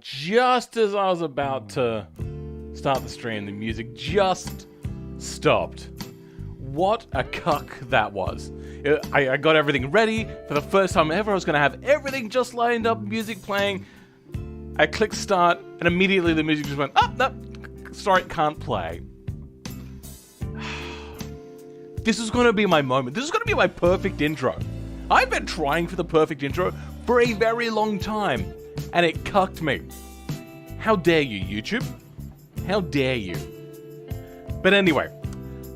just as I was about to start the stream, the music just stopped. What a cuck that was. I got everything ready. For the first time ever, I was going to have everything just lined up, music playing. I clicked start, and immediately the music just went, oh, no, sorry, can't play. This is going to be my moment. This is going to be my perfect intro. I've been trying for the perfect intro for a very long time, and it cucked me. How dare you, YouTube? How dare you? But anyway,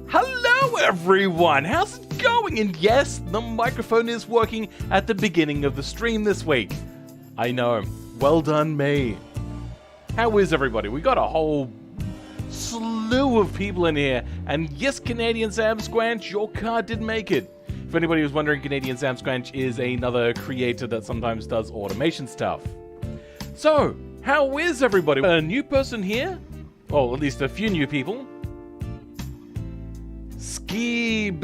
hello everyone! How's it going? And yes, the microphone is working at the beginning of the stream this week. I know. Well done, me. How is everybody? We got a whole slew of people in here, and yes, Canadian Sam Squanch, your car did make it. If anybody was wondering, Canadian Sam Squanch is another creator that sometimes does automation stuff. So, how is everybody? A new person here? Or at least a few new people. Skibidoo.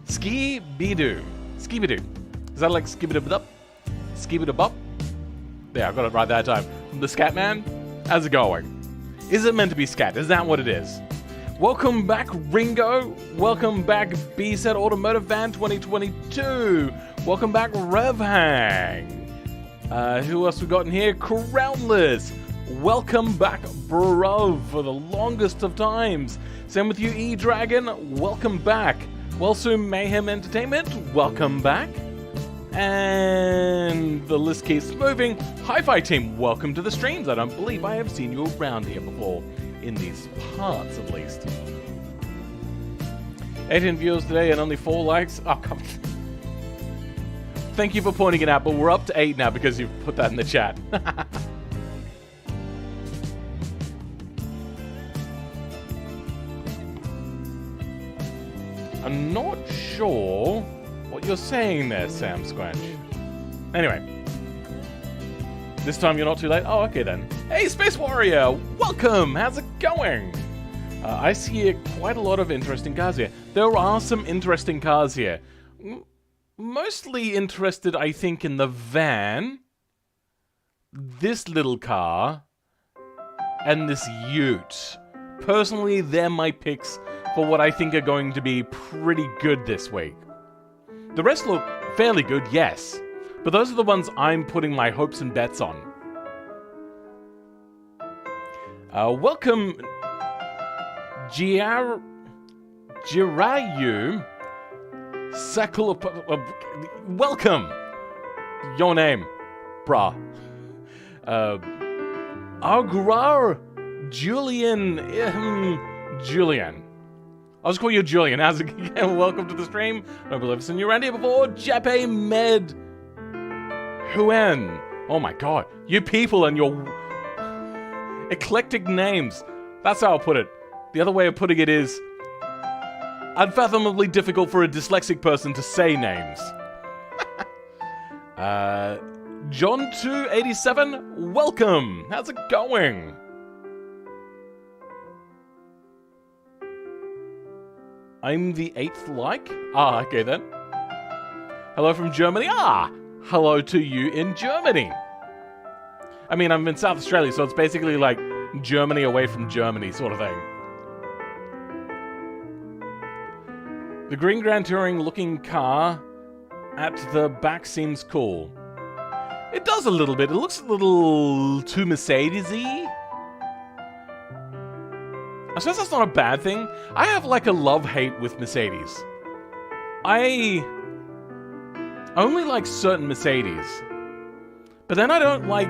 Skibidoo. Is that like skibidoo-bup? Skibidoo-bup? There, I got it right that time. The Scat Man? How's it going? Is it meant to be scat? Is that what it is? Welcome back, Ringo. Welcome back, B-Set Automotive Van 2022. Welcome back, Revhang. Who else we got in here? Crownless. Welcome back, bro, for the longest of times. Same with you, E-Dragon. Welcome back. Wellsum Mayhem Entertainment. Welcome back. And the list keeps moving. Hi-Fi Team, welcome to the streams. I don't believe I have seen you around here before, in these parts at least. 18 viewers today and only 4 likes. Oh, come on. Thank you for pointing it out, but we're up to 8 now because you've put that in the chat. I'm not sure what you're saying there, Sam Squanch. Anyway. This time you're not too late? Oh, okay then. Hey, Space Warrior! Welcome! How's it going? I see quite a lot of interesting cars here. There are some interesting cars here. Mostly interested, I think, in the van, this little car, and this ute. Personally, they're my picks for what I think are going to be pretty good this week. The rest look fairly good, yes, but those are the ones I'm putting my hopes and bets on. Welcome, Jirayu welcome! Your name, brah. Agrar Julian. I'll just call you Julian. How's it going? Welcome to the stream. I don't believe I've seen you around here before. Jape Med Huen. Oh my god. You people and your eclectic names. That's how I'll put it. The other way of putting it is unfathomably difficult for a dyslexic person to say names. John287, welcome. How's it going? I'm the 8th like? Ah, okay then. Hello from Germany. Ah, hello to you in Germany. I mean, I'm in South Australia, so it's basically like Germany away from Germany sort of thing. The green Grand Touring looking car at the back seems cool. It does a little bit. It looks a little too Mercedes-y. I suppose that's not a bad thing. I have like a love-hate with Mercedes. I only like certain Mercedes. But then I don't like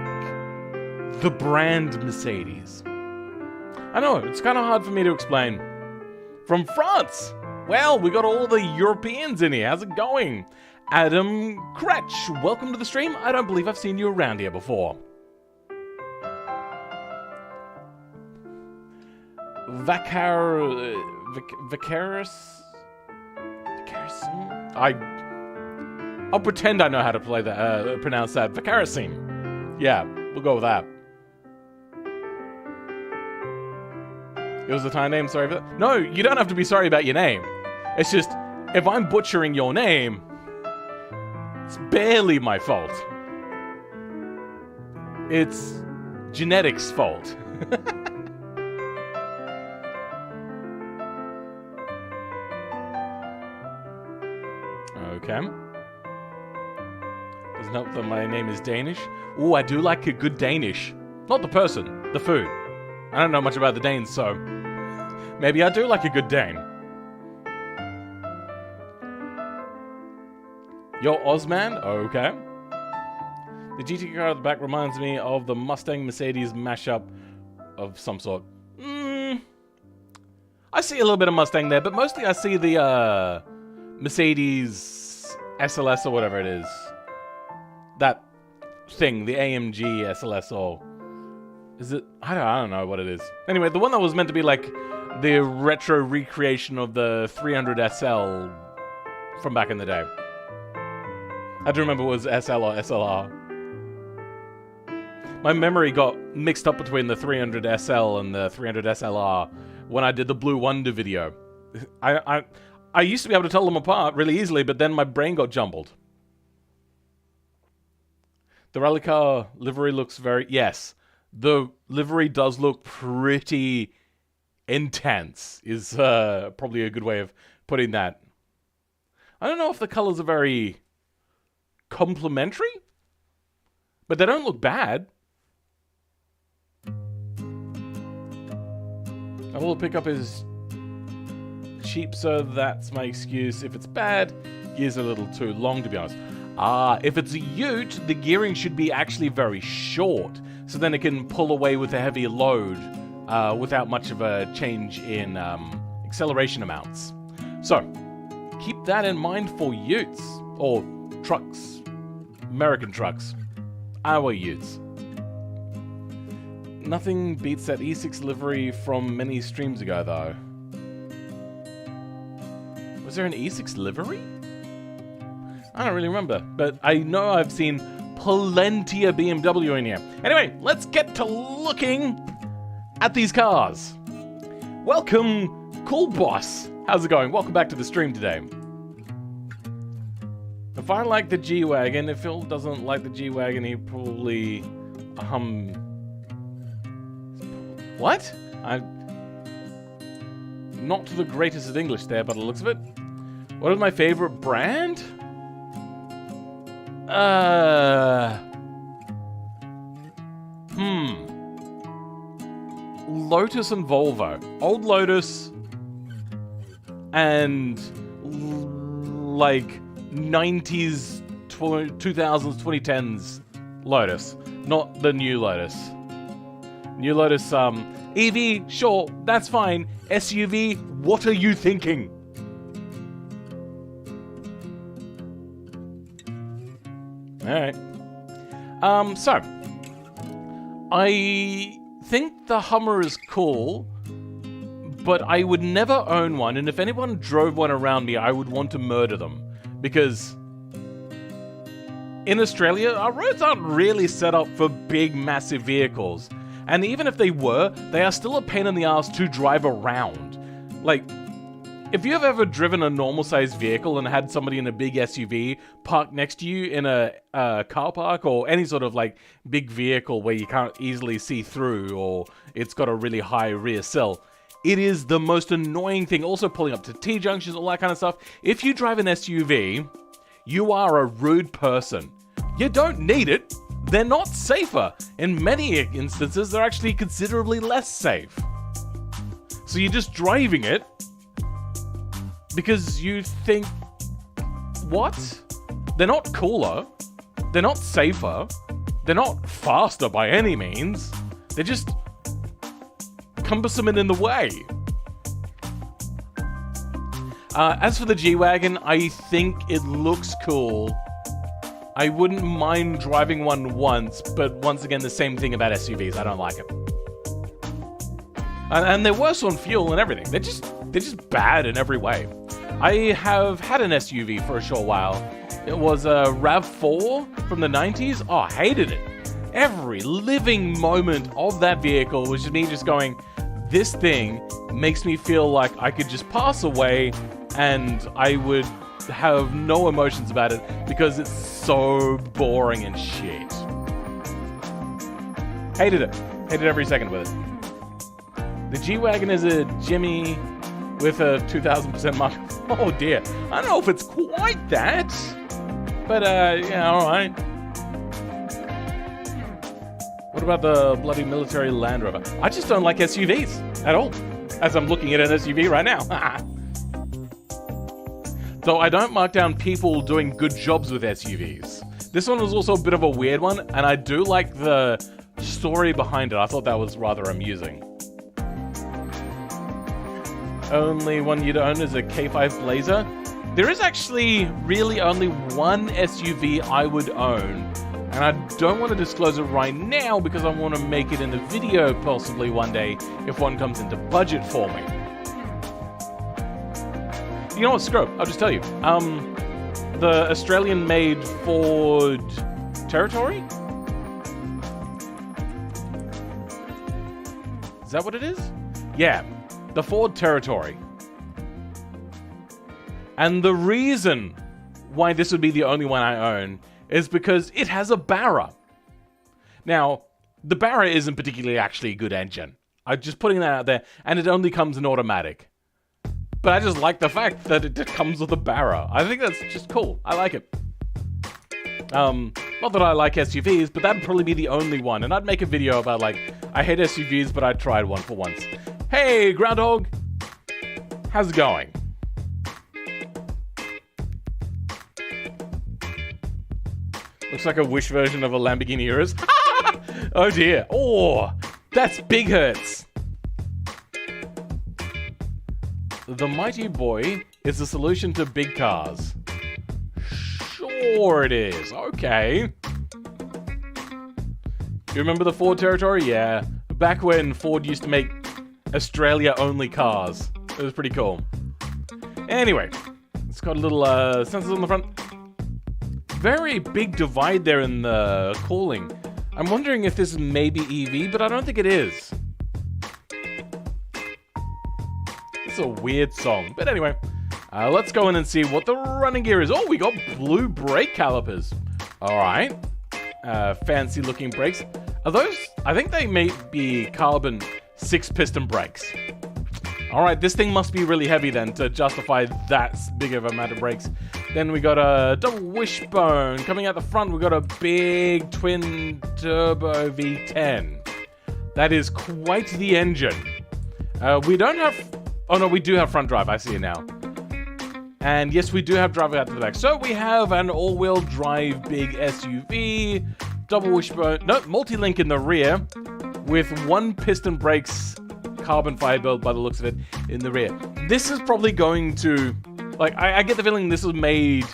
the brand Mercedes. I know, it's kind of hard for me to explain. From France! Well, we got all the Europeans in here. How's it going? Adam Kretsch, welcome to the stream. I don't believe I've seen you around here before. I'll pretend I know how to play that, pronounce that. Vicarisim. Yeah, we'll go with that. It was the time name, sorry for that. No, you don't have to be sorry about your name. It's just, if I'm butchering your name, it's barely my fault. It's genetics' fault. Okay. Doesn't help that my name is Danish. Ooh, I do like a good Danish. Not the person, the food. I don't know much about the Danes, so maybe I do like a good Dane. Yo, Ozman? Okay. The GT car at the back reminds me of the Mustang Mercedes mashup of some sort. I see a little bit of Mustang there, but mostly I see the Mercedes SLS or whatever it is. That thing, the AMG SLS or... Is it? I don't know what it is. Anyway, the one that was meant to be like the retro recreation of the 300 SL from back in the day. I don't remember if it was SL or SLR. My memory got mixed up between the 300 SL and the 300 SLR when I did the Blue Wonder video. I used to be able to tell them apart really easily, but then my brain got jumbled. The rally car livery looks very... Yes, the livery does look pretty intense, is probably a good way of putting that. I don't know if the colors are very complementary, but they don't look bad. I will pick up his... cheap, so that's my excuse. If it's bad, gears a little too long, to be honest. If it's a ute, the gearing should be actually very short, so then it can pull away with a heavy load without much of a change in acceleration amounts. So, keep that in mind for utes, or trucks, American trucks, our utes. Nothing beats that E6 livery from many streams ago, though. Was there an E6 livery? I don't really remember, but I know I've seen plenty of BMW in here. Anyway, let's get to looking at these cars. Welcome, Cool Boss. How's it going? Welcome back to the stream today. If I like the G-Wagon, if Phil doesn't like the G-Wagon, he probably... What? Not the greatest at English there, by the looks of it. What is my favorite brand? Lotus and Volvo. Old Lotus and like 90s, 2000s, 2010s Lotus. Not the new Lotus. New Lotus, EV, sure, that's fine. SUV, what are you thinking? Alright. So, I think the Hummer is cool, but I would never own one, and if anyone drove one around me, I would want to murder them. Because in Australia, our roads aren't really set up for big, massive vehicles. And even if they were, they are still a pain in the ass to drive around. Like, if you have ever driven a normal-sized vehicle and had somebody in a big SUV parked next to you in a car park or any sort of, like, big vehicle where you can't easily see through or it's got a really high rear sill, it is the most annoying thing. Also pulling up to T-junctions, all that kind of stuff. If you drive an SUV, you are a rude person. You don't need it. They're not safer. In many instances, they're actually considerably less safe. So you're just driving it because you think, what? They're not cooler. They're not safer. They're not faster by any means. They're just cumbersome and in the way. As for the G-Wagon, I think it looks cool. I wouldn't mind driving one once, but once again, the same thing about SUVs. I don't like it. And they're worse on fuel and everything. They're just bad in every way. I have had an SUV for a short while. It was a RAV4 from the 90s. Oh, I hated it. Every living moment of that vehicle was just me just going, this thing makes me feel like I could just pass away and I would have no emotions about it because it's so boring and shit. Hated it. Hated every second with it. The G-Wagon is a Jimmy with a 2000% mark. Oh dear. I don't know if it's quite that. But, yeah, alright. What about the bloody military Land Rover? I just don't like SUVs at all. As I'm looking at an SUV right now. Though I don't mark down people doing good jobs with SUVs. This one was also a bit of a weird one, and I do like the story behind it. I thought that was rather amusing. Only one you'd own is a K5 Blazer. There is actually really only one SUV I would own, and I don't want to disclose it right now because I want to make it in a video possibly one day if one comes into budget for me. You know what, screw it, I'll just tell you. The Australian-made Ford Territory? Is that what it is? Yeah, the Ford Territory. And the reason why this would be the only one I own is because it has a Barra. Now, the Barra isn't particularly actually a good engine. I'm just putting that out there, and it only comes in automatic. But I just like the fact that it comes with a Barra. I think that's just cool. I like it. Not that I like SUVs, but that'd probably be the only one. And I'd make a video about, like, I hate SUVs, but I tried one for once. Hey, Groundhog! How's it going? Looks like a Wish version of a Lamborghini Urus. Oh dear. Oh, that's big hurts. The Mighty Boy is the solution to big cars. Sure it is. Okay. You remember the Ford Territory? Yeah. Back when Ford used to make Australia-only cars. It was pretty cool. Anyway, it's got a little sensors on the front. Very big divide there in the cooling. I'm wondering if this is maybe EV, but I don't think it is. It's a weird song. But anyway, let's go in and see what the running gear is. Oh, we got blue brake calipers. All right. Fancy looking brakes. Are those? I think they may be carbon 6-piston brakes. All right, this thing must be really heavy then to justify that big of a amount of brakes. Then we got a double wishbone. Coming out the front, we got a big twin turbo V10. That is quite the engine. We don't have... Oh no, we do have front drive. I see it now. And yes, we do have drive out to the back. So we have an all-wheel drive big SUV, double wishbone, no, multi-link in the rear, with 1-piston brakes, carbon fiber by the looks of it, in the rear. This is probably going to... Like, I get the feeling this was made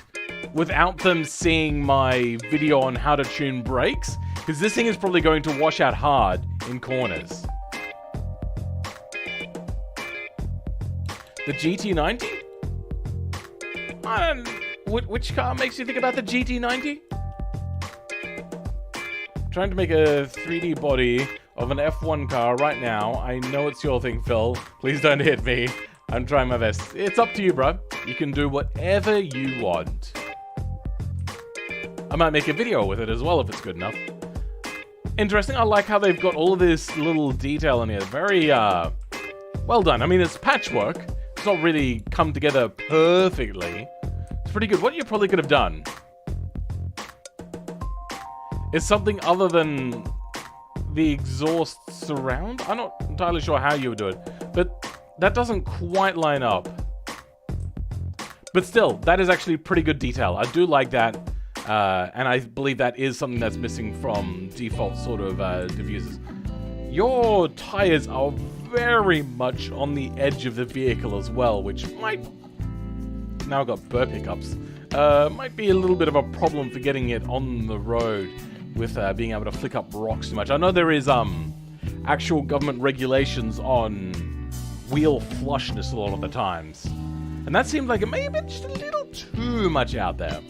without them seeing my video on how to tune brakes, because this thing is probably going to wash out hard in corners. The GT90? Which car makes you think about the GT90? Trying to make a 3D body of an F1 car right now. I know it's your thing, Phil. Please don't hit me. I'm trying my best. It's up to you, bro. You can do whatever you want. I might make a video with it as well if it's good enough. Interesting. I like how they've got all of this little detail in here. Very, well done. I mean, it's patchwork. It's not really come together perfectly. It's pretty good. What you probably could have done is something other than the exhaust surround. I'm not entirely sure how you would do it, but that doesn't quite line up. But still, that is actually pretty good detail. I do like that, and I believe that is something that's missing from default sort of diffusers. Your tires are very much on the edge of the vehicle as well, which might... Now I've got burp hiccups. Might be a little bit of a problem for getting it on the road with being able to flick up rocks too much. I know there is actual government regulations on wheel flushness a lot of the times. And that seems like it may have been just a little too much out there.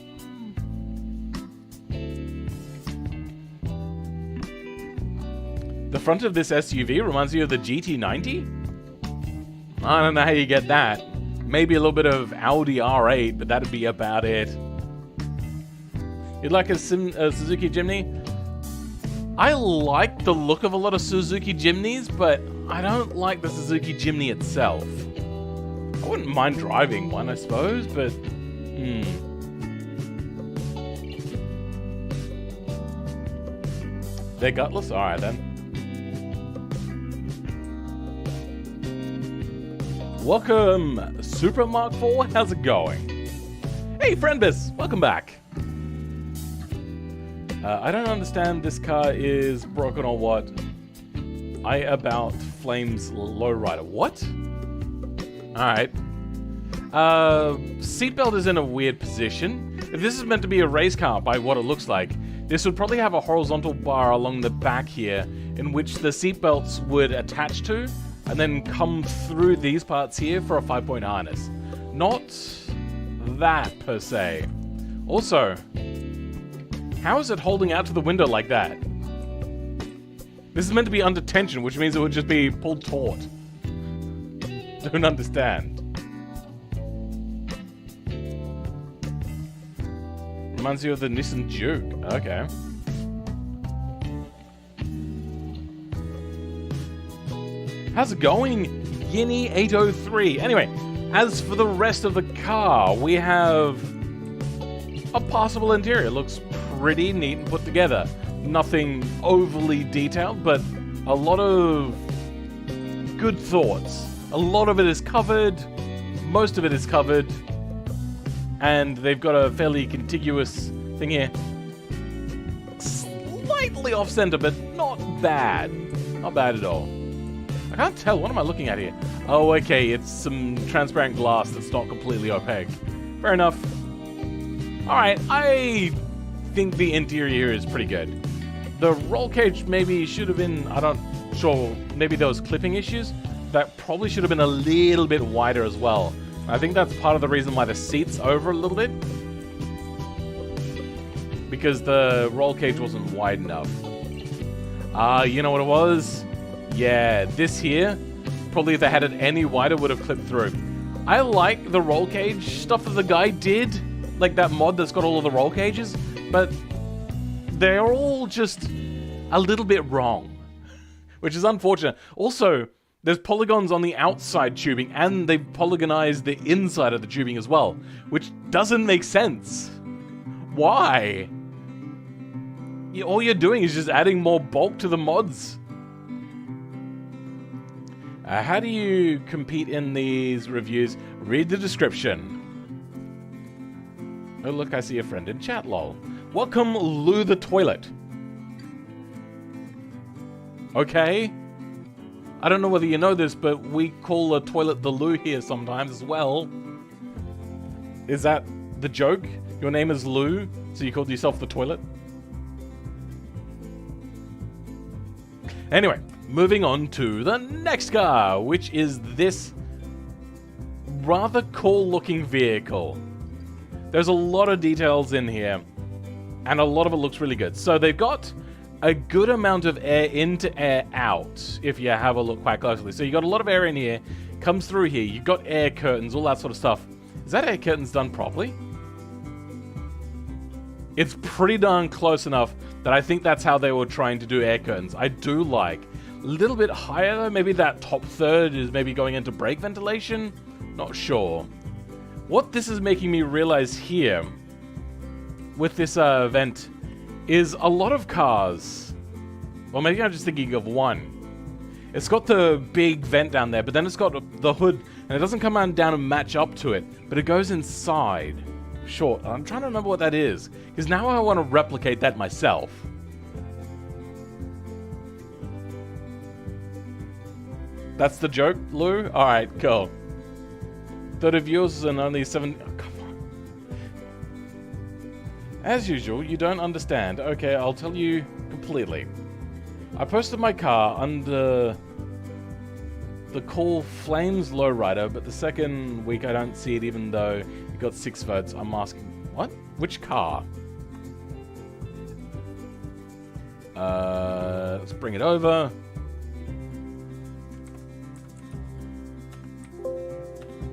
The front of this SUV reminds you of the GT90? I don't know how you get that. Maybe a little bit of Audi R8, but that'd be about it. You'd like a Suzuki Jimny? I like the look of a lot of Suzuki Jimnys, but I don't like the Suzuki Jimny itself. I wouldn't mind driving one, I suppose, but... They're gutless? Alright then. Welcome, Super Mark IV, how's it going? Hey, Friendbus, welcome back. I don't understand this car is broken or what. I about Flames Lowrider. What? Alright. Seatbelt is in a weird position. If this is meant to be a race car by what it looks like, this would probably have a horizontal bar along the back here in which the seatbelts would attach to and then come through these parts here for a 5-point harness. Not that per se. Also, how is it holding out to the window like that? This is meant to be under tension, which means it would just be pulled taut. Don't understand. Reminds you of the Nissan Juke. Okay. How's it going, Yinny 803? Anyway, as for the rest of the car, we have a passable interior. It looks pretty neat and put together. Nothing overly detailed, but a lot of good thoughts. A lot of it is covered. Most of it is covered. And they've got a fairly contiguous thing here. Slightly off-center, but not bad. Not bad at all. I can't tell. What am I looking at here? Oh, okay. It's some transparent glass that's not completely opaque. Fair enough. Alright, I think the interior is pretty good. The roll cage maybe should have been, sure, maybe there was clipping issues. That probably should have been a little bit wider as well. I think that's part of the reason why the seat's over a little bit. Because the roll cage wasn't wide enough. You know what it was? Yeah, this here, probably if they had it any wider would have clipped through. I like the roll cage stuff that the guy did. Like that mod that's got all of the roll cages, but they're all just a little bit wrong, which is unfortunate. Also, there's polygons on the outside tubing, and they've polygonized the inside of the tubing as well, which doesn't make sense. Why? All you're doing is just adding more bulk to the mods. How do you compete in these reviews? Read the description. Oh, look, I see a friend in chat, lol. Welcome, Lou the Toilet. Okay. I don't know whether you know this, but we call a toilet the Lou here sometimes as well. Is that the joke? Your name is Lou, so you called yourself the toilet? Anyway, moving on to the next car, which is this rather cool-looking vehicle. There's a lot of details in here, and a lot of it looks really good. So they've got a good amount of air in to air out, if you have a look quite closely. So you got a lot of air in here, comes through here, you've got air curtains, all that sort of stuff. Is that air curtains done properly? It's pretty darn close enough that I think that's how they were trying to do air curtains. I do like. A little bit higher though, maybe that top third is maybe going into brake ventilation? Not sure. What this is making me realize here, with this vent, is a lot of cars, or maybe I'm just thinking of one. It's got the big vent down there, but then it's got the hood, and it doesn't come on down and match up to it, but it goes inside. Sure, I'm trying to remember what that is, because now I want to replicate that myself. That's the joke, Lou? Alright, cool. 30 viewers and only 7... Oh, come on. As usual, you don't understand. Okay, I'll tell you completely. I posted my car under the Cool Flames Lowrider, but the second week I don't see it even though it got 6 votes. I'm asking, what? Which car? Let's bring it over.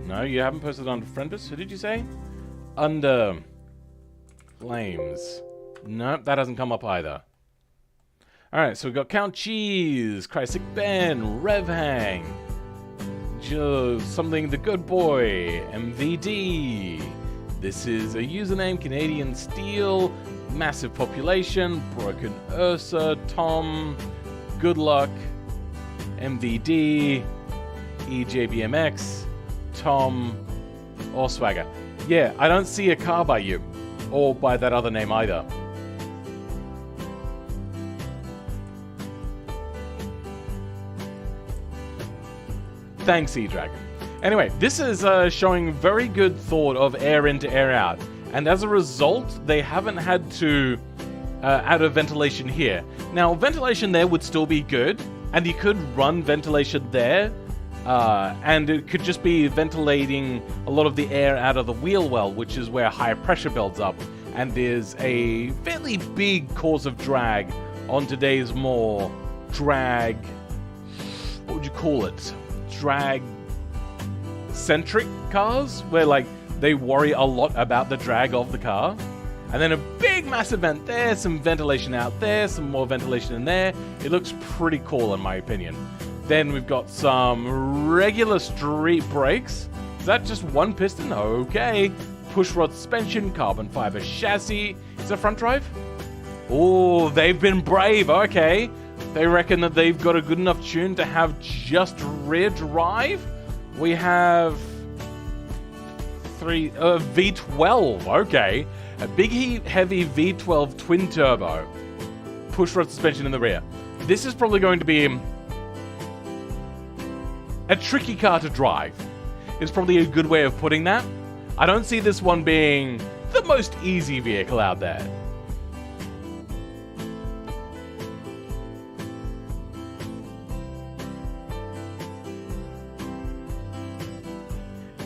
No, you haven't posted under Friendus. Who did you say? Under Flames. Nope, that hasn't come up either. Alright, so we've got Count Cheese, Crysic Ben, Revhang, something the good boy, MVD. This is a username, Canadian Steel, massive population, Broken Ursa, Tom, Good Luck, MVD, EJBMX, Tom, or Swagger. Yeah, I don't see a car by you, or by that other name either. Thanks, E-Dragon. Anyway, this is showing very good thought of air in to air out. And as a result, they haven't had to add a ventilation here. Now, ventilation there would still be good. And you could run ventilation there. And it could just be ventilating a lot of the air out of the wheel well, which is where high pressure builds up. And there's a fairly big cause of drag on today's more drag... What would you call it? Drag-centric cars, where like they worry a lot about the drag of the car. And then a big massive vent there, some ventilation out there, some more ventilation in there. It looks pretty cool in my opinion. Then we've got some regular street brakes. Is that just one piston? Okay. Pushrod suspension, carbon fiber chassis. Is that front drive? Oh, they've been brave. Okay. They reckon that they've got a good enough tune to have just rear drive. We have V12. Okay. A big heavy V12 twin turbo. Pushrod suspension in the rear. This is probably going to be a tricky car to drive. It's probably a good way of putting that. I don't see this one being the most easy vehicle out there.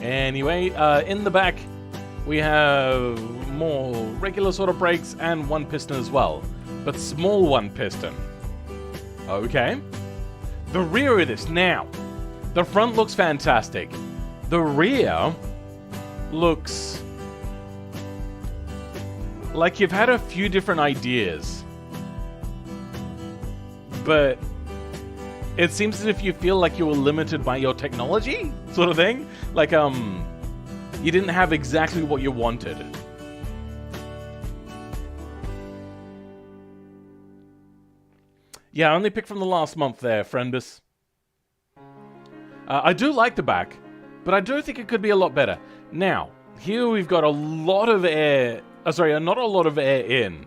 Anyway, in the back, we have more regular sort of brakes and one piston as well. But small one piston. Okay. The rear of this now. The front looks fantastic. The rear looks like you've had a few different ideas. But it seems as if you feel like you were limited by your technology, sort of thing. Like, you didn't have exactly what you wanted. Yeah, I only picked from the last month there, Friendbus. I do like the back, but I do think it could be a lot better. Now, here we've got a lot of air... sorry, not a lot of air in,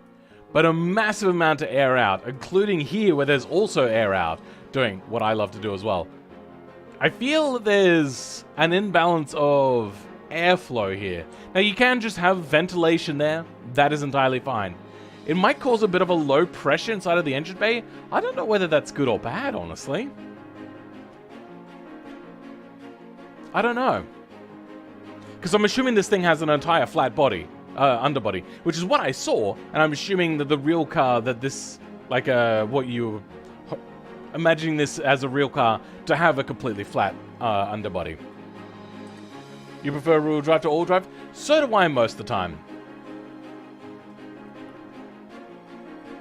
but a massive amount of air out, including here where there's also air out, doing what I love to do as well. I feel there's an imbalance of airflow here. Now, you can just have ventilation there. That is entirely fine. It might cause a bit of a low pressure inside of the engine bay. I don't know whether that's good or bad, honestly. I don't know. Because I'm assuming this thing has an entire flat body, underbody, which is what I saw, and I'm assuming that the real car that this, like, what you... imagining this as a real car to have a completely flat underbody. You prefer rear-wheel drive to all-wheel drive? So do I most of the time.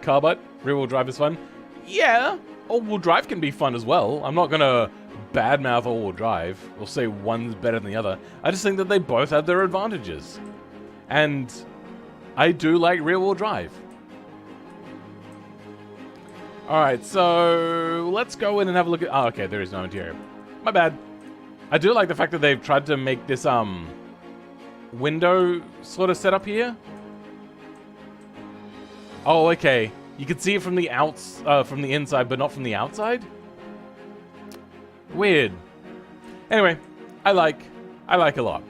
Carbite, rear-wheel drive is fun. Yeah, all-wheel drive can be fun as well. I'm not gonna badmouth all-wheel drive or say one's better than the other. I just think that they both have their advantages. And I do like rear-wheel drive. Alright, so let's go in and have a look at... Oh, okay, there is no interior. My bad. I do like the fact that they've tried to make this, window sort of setup here. Oh, okay. You can see it from the from the inside, but not from the outside? Weird. Anyway, I like a lot.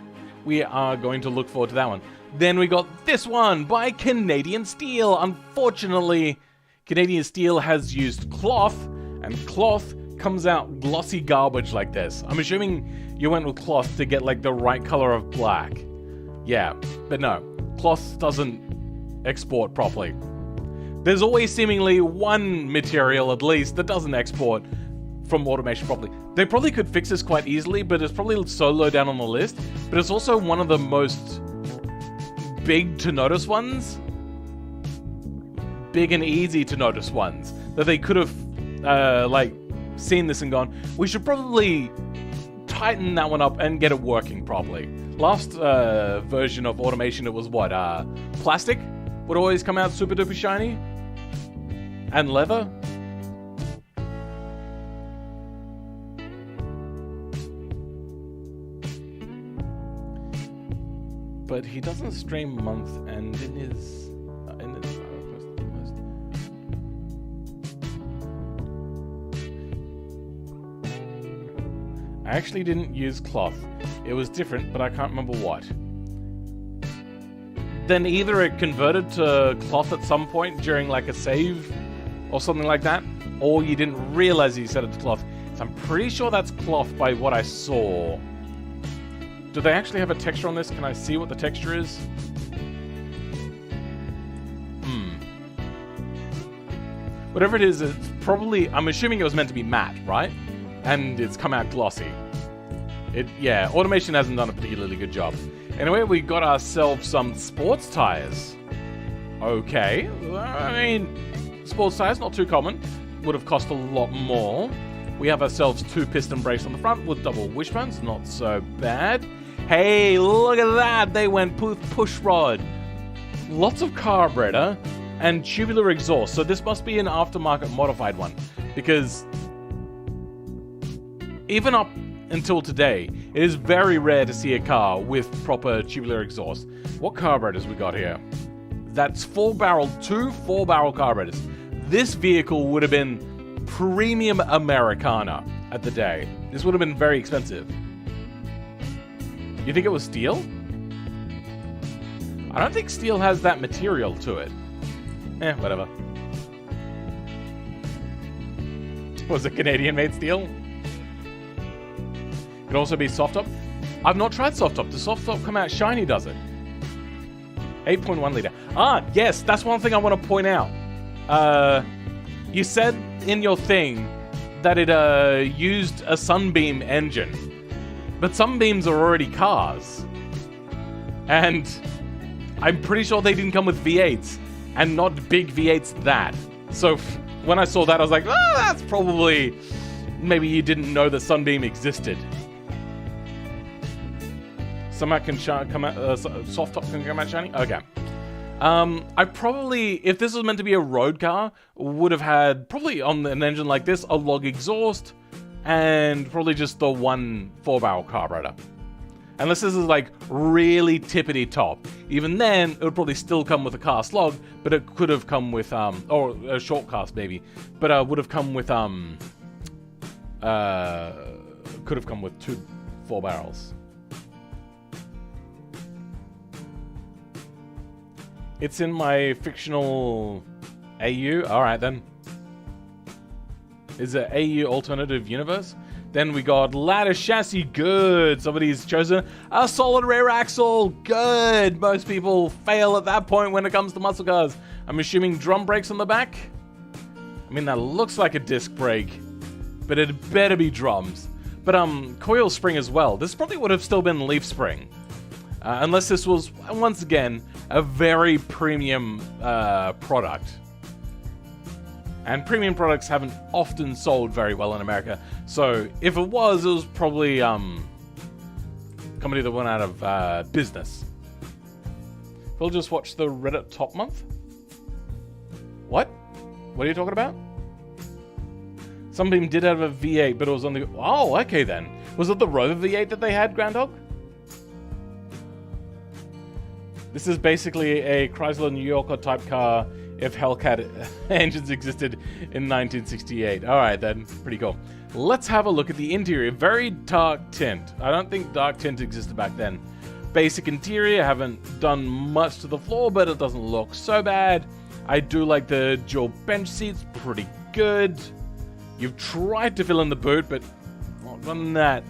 We are going to look forward to that one. Then we got this one by Canadian Steel. Unfortunately... Canadian Steel has used cloth, and cloth comes out glossy garbage like this. I'm assuming you went with cloth to get like the right color of black. Yeah, but no, cloth doesn't export properly. There's always seemingly one material at least that doesn't export from automation properly. They probably could fix this quite easily, but it's probably so low down on the list. But it's also one of the most big to notice ones. Big and easy to notice ones. that they could have, like, seen this and gone, we should probably tighten that one up and get it working properly. Last version of automation, it was what? Plastic would always come out super duper shiny? And leather? But he doesn't stream month and in his I actually didn't use cloth. It was different, but I can't remember what. Then either it converted to cloth at some point during like a save or something like that, or you didn't realize you set it to cloth. So I'm pretty sure that's cloth by what I saw. Do they actually have a texture on this? Can I see what the texture is? Whatever it is, it's probably... I'm assuming it was meant to be matte, right? And it's come out glossy. Yeah, automation hasn't done a particularly good job. Anyway, we got ourselves some sports tires. Okay. I mean, sports tires, not too common. Would have cost a lot more. We have ourselves 2 piston brakes on the front with double wishbones. Not so bad. Hey, look at that! They went push rod. Lots of carburetor and tubular exhaust. So this must be an aftermarket modified one. Because even up until today, it is very rare to see a car with proper tubular exhaust. What carburetors we got here? That's 4-barrel, 2 4-barrel carburetors. This vehicle would have been premium Americana at the day. This would have been very expensive. You think it was steel? I don't think steel has that material to it. Whatever. Was it Canadian-made steel? Could also be soft top. I've not tried soft top. Does soft top come out shiny, does it? 8.1 liter. Ah, yes, that's one thing I want to point out. You said in your thing that it used a Sunbeam engine. But Sunbeams are already cars. And I'm pretty sure they didn't come with V8s. And not big V8s that. So when I saw that, I was like, oh, that's probably... Maybe you didn't know that Sunbeam existed. Somehow can come out, soft top can come out shiny? Okay. I probably, if this was meant to be a road car, would have had, probably on an engine like this, a log exhaust, and probably just the 1 4-barrel carburetor. Unless this is like really tippity top. Even then, it would probably still come with a cast log, but it could have come with, or a short cast maybe, but would have come with, could have come with 2 4-barrels. It's in my fictional AU? Alright then. Is it AU alternative universe? Then we got ladder chassis, good. Somebody's chosen a solid rear axle, good. Most people fail at that point when it comes to muscle cars. I'm assuming drum brakes on the back? I mean, that looks like a disc brake, but it better be drums. But coil spring as well. This probably would have still been leaf spring. Unless this was, once again, a very premium product. And premium products haven't often sold very well in America. So if it was probably company that went out of business. We'll just watch the Reddit top month. What? What are you talking about? Sunbeam did have a V8, but it was on the... Oh, okay then. Was it the Rover V8 that they had, Grand Dog? This is basically a Chrysler New Yorker type car if Hellcat engines existed in 1968. Alright then, pretty cool. Let's have a look at the interior. Very dark tint. I don't think dark tint existed back then. Basic interior, haven't done much to the floor, but it doesn't look so bad. I do like the dual bench seats, pretty good. You've tried to fill in the boot, but not done that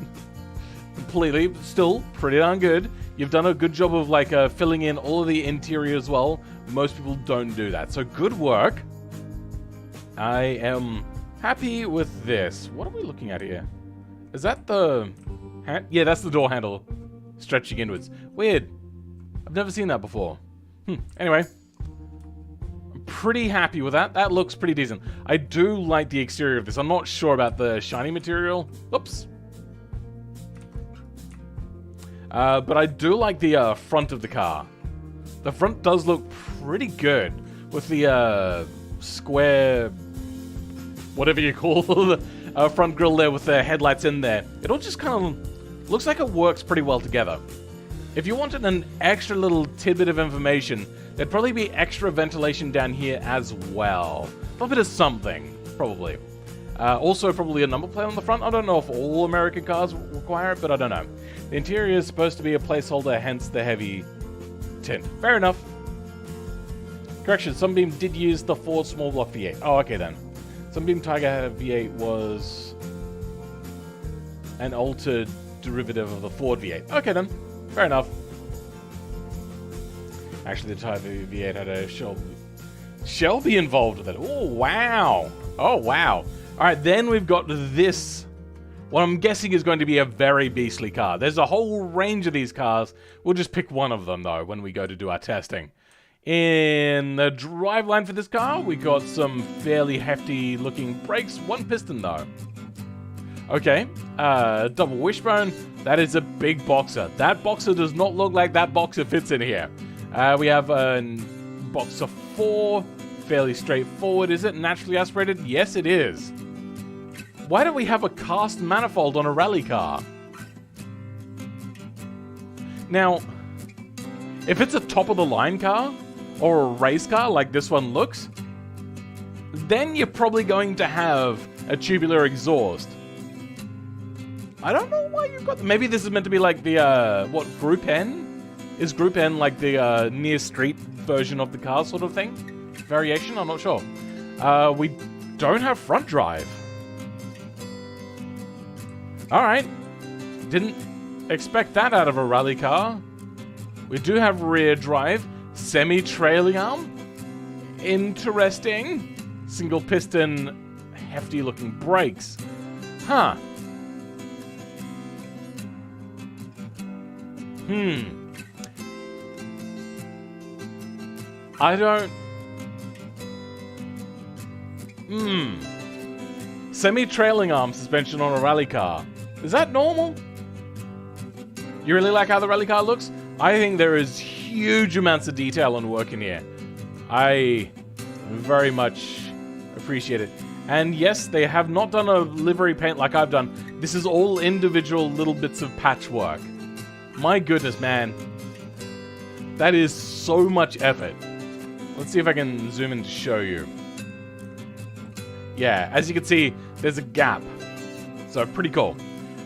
completely. Still pretty darn good. You've done a good job of like filling in all of the interior as well. Most people don't do that, so good work. I am happy with this. What are we looking at here? Is that the hand? Yeah, that's the door handle stretching inwards. Weird. I've never seen that before. Anyway, I'm pretty happy with that. That looks pretty decent. I do like the exterior of this. I'm not sure about the shiny material. Oops. But I do like the front of the car. The front does look pretty good with the square, whatever you call the front grille there with the headlights in there. It all just kind of looks like it works pretty well together. If you wanted an extra little tidbit of information, there'd probably be extra ventilation down here as well. A little bit of something, probably. Also, probably a number plate on the front. I don't know if all American cars require it, but I don't know. The interior is supposed to be a placeholder, hence the heavy tint. Fair enough. Correction, Sunbeam did use the Ford small block V8. Oh, okay then. Sunbeam Tiger V8 was an altered derivative of the Ford V8. Okay then. Fair enough. Actually, the Tiger V8 had a Shelby involved with it. Oh, wow. Oh, wow. All right, then we've got this. What I'm guessing is going to be a very beastly car. There's a whole range of these cars. We'll just pick one of them, though, when we go to do our testing. In the driveline for this car, we got some fairly hefty-looking brakes. One piston, though. Okay, double wishbone. That is a big boxer. That boxer does not look like that boxer fits in here. We have a boxer 4. Fairly straightforward. Is it naturally aspirated? Yes, it is. Why don't we have a cast manifold on a rally car? Now, if it's a top-of-the-line car, or a race car like this one looks, then you're probably going to have a tubular exhaust. I don't know why you've got... Maybe this is meant to be like the, what, Group N? Is Group N like the near-street version of the car sort of thing? Variation? I'm not sure. We don't have front drive. Alright. Didn't expect that out of a rally car. We do have rear drive. Semi-trailing arm. Interesting. Single piston, hefty looking brakes. Huh. I don't... Semi-trailing arm suspension on a rally car. Is that normal? You really like how the rally car looks? I think there is huge amounts of detail and work in here. I very much appreciate it. And yes, they have not done a livery paint like I've done. This is all individual little bits of patchwork. My goodness, man. That is so much effort. Let's see if I can zoom in to show you. Yeah, as you can see, there's a gap. So, pretty cool.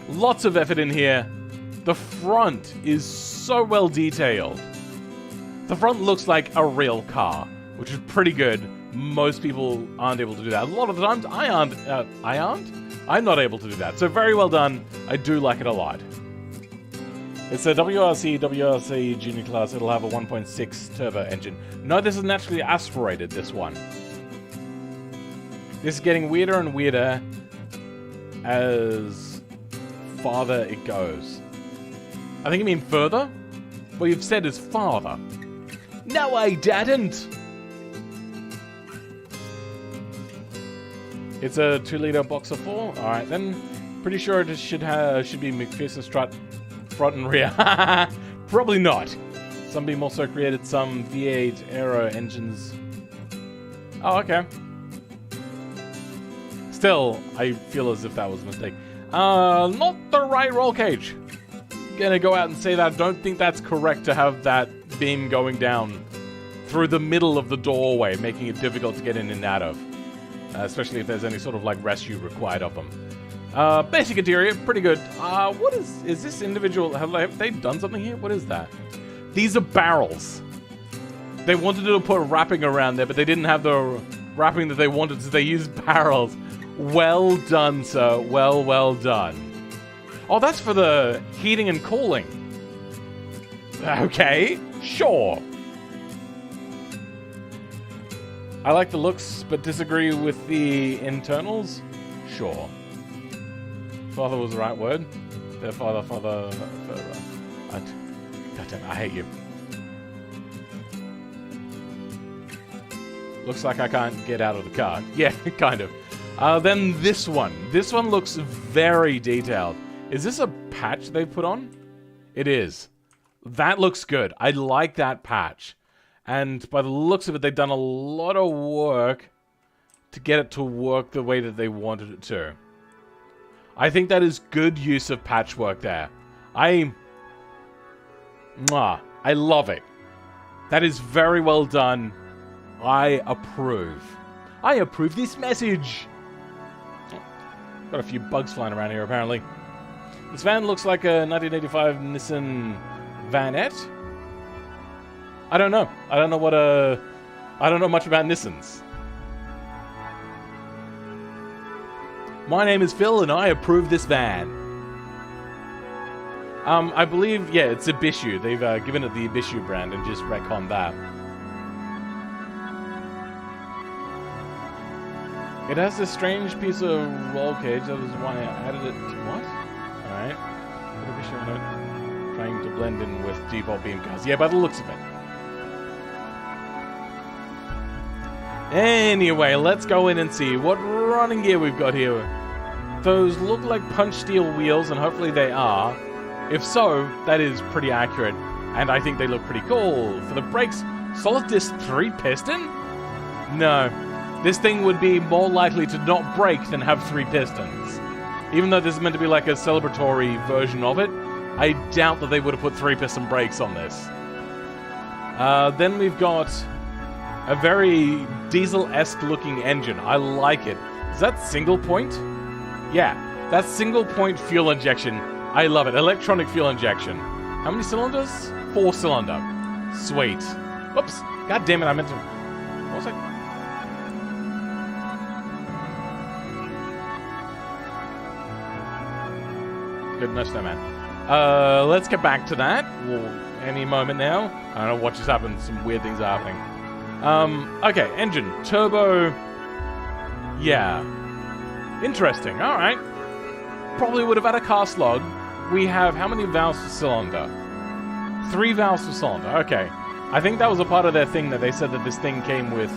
Lots of effort in here. The front is so well detailed. The front looks like a real car, which is pretty good. Most people aren't able to do that. A lot of the times, I'm not able to do that. So, very well done. I do like it a lot. It's a WRC Junior Class. It'll have a 1.6 turbo engine. No, this is naturally aspirated, this one. This is getting weirder and weirder as farther it goes. I think you mean further? What you've said is farther. No, I didn't! It's a 2-liter boxer 4? Alright then. Pretty sure it should be McPherson strut front and rear. Probably not. Sunbeam also created some V8 Aero engines. Oh, okay. Still, I feel as if that was a mistake. Not the right roll cage. Gonna go out and say that I don't think that's correct to have that beam going down through the middle of the doorway, making it difficult to get in and out of. Especially if there's any sort of like rescue required of them. Basic interior, pretty good. What is this individual? Have they done something here? What is that? These are barrels. They wanted to put wrapping around there, but they didn't have the wrapping that they wanted, so they used barrels. Well done, sir. Well done. Oh, that's for the heating and cooling. Okay, sure. I like the looks, but disagree with the internals. Sure. Father was the right word. Their father. Goddamn, I hate you. Looks like I can't get out of the car. Yeah, kind of. Then this one. This one looks very detailed. Is this a patch they've put on? It is. That looks good. I like that patch. And by the looks of it, they've done a lot of work to get it to work the way that they wanted it to. I think that is good use of patchwork there. I love it. That is very well done. I approve. I approve this message. Got a few bugs flying around here, apparently. This van looks like a 1985 Nissan Vanette. I don't know. I don't know much about Nissans. My name is Phil, and I approve this van. I believe, yeah, it's Ibishu. They've given it the Ibishu brand and just retconned that. It has this strange piece of roll cage. That was why I added it to what? Alright. Trying to blend in with default beam cars. Yeah, by the looks of it. Anyway, let's go in and see what running gear we've got here. Those look like punch steel wheels, and hopefully they are. If so, that is pretty accurate, and I think they look pretty cool. For the brakes, solid disc 3-piston? No. This thing would be more likely to not break than have 3 pistons. Even though this is meant to be like a celebratory version of it, I doubt that they would have put 3-piston brakes on this. Then we've got a very diesel-esque looking engine. I like it. Is that single point? Yeah, that's single point fuel injection. I love it. Electronic fuel injection. How many cylinders? 4-cylinder. Sweet. Oops. God damn it, I meant to... What was I... Good, no snowman. Let's get back to that. Well, any moment now. I don't know what just happened. Some weird things are happening. Okay, engine. Turbo. Yeah. Interesting. Alright. Probably would have had a cast log. We have how many valves per cylinder? 3 valves per cylinder. Okay. I think that was a part of their thing that they said that this thing came with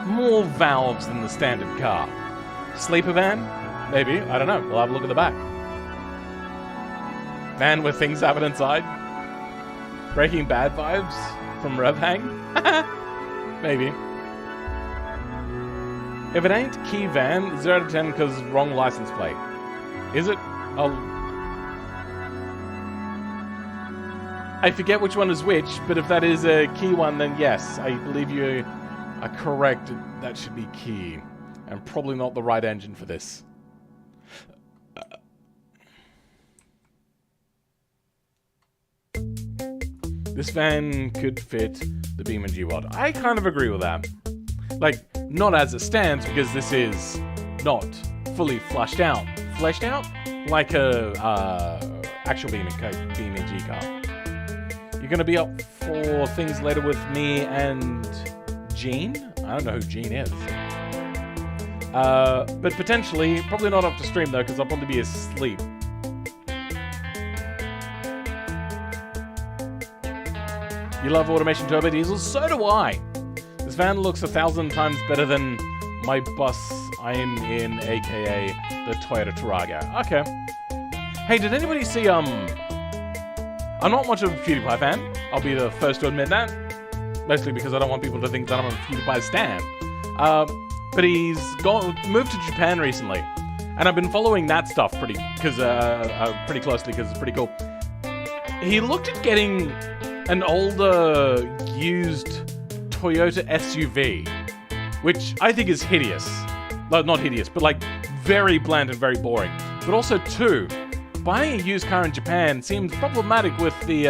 more valves than the standard car. Sleeper van? Maybe. I don't know. We'll have a look at the back. Van with things happen inside. Breaking Bad vibes from Revhang? Maybe. If it ain't key van, 0 to 10 because wrong license plate. Is it? I forget which one is which, but if that is a key one, then yes, I believe you are correct. That should be key. And probably not the right engine for this. This van could fit the BeamNG mod. I kind of agree with that. Like, not as it stands, because this is not fully fleshed out. Fleshed out? Like a actual BeamNG car. You're going to be up for things later with me and Gene? I don't know who Gene is. But potentially, probably not up to stream though, because I'll probably be asleep. You love automation turbo diesels? So do I! This van looks 1,000 times better than my bus I'm in, aka the Toyota Tarago. Okay. Hey, did anybody see, I'm not much of a PewDiePie fan. I'll be the first to admit that. Mostly because I don't want people to think that I'm a PewDiePie stan. But he's moved to Japan recently. And I've been following that stuff pretty closely because it's pretty cool. He looked at getting an older, used Toyota SUV, which I think is hideous. No, not hideous, but like very bland and very boring. But also, too, buying a used car in Japan seems problematic with the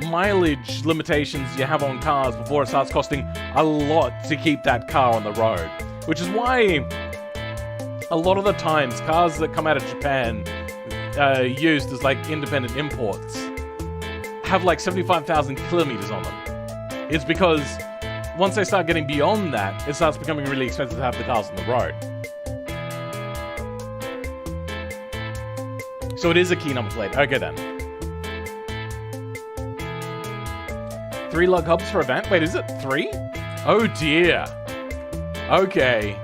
mileage limitations you have on cars before it starts costing a lot to keep that car on the road. Which is why a lot of the times cars that come out of Japan used as like independent imports have like 75,000 kilometers on them. It's because once they start getting beyond that, it starts becoming really expensive to have the cars on the road. So it is a key number plate. Okay then. 3 lug hubs for a van? Wait, is it 3? Oh dear. Okay.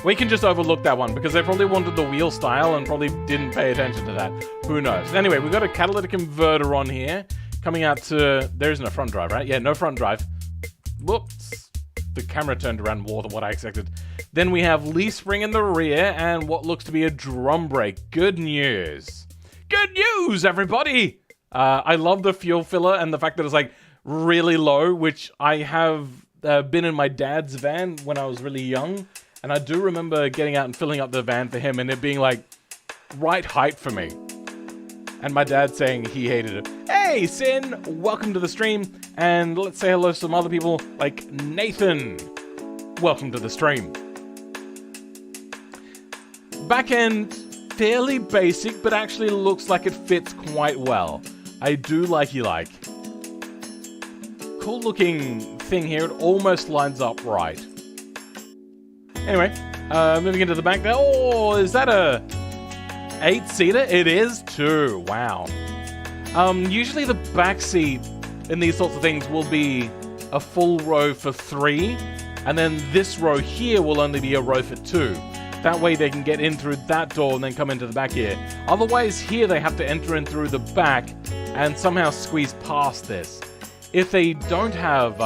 We can just overlook that one because they probably wanted the wheel style and probably didn't pay attention to that. Who knows? Anyway, we've got a catalytic converter on here. Coming out to... There isn't a front drive, right? Yeah, no front drive. Whoops. The camera turned around more than what I expected. Then we have leaf spring in the rear and what looks to be a drum brake. Good news. Good news, everybody! I love the fuel filler and the fact that it's like really low, which I have been in my dad's van when I was really young. And I do remember getting out and filling up the van for him and it being like right height for me. And my dad saying he hated it. Hey, Sin, welcome to the stream. And let's say hello to some other people like Nathan. Welcome to the stream. Back end, fairly basic, but actually looks like it fits quite well. I do like. Cool looking thing here. It almost lines up right. Anyway, moving into the back there. Oh, is that a 8-seater? It is too. Wow. Usually the back seat in these sorts of things will be a full row for 3, and then this row here will only be a row for 2. That way they can get in through that door and then come into the back here. Otherwise, here they have to enter in through the back and somehow squeeze past this. If they don't have,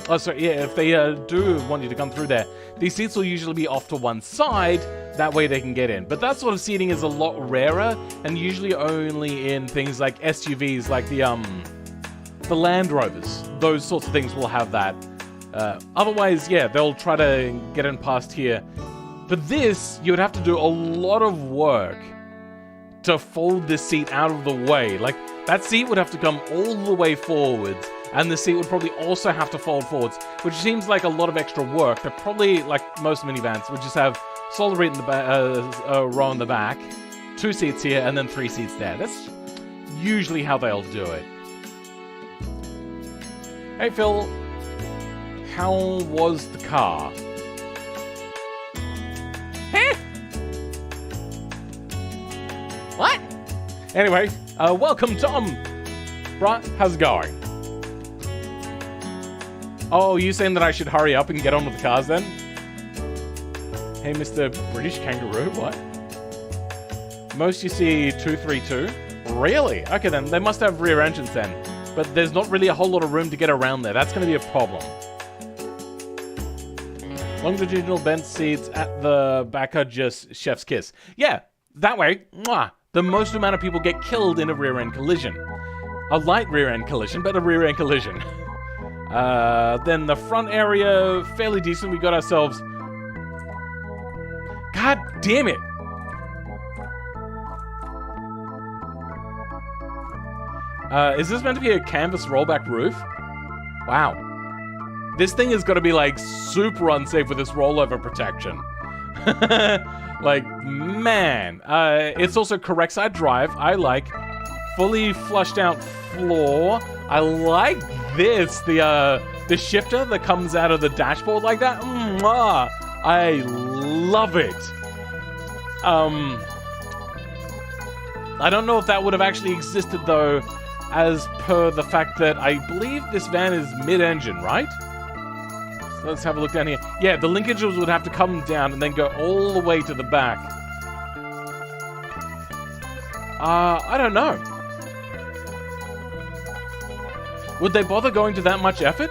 if they do want you to come through there, these seats will usually be off to one side. That way they can get in. But that sort of seating is a lot rarer and usually only in things like SUVs, like the Land Rovers. Those sorts of things will have that. Otherwise, yeah, they'll try to get in past here. But this, you would have to do a lot of work to fold this seat out of the way. Like, that seat would have to come all the way forwards, and the seat would probably also have to fold forwards, which seems like a lot of extra work. They're probably, like most minivans, would just have solid in the row in the back, 2 seats here, and then 3 seats there. That's usually how they'll do it. Hey, Phil. How was the car? What? Anyway, welcome, Tom. Right, how's it going? Oh, you saying that I should hurry up and get on with the cars then? Hey, Mr. British Kangaroo, what? Most you see 232. Really? Okay then, they must have rear engines then. But there's not really a whole lot of room to get around there. That's going to be a problem. Longitudinal bent seats at the back are just chef's kiss. Yeah, that way, mwah, the most amount of people get killed in a rear-end collision. A light rear-end collision, but a rear-end collision. Then the front area, fairly decent. We got ourselves... God damn it! Is this meant to be a canvas rollback roof? Wow. This thing is gonna be like super unsafe with this rollover protection. Like, man. It's also correct side drive. I like fully flushed out floor. I like this. The shifter that comes out of the dashboard like that. Mwah! I love it. I don't know if that would have actually existed though, as per the fact that I believe this van is mid-engine, right? So let's have a look down here. Yeah, the linkages would have to come down and then go all the way to the back. I don't know. Would they bother going to that much effort?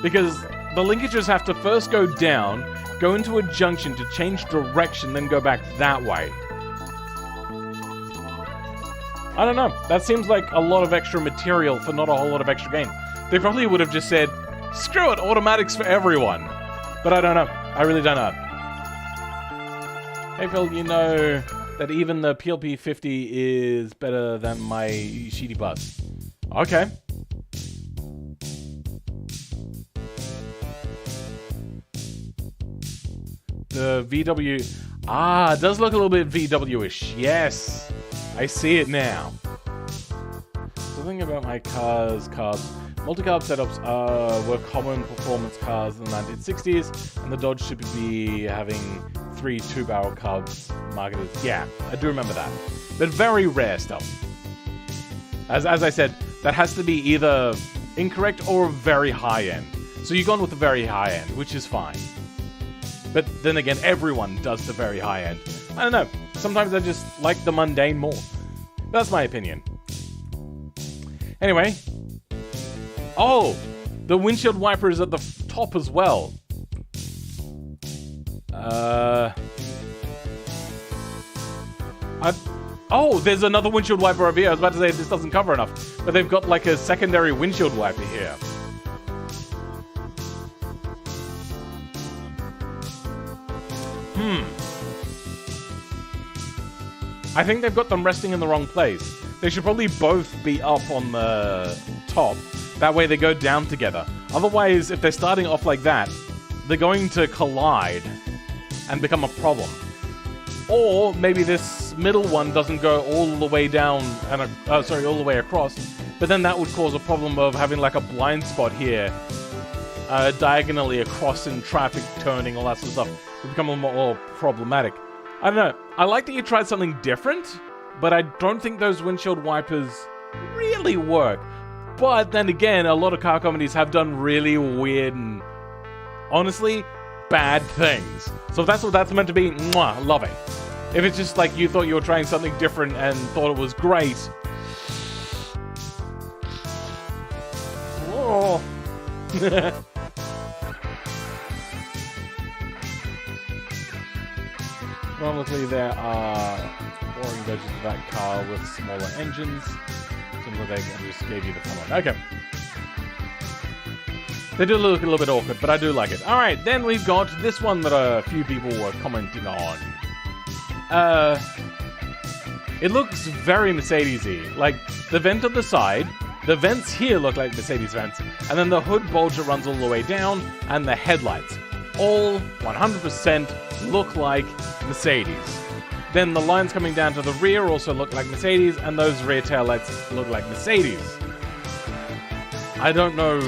Because the linkages have to first go down, go into a junction to change direction, then go back that way. I don't know. That seems like a lot of extra material for not a whole lot of extra gain. They probably would have just said, screw it, automatics for everyone. But I don't know. I really don't know. Hey Phil, you know that even the PLP 50 is better than my Sheedy bus. Okay. The VW... Ah, it does look a little bit VW-ish. Yes. I see it now. Something about my cars. Multi-carb setups were common performance cars in the 1960s, and the Dodge should be having 3 2-barrel carbs marketed. Yeah, I do remember that. But very rare stuff. As I said, that has to be either incorrect or very high end. So you've gone with the very high end, which is fine. But then again, everyone does the very high end. I don't know. Sometimes I just like the mundane more. That's my opinion. Anyway. Oh! The windshield wiper is at the top as well. Oh, there's another windshield wiper over here. I was about to say this doesn't cover enough. But they've got like a secondary windshield wiper here. I think they've got them resting in the wrong place. They should probably both be up on the top. That way they go down together. Otherwise, if they're starting off like that, they're going to collide and become a problem. Or maybe this middle one doesn't go all the way down and all the way across. But then that would cause a problem of having like a blind spot here, diagonally across in traffic, turning, all that sort of stuff. It would become a lot more problematic. I don't know. I like that you tried something different, but I don't think those windshield wipers really work. But then again, a lot of car comedies have done really weird and honestly bad things. So if that's what that's meant to be, mwah, love it. If it's just like you thought you were trying something different and thought it was great. Oh. Normally there are boring versions of that car with smaller engines. Similar they just gave you the fun one. Okay. They do look a little bit awkward, but I do like it. Alright, then we've got this one that a few people were commenting on. It looks very Mercedes-y. Like, the vent on the side, the vents here look like Mercedes vents, and then the hood bulge that runs all the way down, and the headlights. All 100% look like Mercedes. Then the lines coming down to the rear also look like Mercedes, and those rear taillights look like Mercedes. I don't know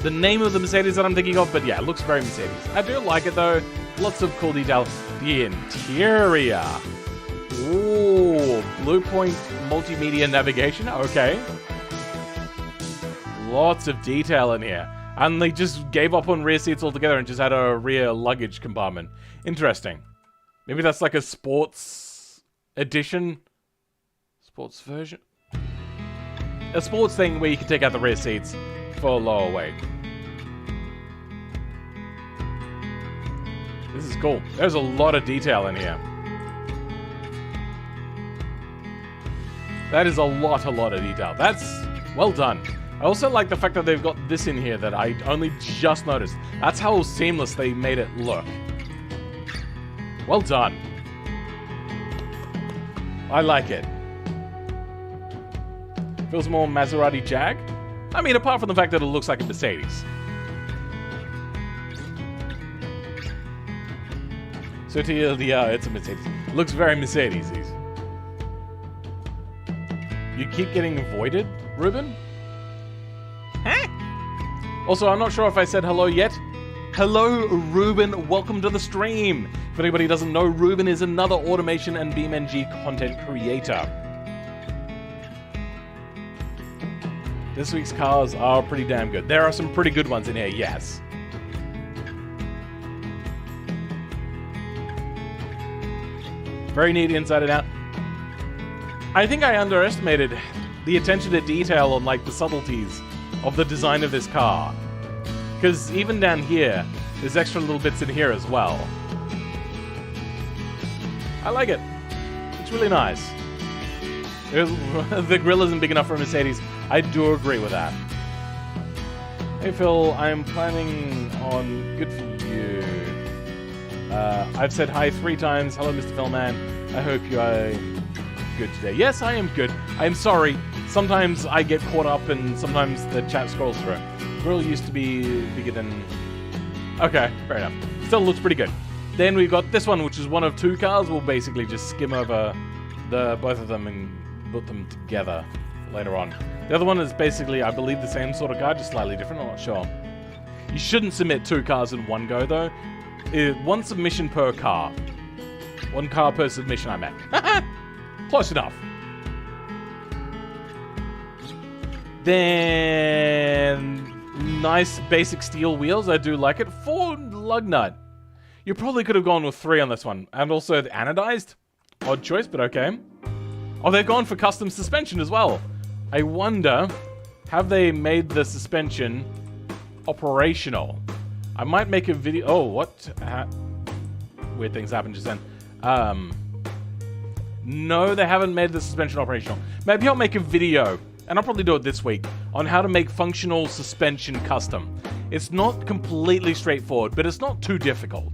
the name of the Mercedes that I'm thinking of, but yeah, it looks very Mercedes. I do like it though. Lots of cool detail. The interior. Ooh, Blue Point multimedia navigation. Okay. Lots of detail in here. And they just gave up on rear seats altogether and just had a rear luggage compartment. Interesting. Maybe that's like a sports edition? Sports version? A sports thing where you can take out the rear seats for lower weight. This is cool. There's a lot of detail in here. That is a lot of detail. That's well done. I also like the fact that they've got this in here that I only just noticed. That's how seamless they made it look. Well done. I like it. Feels more Maserati Jag. I mean, apart from the fact that it looks like a Mercedes. So TLDR, it's a Mercedes. It looks very Mercedes. You keep getting voided, Ruben? Huh? Also, I'm not sure if I said hello yet. Hello, Ruben. Welcome to the stream. If anybody doesn't know, Ruben is another automation and BeamNG content creator. This week's cars are pretty damn good. There are some pretty good ones in here, yes. Very neat inside and out. I think I underestimated the attention to detail on like the subtleties of the design of this car. Because even down here, there's extra little bits in here as well. I like it. It's really nice. The grille isn't big enough for a Mercedes. I do agree with that. Hey Phil, I'm planning on good for you. I've said hi 3 times. Hello, Mr. Philman. I hope you are good today. Yes, I am good. I'm sorry. Sometimes I get caught up and sometimes the chat scrolls through. Grill used to be bigger than... Okay, fair enough. Still looks pretty good. Then we've got this one, which is one of 2 cars. We'll basically just skim over both of them and put them together later on. The other one is basically, I believe, the same sort of car, just slightly different. I'm not sure. You shouldn't submit 2 cars in one go, though. 1 submission per car. 1 car per submission, I meant. Close enough. Then nice basic steel wheels. I do like it. 4 lug nut. You probably could have gone with 3 on this one. And also the anodized. Odd choice, but okay. Oh, they've gone for custom suspension as well. I wonder, have they made the suspension operational? I might make a video. Oh, what? Weird things happened just then. No, they haven't made the suspension operational. Maybe I'll make a video, and I'll probably do it this week, on how to make functional suspension custom. It's not completely straightforward, but it's not too difficult.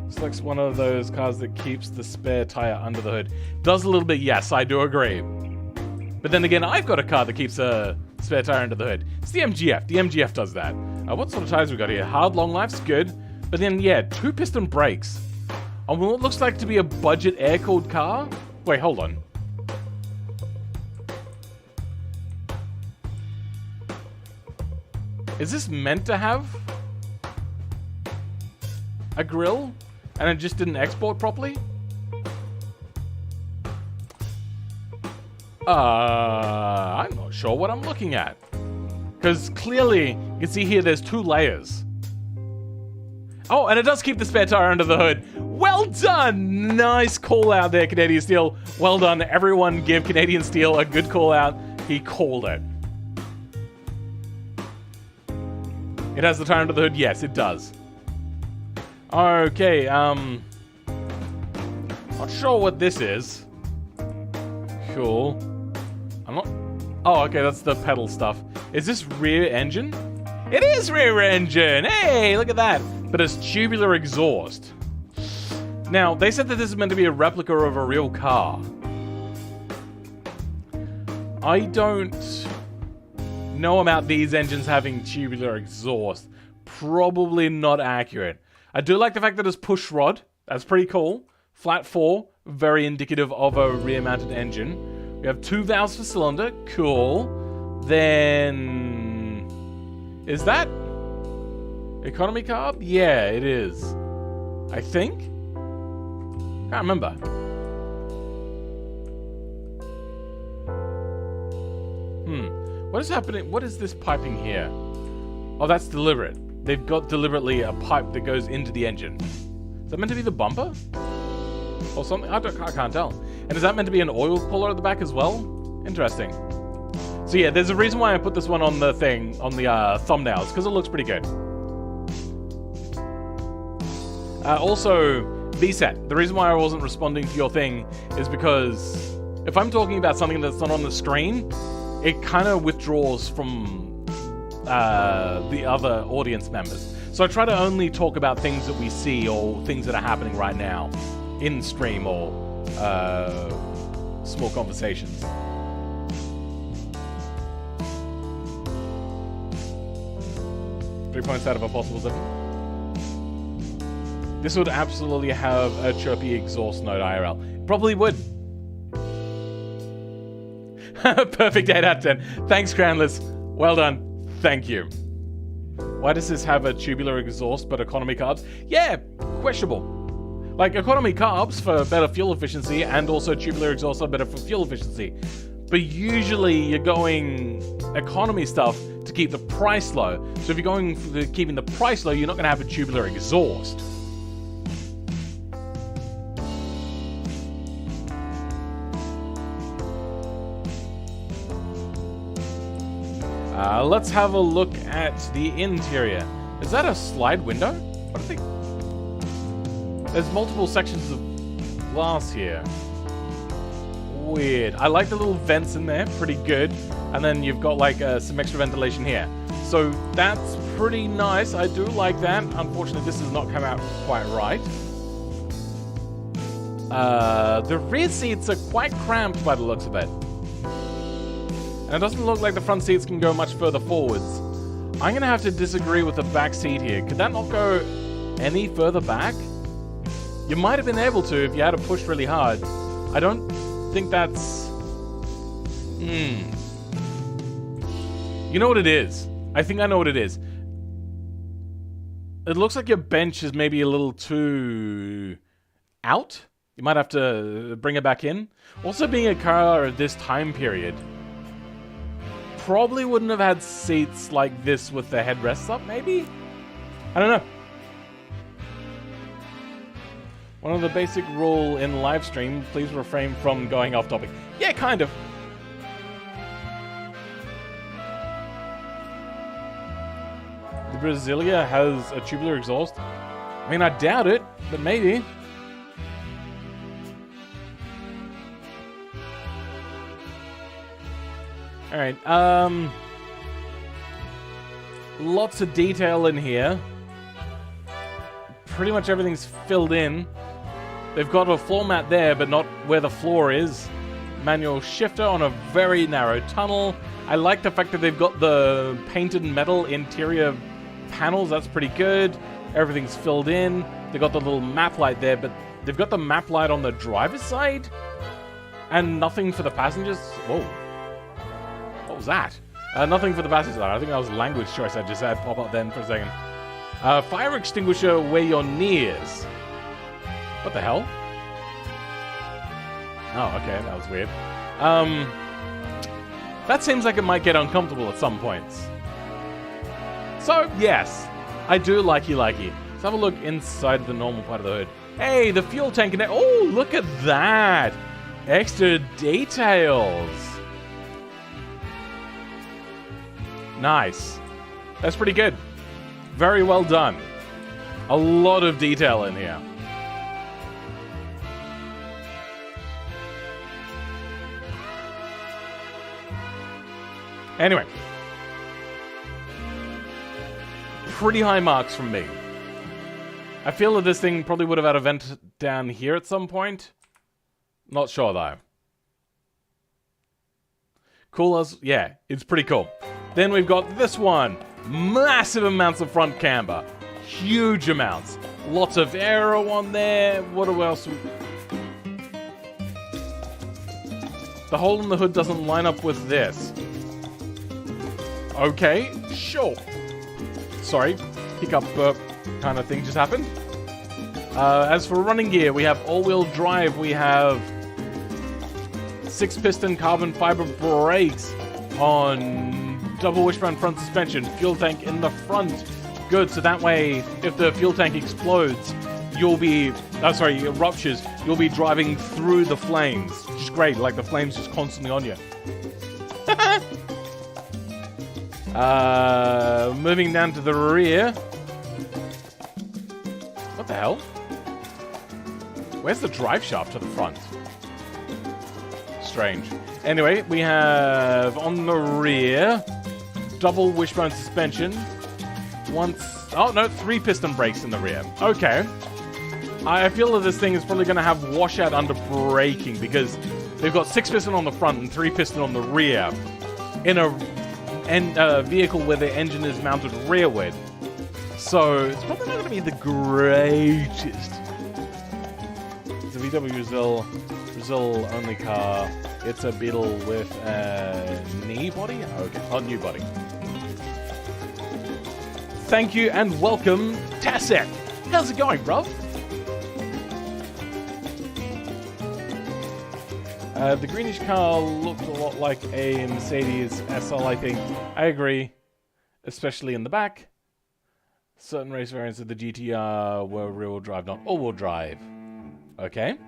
It's like one of those cars that keeps the spare tire under the hood. Does a little bit, yes, I do agree. But then again, I've got a car that keeps a spare tire under the hood. It's the MGF. The MGF does that. What sort of tires we got here? Hard, long life's good. But then, yeah, 2-piston brakes. On what looks like to be a budget air-cooled car? Wait, hold on. Is this meant to have a grill? And it just didn't export properly? I'm not sure what I'm looking at. Because clearly, you can see here there's 2 layers. Oh, and it does keep the spare tire under the hood. Well done! Nice call out there, Canadian Steel. Well done. Everyone give Canadian Steel a good call out. He called it. It has the tire under the hood? Yes, it does. Okay, not sure what this is. Cool. I'm not... Oh, okay, that's the pedal stuff. Is this rear engine? It is rear engine! Hey, look at that! But it's tubular exhaust. Now, they said that this is meant to be a replica of a real car. I don't know about these engines having tubular exhaust. Probably not accurate. I do like the fact that it's push rod. That's pretty cool. Flat 4, very indicative of a rear-mounted engine. We have 2 valves per cylinder. Cool. Then... Is that economy carb? Yeah, it is. I think? Can't remember. What is happening? What is this piping here? Oh, that's deliberate. They've got deliberately a pipe that goes into the engine. Is that meant to be the bumper? Or something? I can't tell. And is that meant to be an oil puller at the back as well? Interesting. So yeah, there's a reason why I put this one on the thing, on the thumbnails, because it looks pretty good. Also, VSET. The reason why I wasn't responding to your thing is because if I'm talking about something that's not on the screen, it kind of withdraws from the other audience members. So I try to only talk about things that we see or things that are happening right now in stream or small conversations. Three points out of a possible 7. This would absolutely have a chirpy exhaust note IRL. It probably would. Perfect 8 out of 10. Thanks, Cranless. Well done. Thank you. Why does this have a tubular exhaust but economy carbs? Yeah, questionable. Like, economy carbs for better fuel efficiency and also tubular exhaust are better for fuel efficiency. But usually you're going economy stuff to keep the price low. So if you're going for keeping the price low, you're not going to have a tubular exhaust. Let's have a look at the interior. Is that a slide window? What do you think? There's multiple sections of glass here. Weird. I like the little vents in there, pretty good. And then you've got like some extra ventilation here. So that's pretty nice. I do like that. Unfortunately, this does not come out quite right. The rear seats are quite cramped by the looks of it. And it doesn't look like the front seats can go much further forwards. I'm going to have to disagree with the back seat here. Could that not go any further back? You might have been able to if you had to push really hard. I don't think that's... You know what it is? I think I know what it is. It looks like your bench is maybe a little too... out? You might have to bring it back in. Also, being a car of this time period, probably wouldn't have had seats like this with the headrests up, maybe? I don't know. One of the basic rule in live stream, please refrain from going off topic. Yeah, kind of. The Brasilia has a tubular exhaust. I mean, I doubt it, but maybe. Alright, lots of detail in here. Pretty much everything's filled in. They've got a floor mat there, but not where the floor is. Manual shifter on a very narrow tunnel. I like the fact that they've got the painted metal interior panels. That's pretty good. Everything's filled in. They've got the little map light there, but they've got the map light on the driver's side and nothing for the passengers. Whoa. What was that? Nothing for the passenger side. I think that was a language choice I just had pop up then for a second. Fire extinguisher where you're nears. What the hell? Oh, okay, that was weird. That seems like it might get uncomfortable at some points. So, yes, I do likey. Let's have a look inside the normal part of the hood. Hey, the fuel tank in there. Oh, look at that. Extra details. Nice. That's pretty good. Very well done. A lot of detail in here. Anyway. Pretty high marks from me. I feel that this thing probably would have had a vent down here at some point. Not sure though. Cool as... yeah, it's pretty cool. Then we've got this one. Massive amounts of front camber. Huge amounts. Lots of aero on there. What else? The hole in the hood doesn't line up with this. Okay, sure. Sorry, hiccup burp kind of thing just happened. As for running gear, we have all-wheel drive. We have 6-piston carbon fiber brakes on double wishbone front suspension, fuel tank in the front. Good, so that way, if the fuel tank explodes, you'll be... it ruptures, you'll be driving through the flames. Which is great, like the flames just constantly on you. Moving down to the rear. What the hell? Where's the drive shaft to the front? Strange. Anyway, we have on the rear... double wishbone suspension. Oh no, 3-piston brakes in the rear. Okay. I feel that this thing is probably going to have washout under braking because they've got 6-piston on the front and 3-piston on the rear in a vehicle where the engine is mounted rearward. So it's probably not going to be the greatest. It's a VW Brazil only car. It's a Beetle with a knee body? Okay. Oh, new body. Thank you and welcome, Tasset. How's it going, bruv? The greenish car looks a lot like a Mercedes SL, I think. I agree, especially in the back. Certain race variants of the GTR were rear-wheel drive, not all-wheel drive. Okay.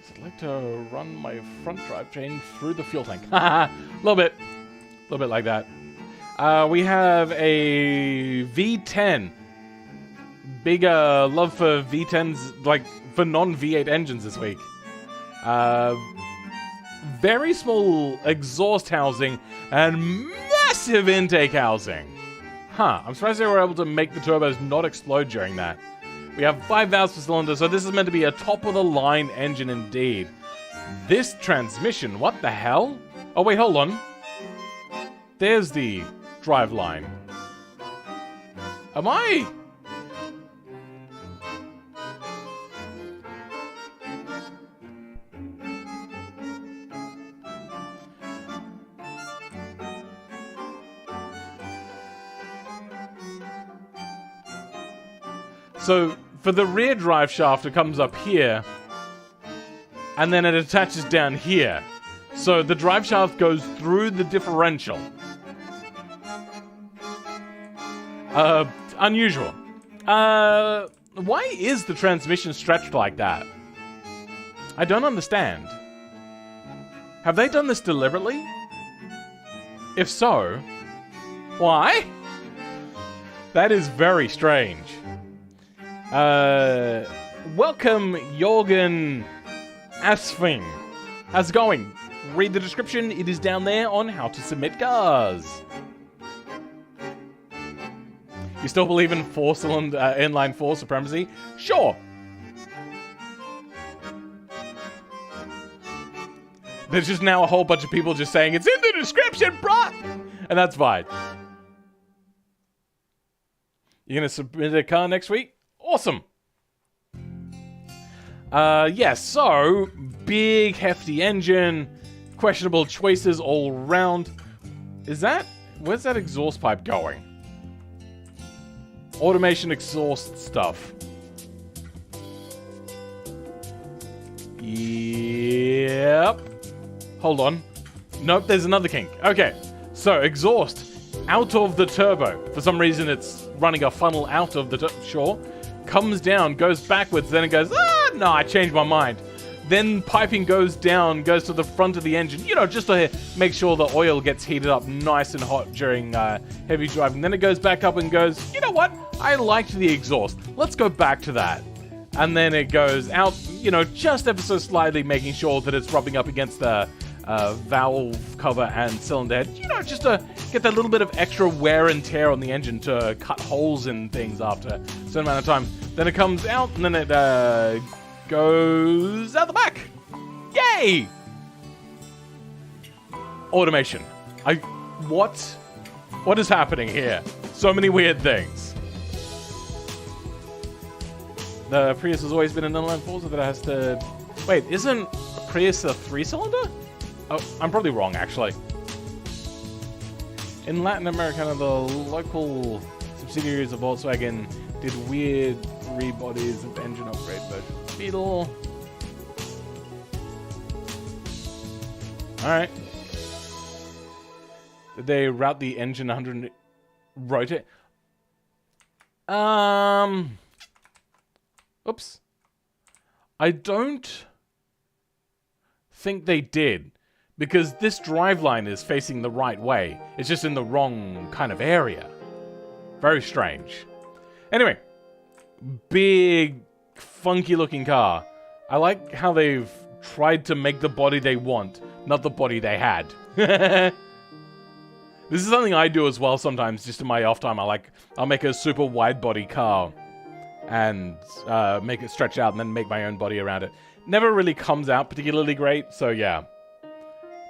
So I'd like to run my front drivetrain through the fuel tank. Haha, a little bit like that. We have a V10. Big love for V10s, like for non-V8 engines this week. Very small exhaust housing and massive intake housing. Huh, I'm surprised they were able to make the turbos not explode during that. We have 5 valves per cylinder, so this is meant to be a top-of-the-line engine indeed. This transmission, what the hell? Oh wait, hold on. There's the drive line. Am I? So, for the rear drive shaft, it comes up here, and then it attaches down here. So the drive shaft goes through the differential. Unusual. Why is the transmission stretched like that? I don't understand. Have they done this deliberately? If so, why? That is very strange. Welcome, Jorgen Asfing. How's it going? Read the description. It is down there on how to submit cars. You still believe in four-cylinder inline four supremacy? Sure. There's just now a whole bunch of people just saying, it's in the description, bruh! And that's fine. You're going to submit a car next week? Awesome. Yes, so, big, hefty engine, questionable choices all around. Where's that exhaust pipe going? Automation exhaust stuff. Yep. Hold on. Nope, there's another kink. Okay, so exhaust out of the turbo. For some reason, it's running a funnel out of the sure. Comes down, goes backwards, then it goes, no, I changed my mind. Then piping goes down, goes to the front of the engine, you know, just to make sure the oil gets heated up nice and hot during heavy driving. Then it goes back up and goes, you know what? I liked the exhaust. Let's go back to that. And then it goes out, you know, just ever so slightly, making sure that it's rubbing up against the valve cover and cylinder head, you know, just to get that little bit of extra wear and tear on the engine to cut holes in things after a certain amount of time. Then it comes out, and then it goes out the back. Yay! Automation. What is happening here? So many weird things. The Prius has always been an inline four, so that it has to... Wait, isn't Prius a 3-cylinder? Oh, I'm probably wrong, actually. In Latin America, the local subsidiaries of Volkswagen did weird rebodies of engine upgrade version. Beetle. Alright. Did they route the engine 100... rotate? Oops. I don't think they did. Because this driveline is facing the right way. It's just in the wrong kind of area. Very strange. Anyway. Big, funky looking car. I like how they've tried to make the body they want, not the body they had. This is something I do as well sometimes, just in my off time. I'll make a super wide body car and make it stretch out and then make my own body around it. Never really comes out particularly great, so yeah.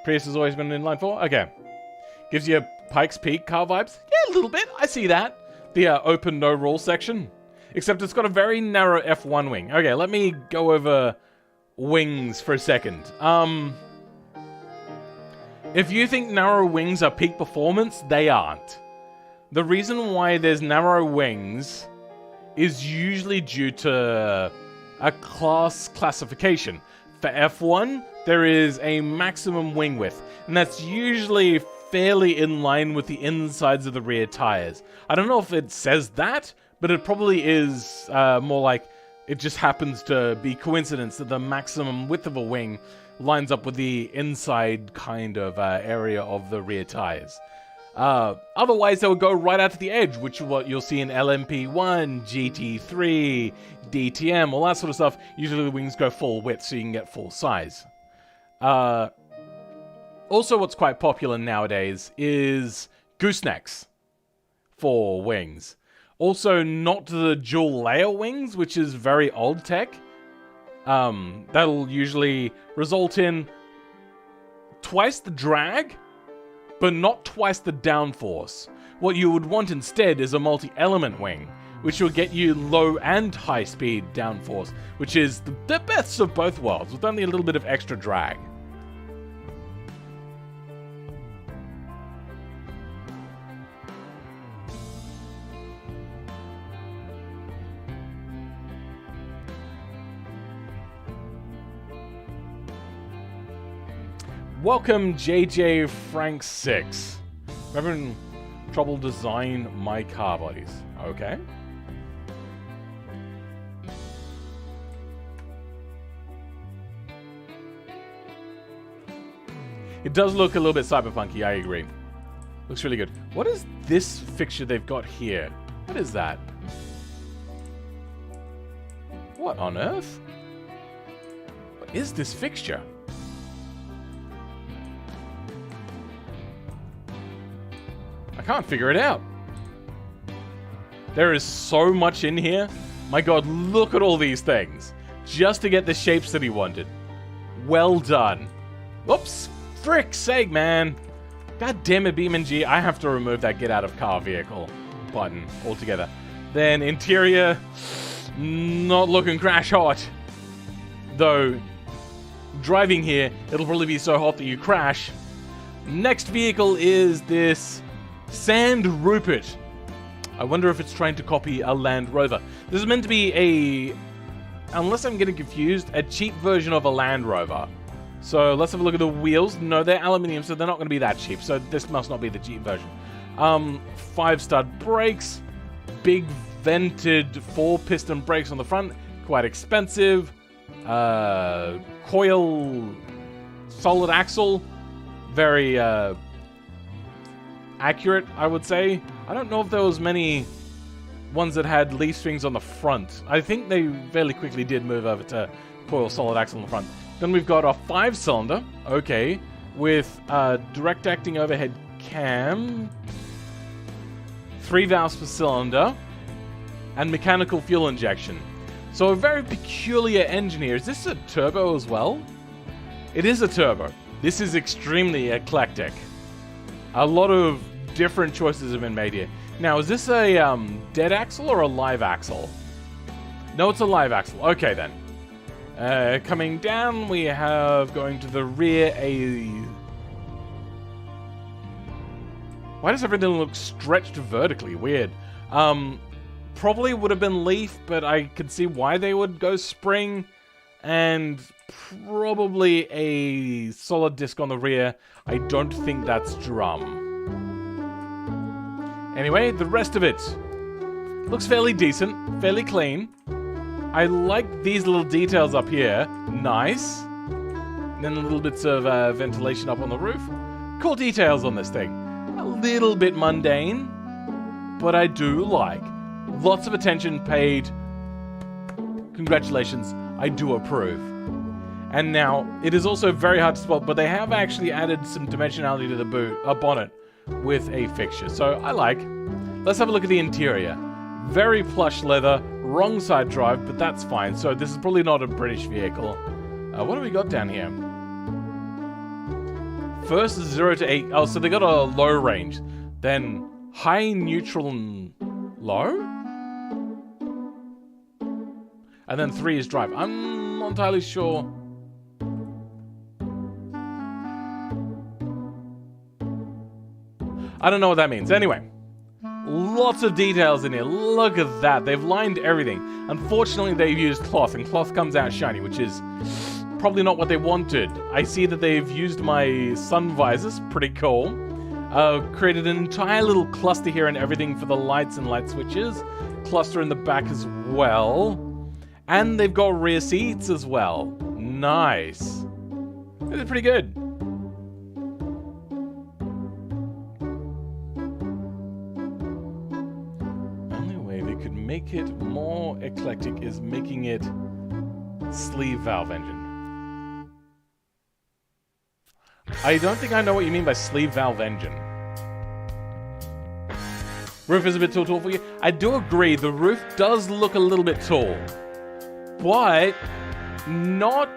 Prius has always been in inline four? Okay. Gives you Pikes Peak car vibes? Yeah, a little bit. I see that. The open no rule section. Except it's got a very narrow F1 wing. Okay, let me go over wings for a second. If you think narrow wings are peak performance, they aren't. The reason why there's narrow wings is usually due to a classification. For F1, there is a maximum wing width, and that's usually fairly in line with the insides of the rear tires. I don't know if it says that, but it probably is more like it just happens to be coincidence that the maximum width of a wing lines up with the inside kind of area of the rear tires. Otherwise, they would go right out to the edge, which is what you'll see in LMP1, GT3, DTM, all that sort of stuff. Usually the wings go full width so you can get full size. Also, what's quite popular nowadays is goosenecks for wings. Also, not the dual layer wings, which is very old tech. That'll usually result in twice the drag, but not twice the downforce. What you would want instead is a multi-element wing, which will get you low and high speed downforce, which is the best of both worlds, with only a little bit of extra drag. Welcome, JJ Frank 6. We're having trouble design my car bodies. Okay. It does look a little bit cyberpunky, I agree. Looks really good. What is this fixture they've got here? What is that? What on earth? What is this fixture? I can't figure it out. There is so much in here. My god, look at all these things. Just to get the shapes that he wanted. Well done. Whoops. Frick's sake, man. God damn it, BeamNG. I have to remove that get out of car vehicle button altogether. Then interior, not looking crash hot. Though, driving here, it'll probably be so hot that you crash. Next vehicle is this Sand Rupert. I wonder if it's trying to copy a Land Rover. This is meant to be a, unless I'm getting confused, a cheap version of a Land Rover. So let's have a look at the wheels. No, they're aluminium, so they're not going to be that cheap. So this must not be the cheap version. 5-stud brakes. Big vented 4-piston brakes on the front. Quite expensive. Coil solid axle. Very accurate, I would say. I don't know if there was many ones that had leaf springs on the front. I think they fairly quickly did move over to coil solid axle on the front. Then we've got a 5-cylinder, okay, with direct acting overhead cam, 3 valves per cylinder, and mechanical fuel injection. So a very peculiar engine here. Is this a turbo as well? It is a turbo. This is extremely eclectic. A lot of different choices have been made here. Now, is this a dead axle or a live axle? No, it's a live axle. Okay, then. Coming down, we have, going to the rear, a... Why does everything look stretched vertically? Weird. Probably would have been leaf, but I could see why they would go spring. And probably a solid disc on the rear. I don't think that's drum. Anyway, the rest of it looks fairly decent, fairly clean. I like these little details up here. Nice. And then little bits of ventilation up on the roof. Cool details on this thing. A little bit mundane, but I do like. Lots of attention paid. Congratulations. I do approve. And now, it is also very hard to spot, but they have actually added some dimensionality to the bonnet with a fixture. So, I like. Let's have a look at the interior. Very plush leather. Wrong side drive, but that's fine. So this is probably not a British vehicle. What do we got down here? First is 0 to 8. Oh, so they got a low range. Then high, neutral, and low? And then 3 is drive. I'm not entirely sure. I don't know what that means. Anyway. Lots of details in here. Look at that. They've lined everything. Unfortunately, they've used cloth, and cloth comes out shiny, which is probably not what they wanted. I see that they've used my sun visors. Pretty cool. Created an entire little cluster here and everything for the lights and light switches. Cluster in the back as well. And they've got rear seats as well. Nice. This is pretty good. Make it more eclectic is making it sleeve valve engine. I don't think I know what you mean by sleeve valve engine. Roof is a bit too tall for you. I do agree, the roof does look a little bit tall, but not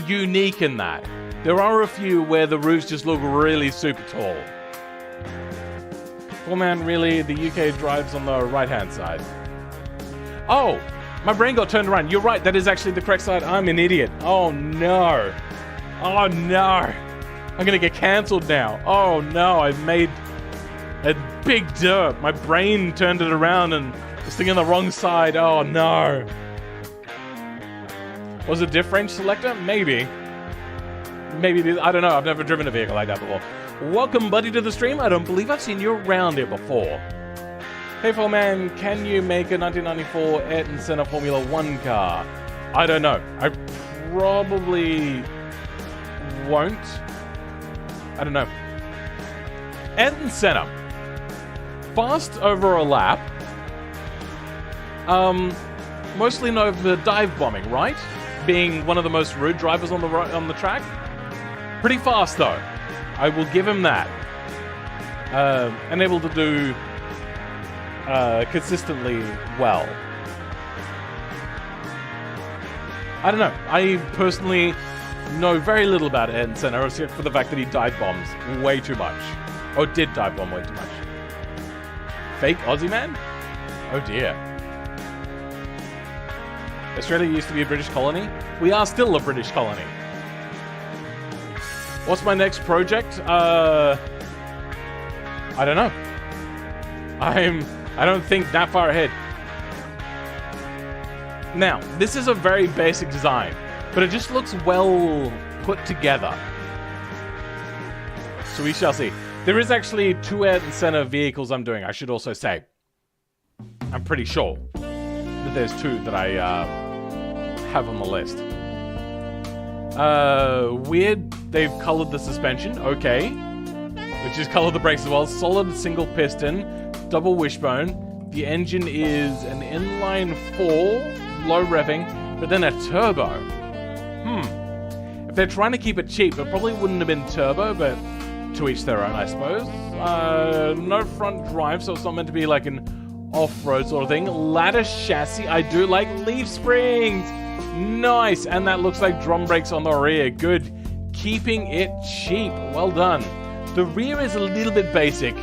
unique in that. There are a few where the roofs just look really super tall. Well, man, really, the UK drives on the right-hand side. Oh, my brain got turned around. You're right, that is actually the correct side. I'm an idiot. Oh, no. Oh, no. I'm going to get cancelled now. Oh, no, I've made a big derp. My brain turned it around and was thinking the wrong side. Oh, no. Was it diff range selector? Maybe. Maybe it is. I don't know. I've never driven a vehicle like that before. Welcome, buddy, to the stream. I don't believe I've seen you around here before. Hey, Full Man, can you make a 1994 Ayrton Senna Formula 1 car? I don't know. I probably won't. I don't know. Ayrton Senna. Fast over a lap. Mostly known for dive bombing, right? Being one of the most rude drivers on the track. Pretty fast though. I will give him that. And able to do consistently well. I don't know. I personally know very little about Ayrton Senna, except for the fact that he dive bombs way too much. Or did dive bomb way too much. Fake Aussie man? Oh dear. Australia used to be a British colony. We are still a British colony. What's my next project? I don't know. I don't think that far ahead. Now, this is a very basic design, but it just looks well put together. So we shall see. There is actually 2 Ayrton Senna vehicles I'm doing, I should also say. I'm pretty sure that there's 2 that I have on the list. Weird, they've colored the suspension, okay. Which is colored the brakes as well. Solid single piston, double wishbone. The engine is an inline 4, low revving, but then a turbo. If they're trying to keep it cheap, it probably wouldn't have been turbo, but to each their own, I suppose. No front drive, so it's not meant to be like an off-road sort of thing. Ladder chassis, I do like leaf springs. Nice, and that looks like drum brakes on the rear. Good. Keeping it cheap. Well done. The rear is a little bit basic.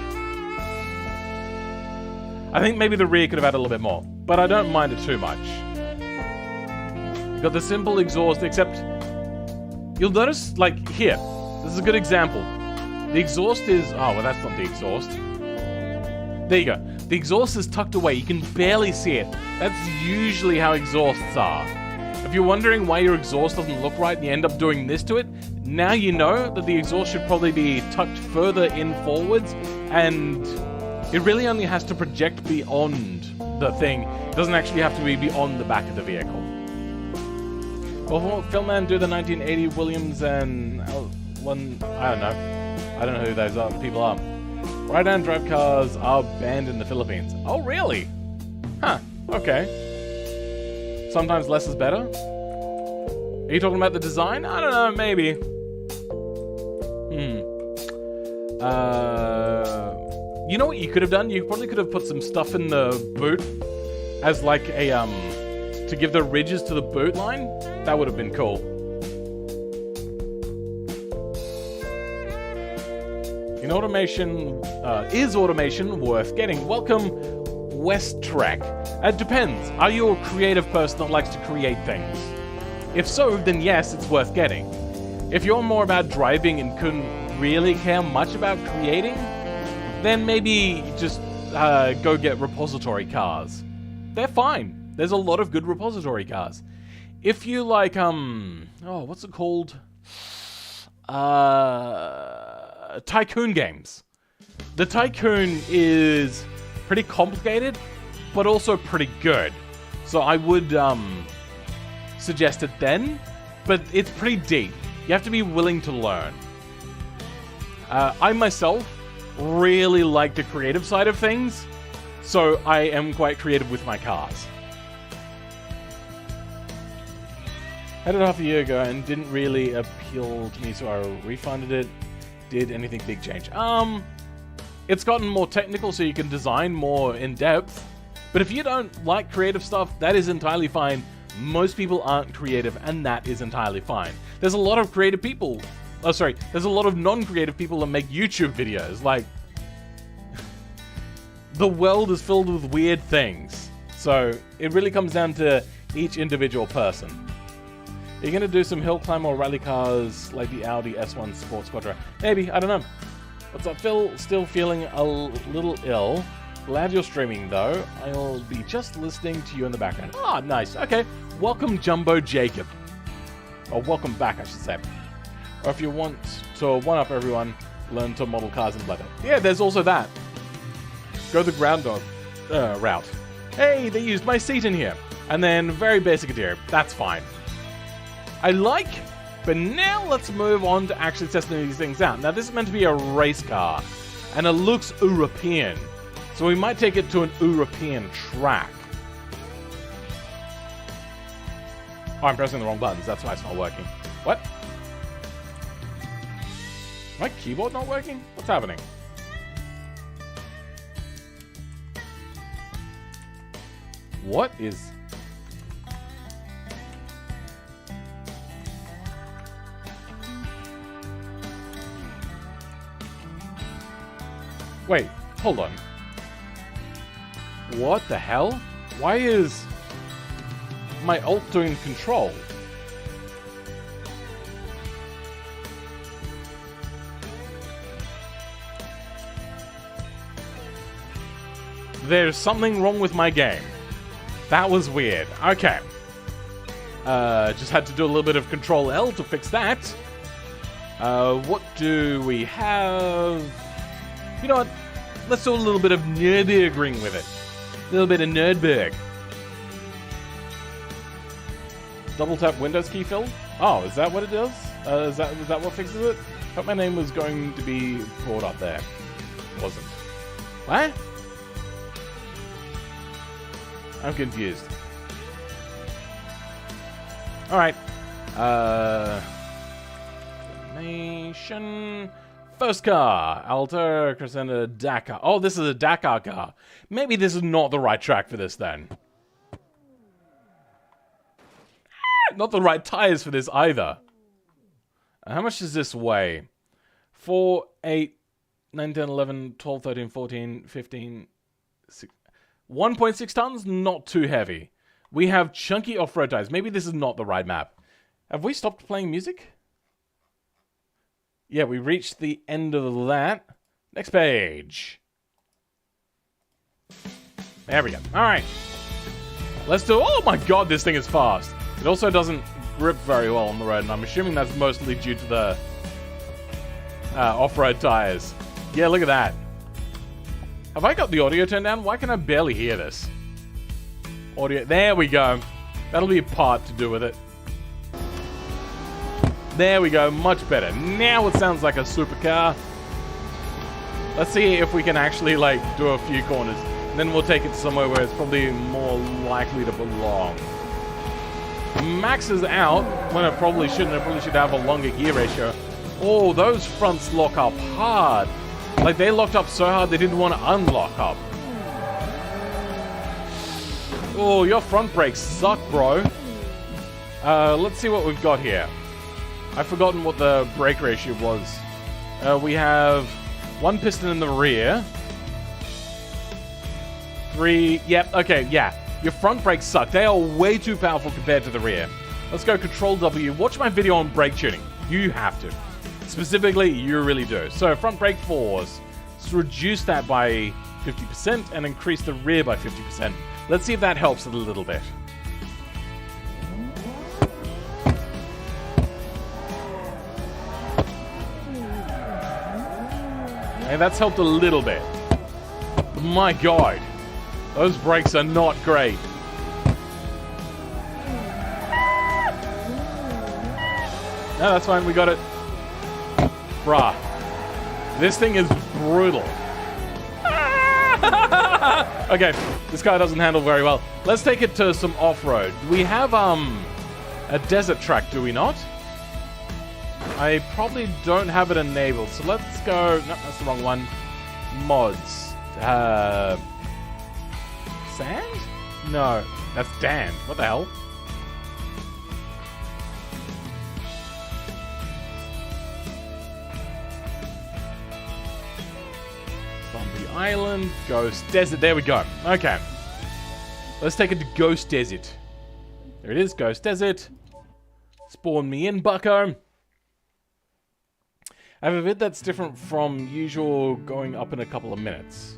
I think maybe the rear could have had a little bit more, but I don't mind it too much. Got the simple exhaust, except you'll notice, like here, this is a good example. The exhaust is, oh, well, that's not the exhaust. There you go. The exhaust is tucked away. You can barely see it. That's usually how exhausts are. If you're wondering why your exhaust doesn't look right and you end up doing this to it, now you know that the exhaust should probably be tucked further in forwards, and it really only has to project beyond the thing. It doesn't actually have to be beyond the back of the vehicle. Well, Philman, do the 1980 Williams and one, I don't know. I don't know who those people are. Right-hand drive cars are banned in the Philippines. Oh, really? Huh, okay. Sometimes less is better? Are you talking about the design? I don't know, maybe. You know what you could have done? You probably could have put some stuff in the boot as like a, to give the ridges to the boot line. That would have been cool. In automation, is automation worth getting? Welcome, West Trek. It depends. Are you a creative person that likes to create things? If so, then yes, it's worth getting. If you're more about driving and couldn't really care much about creating, then maybe just go get repository cars. They're fine. There's a lot of good repository cars. If you like, what's it called? Tycoon games. The Tycoon is pretty complicated, but also pretty good. So I would suggest it then, but it's pretty deep. You have to be willing to learn. I myself really like the creative side of things, so I am quite creative with my cars. Had it half a year ago and didn't really appeal to me, so I refunded it. Did anything big change? It's gotten more technical, so you can design more in depth. But if you don't like creative stuff, that is entirely fine. Most people aren't creative, and that is entirely fine. There's a lot of creative people. Oh, sorry. There's a lot of non-creative people that make YouTube videos. Like, the world is filled with weird things. So it really comes down to each individual person. Are you going to do some hill climb or rally cars like the Audi S1 Sports Quattro? Maybe, I don't know. What's up, Phil? Still feeling a little ill. Glad you're streaming, though. I'll be just listening to you in the background. Ah, nice. Okay. Welcome, Jumbo Jacob. Or welcome back, I should say. Or if you want to one-up everyone, learn to model cars in Blender. Yeah, there's also that. Go the ground dog route. Hey, they used my seat in here. And then very basic interior. That's fine. I like, but now let's move on to actually testing these things out. Now this is meant to be a race car, and it looks European. So we might take it to an European track. Oh, I'm pressing the wrong buttons. That's why it's not working. What? My keyboard not working? What's happening? What is... Wait, hold on. What the hell? Why is my alt doing control? There's something wrong with my game. That was weird. Okay. Just had to do a little bit of Control L to fix that. What do we have? You know what? Let's do a little bit of Nürburgring with it. A little bit of Nürburg. Double tap Windows key fill? Oh, is that what it does? Is that what fixes it? Hope my name was going to be brought up there. It wasn't. What? I'm confused. Alright. Nation. First car. Alta Crescenta Dakar. Oh, this is a Dakar car. Maybe this is not the right track for this then. Not the right tires for this either. How much does this weigh? 4, 8, 9, 10, 11, 12, 13, 14, 15, 16. 1.6 tons? Not too heavy. We have chunky off-road tires. Maybe this is not the right map. Have we stopped playing music? Yeah, we reached the end of that. Next page. There we go. Alright. Let's do... Oh my god, this thing is fast. It also doesn't grip very well on the road, and I'm assuming that's mostly due to the off-road tires. Yeah, look at that. Have I got the audio turned down? Why can I barely hear this? Audio. There we go. That'll be a part to do with it. There we go. Much better. Now it sounds like a supercar. Let's see if we can actually, like, do a few corners. And then we'll take it somewhere where it's probably more likely to belong. Max is out when it probably shouldn't. It probably should have a longer gear ratio. Oh, those fronts lock up hard. Like, they locked up so hard they didn't want to unlock up. Oh, your front brakes suck, bro. Let's see what we've got here. I've forgotten what the brake ratio was. We have 1 piston in the rear. 3... Yep, okay, yeah. Your front brakes suck. They are way too powerful compared to the rear. Let's go Control W. Watch my video on brake tuning. You have to. Specifically, you really do. So, front brake force. Let's reduce that by 50% and increase the rear by 50%. Let's see if that helps a little bit. Okay, that's helped a little bit. But my god. Those brakes are not great. No, that's fine. We got it. Bruh. This thing is brutal. Okay, this car doesn't handle very well. Let's take it to some off-road. We have, a desert track, do we not? I probably don't have it enabled, so let's go... No, that's the wrong one. Mods. Sand? No, that's Dan. What the hell? Zombie Island, Ghost Desert. There we go. Okay. Let's take it to Ghost Desert. There it is, Ghost Desert. Spawn me in, bucko. I have a vid that's different from usual, going up in a couple of minutes.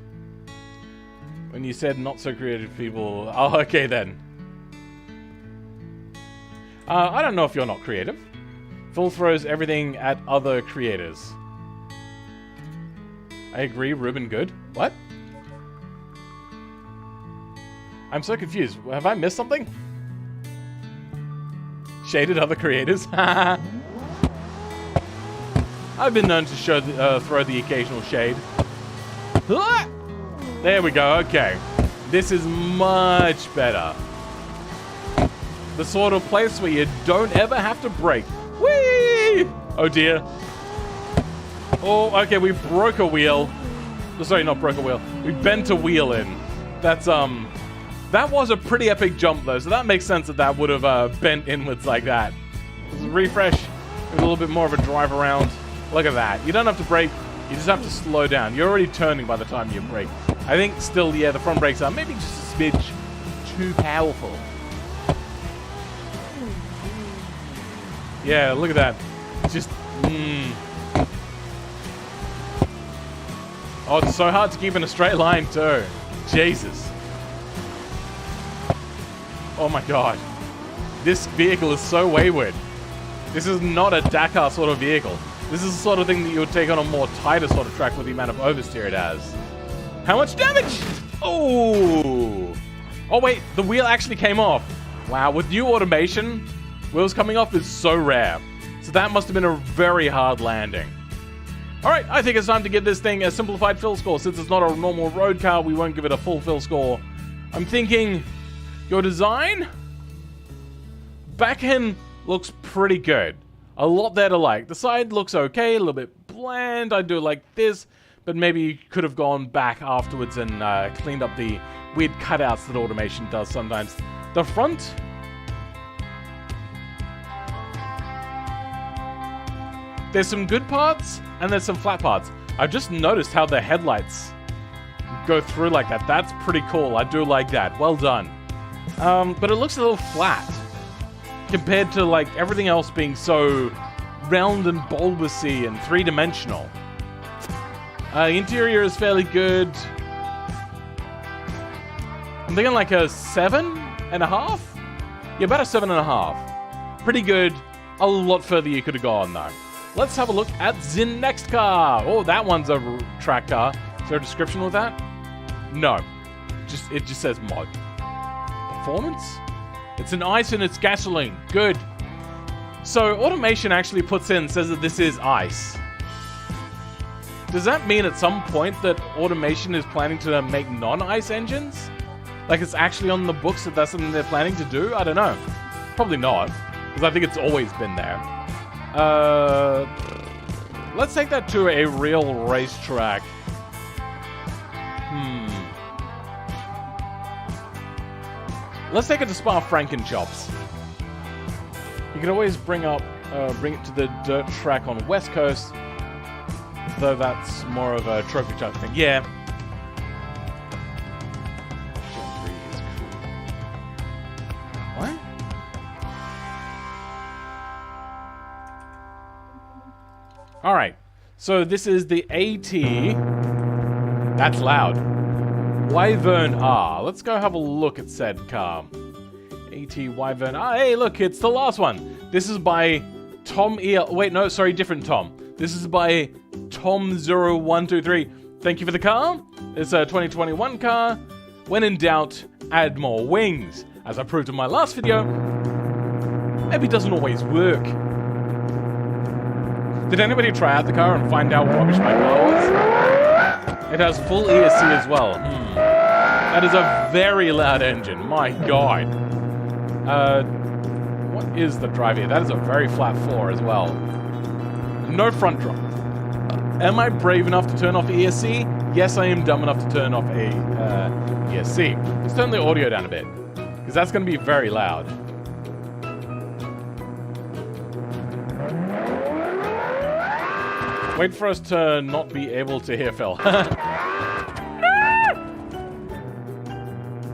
When you said not so creative people... Oh, okay then. I don't know if you're not creative. Phil throws everything at other creators. I agree, Ruben good. What? I'm so confused. Have I missed something? Shaded other creators? I've been known to throw the occasional shade. There we go, okay. This is much better. The sort of place where you don't ever have to brake. Whee! Oh dear. Oh, okay, we broke a wheel. Sorry, not broke a wheel. We bent a wheel in. That's, that was a pretty epic jump though, so that makes sense that that would have bent inwards like that. Let's refresh. A little bit more of a drive around. Look at that. You don't have to brake. You just have to slow down. You're already turning by the time you brake. I think still, yeah, the front brakes are maybe just a smidge too powerful. Yeah, look at that. Just, Oh, it's so hard to keep in a straight line too. Jesus. Oh my god. This vehicle is so wayward. This is not a Dakar sort of vehicle. This is the sort of thing that you would take on a more tighter sort of track with the amount of oversteer it has. How much damage? Oh! Oh wait, the wheel actually came off. Wow, with new automation, wheels coming off is so rare. So that must have been a very hard landing. Alright, I think it's time to give this thing a simplified fill score. Since it's not a normal road car, we won't give it a full fill score. I'm thinking your design? Back end looks pretty good. A lot there to like. The side looks okay, a little bit bland. I do like this, but maybe you could have gone back afterwards and cleaned up the weird cutouts that automation does sometimes. The front? There's some good parts, and there's some flat parts. I've just noticed how the headlights go through like that. That's pretty cool. I do like that. Well done. But it looks a little flat compared to like everything else being so round and bulbousy and three-dimensional. Interior is fairly good. I'm thinking like a 7.5? Yeah, about a 7.5. Pretty good. A lot further you could have gone though. Let's have a look at the next car. Oh, that one's a track car. Is there a description with that? No. It just says mod. Performance? It's an ice and it's gasoline. Good. So automation actually says that this is ice. Does that mean at some point that automation is planning to make non-ice engines? Like it's actually on the books that that's something they're planning to do? I don't know. Probably not, because I think it's always been there. Let's take that to a real racetrack. Let's take it to Spa-Frankenchops. You can always bring it to the dirt track on West Coast, though that's more of a trophy type thing. Yeah. Gen 3 is cool. What? Alright, so this is the AT. That's loud. Wyvern R. Let's go have a look at said car. AT Wyvern R. Hey, look, it's the last one. This is by Tom E. Wait, no, sorry, different Tom. This is by Tom0123. Thank you for the car. It's a 2021 car. When in doubt, add more wings. As I proved in my last video, maybe it doesn't always work. Did anybody try out the car and find out what rubbish my car was? It has full ESC as well. That is a very loud engine. My god. What is the drive here? That is a very flat floor as well. No front drive. Am I brave enough to turn off ESC? Yes, I am dumb enough to turn off a ESC. Let's turn the audio down a bit, because that's going to be very loud. Wait for us to not be able to hear Phil.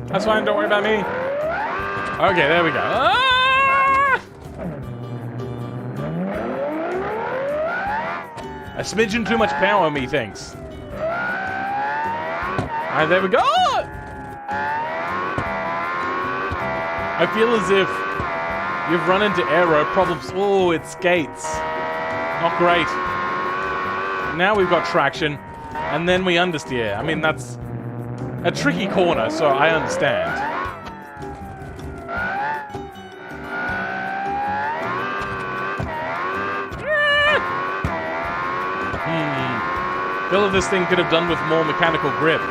That's fine, don't worry about me. Okay, there we go. Ah! A smidgen too much power, methinks. Alright, there we go! I feel as if You've run into Aero problems. Oh, it skates. Not great. Now we've got traction, and then we understeer. I mean, that's a tricky corner, so I understand. Feel that this thing could have done with more mechanical grip.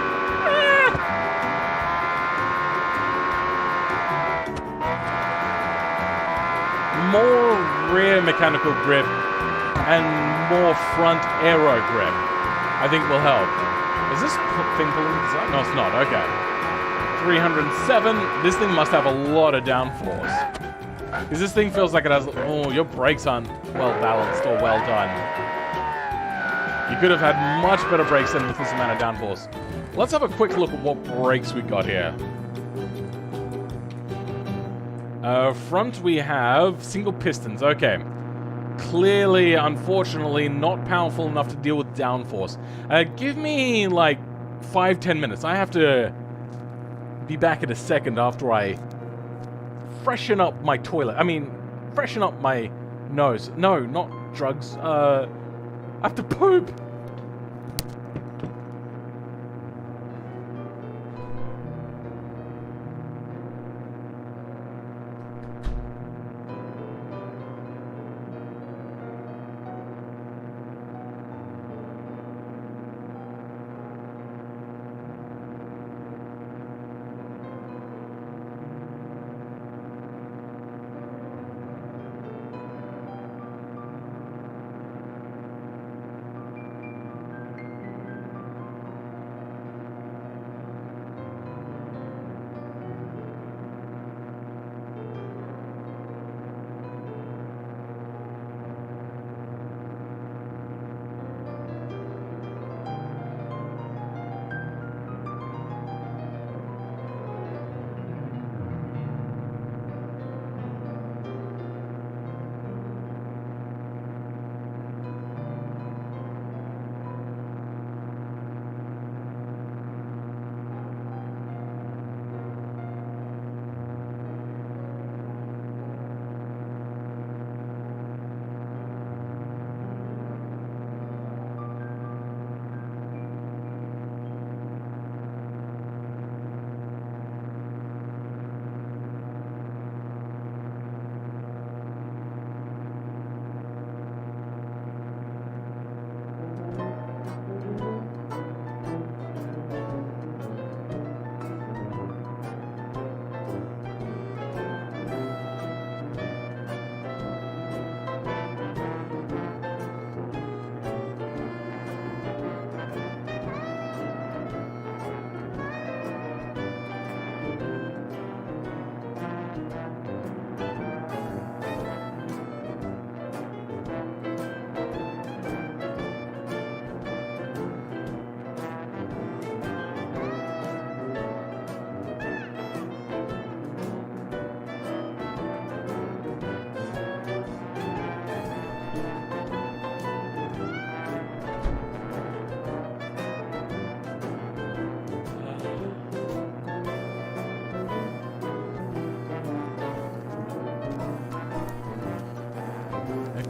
More rear mechanical grip and more front aero grip, I think will help. Is this thing pulling this up? No, it's not. Okay. 307. This thing must have a lot of downforce. Because this thing feels like it has... Oh, your brakes aren't well balanced or well done. You could have had much better brakes than with this amount of downforce. Let's have a quick look at what brakes we got here. Front we have single pistons. Okay. Clearly, unfortunately, not powerful enough to deal with downforce. Give me like 5-10 minutes. I have to be back in a second after I freshen up my toilet. I mean, freshen up my nose. No, not drugs. I have to poop.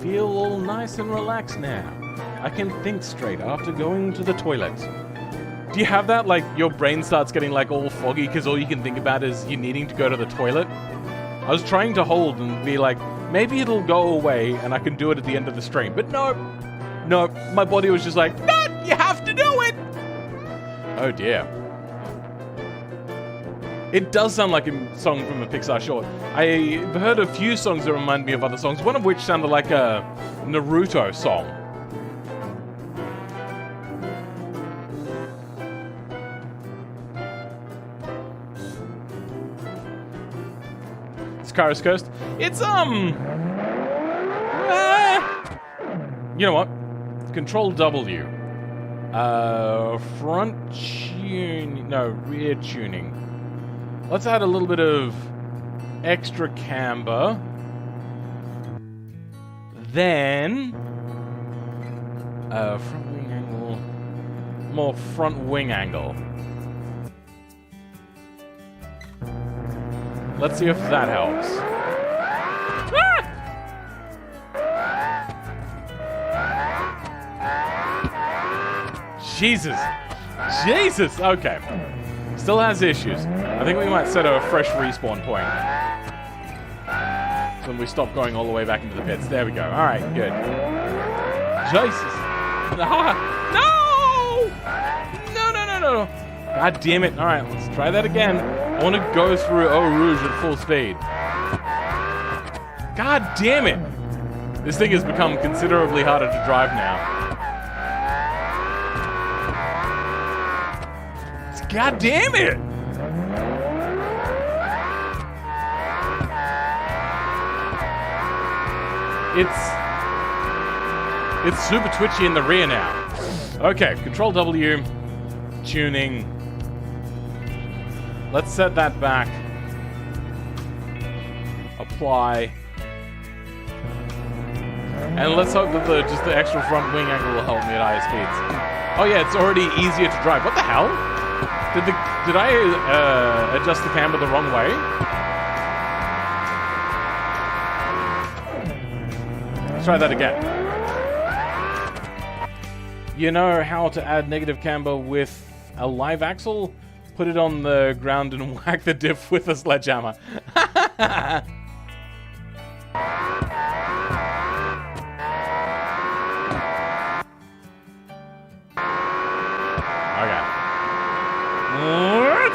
Feel all nice and relaxed now. I can think straight after going to the toilet. Do you have that? Like, your brain starts getting, like, all foggy because all you can think about is you needing to go to the toilet? I was trying to hold and be like, maybe it'll go away and I can do it at the end of the stream. But no. No, my body was just like, no, you have to do it! Oh, dear. It does sound like a song from a Pixar short. I've heard a few songs that remind me of other songs, one of which sounded like a Naruto song. Skyros Coast. It's, you know what? Control W. Front tuning... No, rear tuning. Let's add a little bit of extra camber. Then... front wing angle... More front wing angle. Let's see if that helps. Jesus. Jesus. Okay. Still has issues. I think we might set a fresh respawn point. So when we stop going all the way back into the pits. There we go. All right, good. Jesus. No! No. God damn it. All right, let's try that again. I want to go through Eau Rouge at full speed. God damn it. This thing has become considerably harder to drive now. God damn it! It's super twitchy in the rear now. Okay, Control W, tuning. Let's set that back. Apply. And let's hope that just the extra front wing angle will help me at higher speeds. Oh yeah, it's already easier to drive. What the hell? Did I adjust the camber the wrong way? Let's try that again. You know how to add negative camber with a live axle? Put it on the ground and whack the diff with a sledgehammer.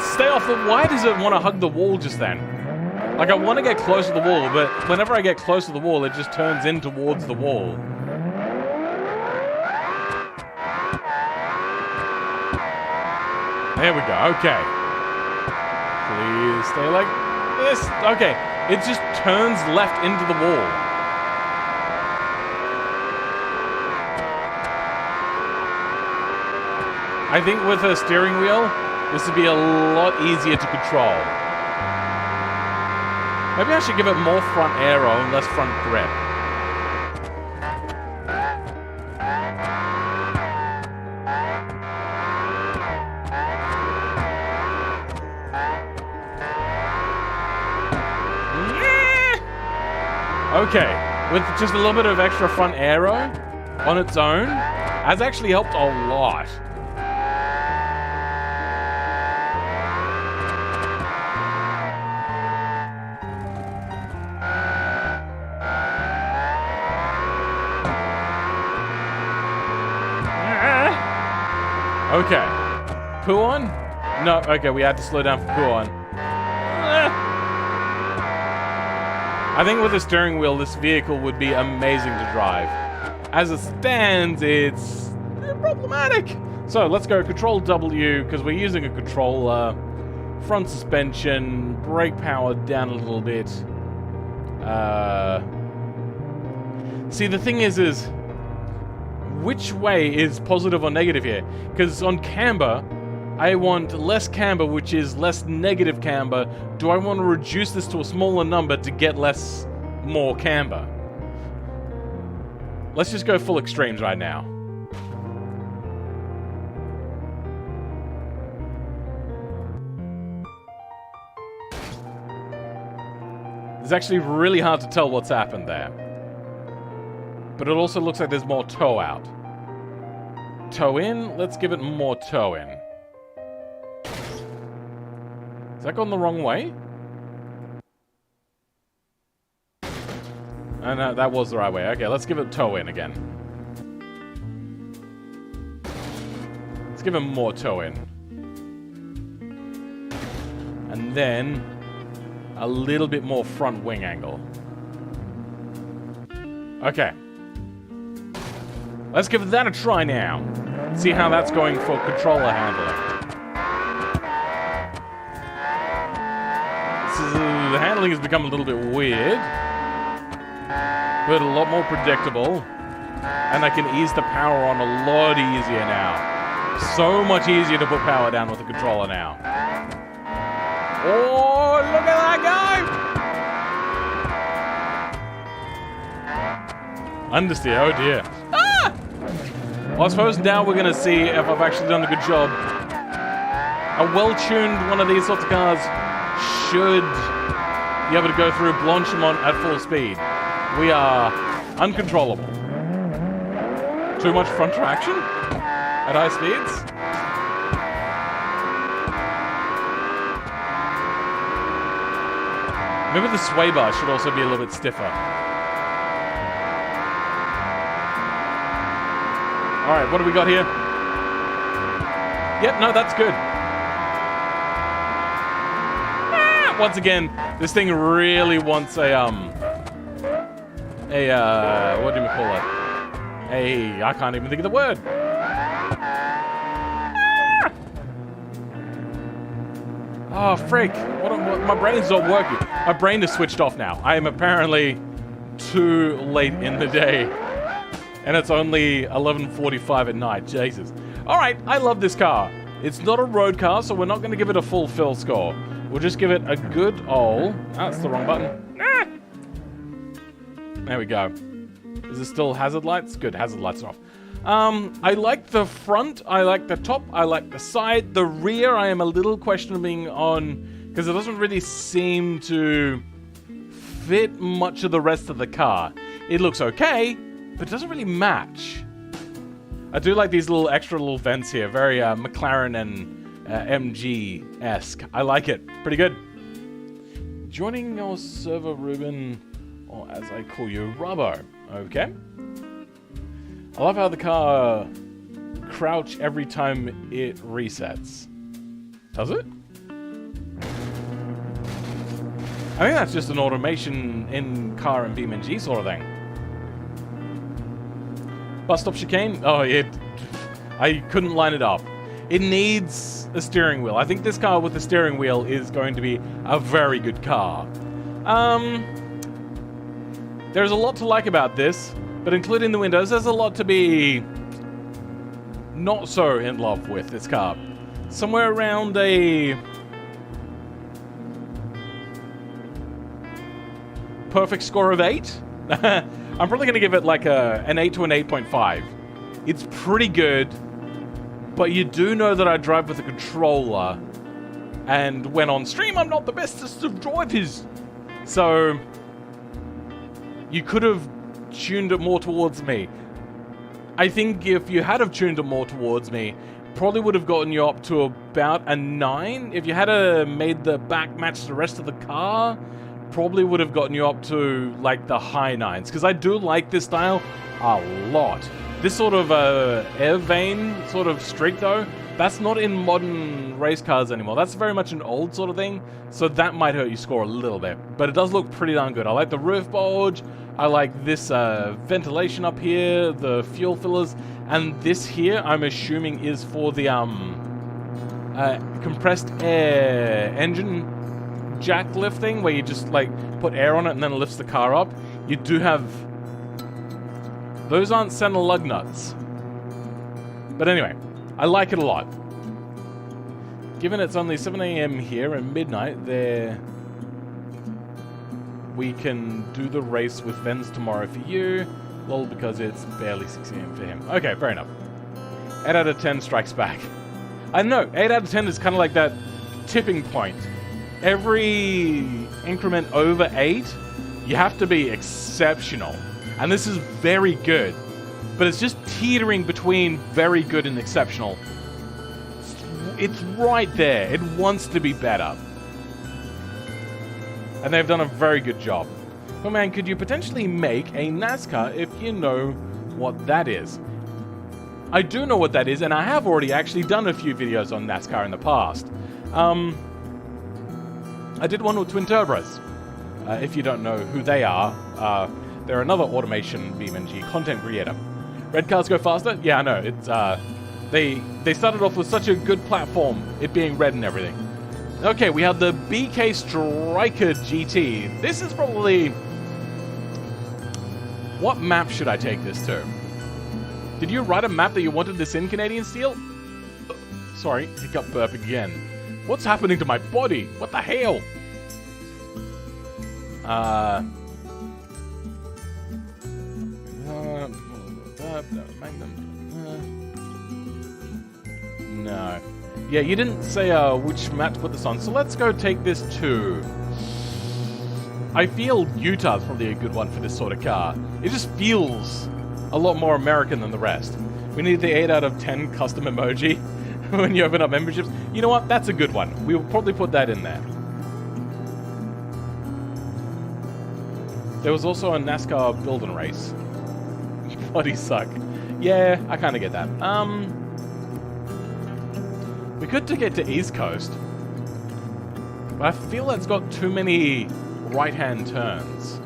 Stay off the... Why does it want to hug the wall just then? Like, I want to get close to the wall, but whenever I get close to the wall, it just turns in towards the wall. There we go. Okay. Please stay like this. Okay. It just turns left into the wall. I think with a steering wheel, this would be a lot easier to control. Maybe I should give it more front aero and less front grip. Okay, with just a little bit of extra front aero on its own, has actually helped a lot. Okay. Puon? No, okay, we had to slow down for Puon. I think with a steering wheel, this vehicle would be amazing to drive. As it stands, it's problematic. So let's go Control W, because we're using a controller. Front suspension, brake power down a little bit. See, the thing is which way is positive or negative here? Because on camber, I want less camber, which is less negative camber. Do I want to reduce this to a smaller number to get more camber? Let's just go full extremes right now. It's actually really hard to tell what's happened there. But it also looks like there's more toe out. Toe in? Let's give it more toe in. Is that gone the wrong way? Oh, no, that was the right way. Okay, let's give it toe in again. Let's give it more toe in. And then a little bit more front wing angle. Okay. Let's give that a try now. See how that's going for controller handling. The handling has become a little bit weird, but a lot more predictable. And I can ease the power on a lot easier now. So much easier to put power down with the controller now. Oh, look at that guy! Understeer, oh dear. Ah! Well, I suppose now we're going to see if I've actually done a good job. A well-tuned one of these sorts of cars should be able to go through Blanchimont at full speed. We are uncontrollable. Too much front traction? at high speeds. Maybe the sway bar should also be a little bit stiffer. Alright, what do we got here? Yep, no, that's good. Once again, this thing really wants a what do we call it? I can't even think of the word. Oh, frick. What, my brain's not working. My brain is switched off now. I am apparently too late in the day. And it's only 11:45 at night. Jesus. Alright, I love this car. It's not a road car, so we're not going to give it a full fill score. We'll just give it a good old... that's the wrong button. Ah! There we go. Is it still hazard lights? Good, hazard lights are off. I like the front, I like the top, I like the side. The rear I am a little questioning on, because it doesn't really seem to fit much of the rest of the car. It looks okay, but it doesn't really match. I do like these little extra little vents here, very McLaren and MG-esque. I like it, pretty good. Joining your server, Ruben, or as I call you, Robbo. Okay. I love how the car crouch every time it resets. Does it? I think that's just an automation in car and BeamNG sort of thing. Bus stop chicane? Oh, I couldn't line it up. It needs a steering wheel. I think this car with the steering wheel is going to be a very good car. There's a lot to like about this, but including the windows, there's a lot to be not so in love with this car. Somewhere around a perfect score of 8. I'm probably going to give it like an 8 to an 8.5. It's pretty good, but you do know that I drive with a controller, and when on stream, I'm not the bestest of drivers. So you could have tuned it more towards me. I think if you had have tuned it more towards me, probably would have gotten you up to about a 9. If you had made the back match the rest of the car, probably would have gotten you up to like the high 9s, because I do like this style a lot. This sort of air vane sort of streak though, that's not in modern race cars anymore. That's very much an old sort of thing, so that might hurt your score a little bit. But it does look pretty darn good. I like the roof bulge, I like this ventilation up here, the fuel fillers, and this here I'm assuming is for the compressed air engine jack lift thing, where you just like put air on it and then it lifts the car up. You do have... those aren't center lug nuts. But anyway, I like it a lot. Given it's only 7 AM here and midnight, we can do the race with Vens tomorrow for you. Lol, because it's barely 6 AM for him. Okay, fair enough. 8 out of 10 strikes back. I don't know, 8 out of 10 is kind of like that tipping point. Every increment over 8, you have to be exceptional. And this is very good. But it's just teetering between very good and exceptional. It's right there. It wants to be better. And they've done a very good job. Oh man, could you potentially make a NASCAR if you know what that is? I do know what that is, and I have already actually done a few videos on NASCAR in the past. I did one with Twin Turbos. If you don't know who they are, they're another automation BeamNG content creator. Red cars go faster? Yeah, I know. It's they started off with such a good platform, it being red and everything. Okay, we have the BK Striker GT. This is probably... what map should I take this to? Did you write a map that you wanted this in, Canadian Steel? Sorry, hiccup burp again. What's happening to my body? What the hell? No. Yeah, you didn't say which map to put this on, so let's go take this to... I feel Utah's probably a good one for this sort of car. It just feels a lot more American than the rest. We need the 8 out of 10 custom emoji when you open up memberships. You know what? That's a good one. We will probably put that in there. There was also a NASCAR build and race. Bloody suck. Yeah, I kind of get that. We could get to East Coast, but I feel that's got too many right-hand turns.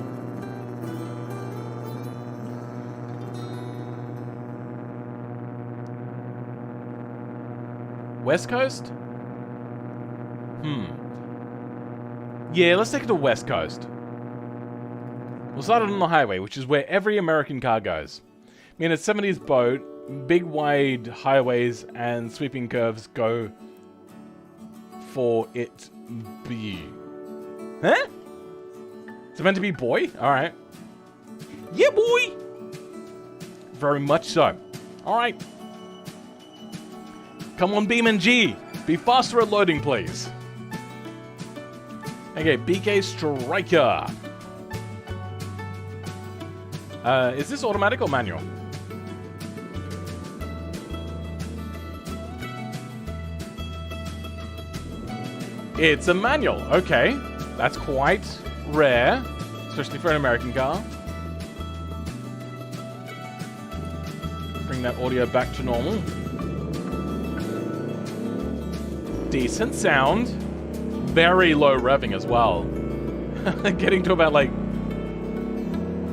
West Coast? Yeah, let's take it to West Coast. We'll start it on the highway, which is where every American car goes. I mean, a 70s boat, big wide highways and sweeping curves go for it be. Huh? Is it meant to be boy? Alright. Yeah, boy! Very much so. Alright. Come on, BeamNG. Be faster at loading, please. Okay, BK Striker. Is this automatic or manual? It's a manual. Okay. That's quite rare, especially for an American car. Bring that audio back to normal. Decent sound. Very low revving as well. Getting to about like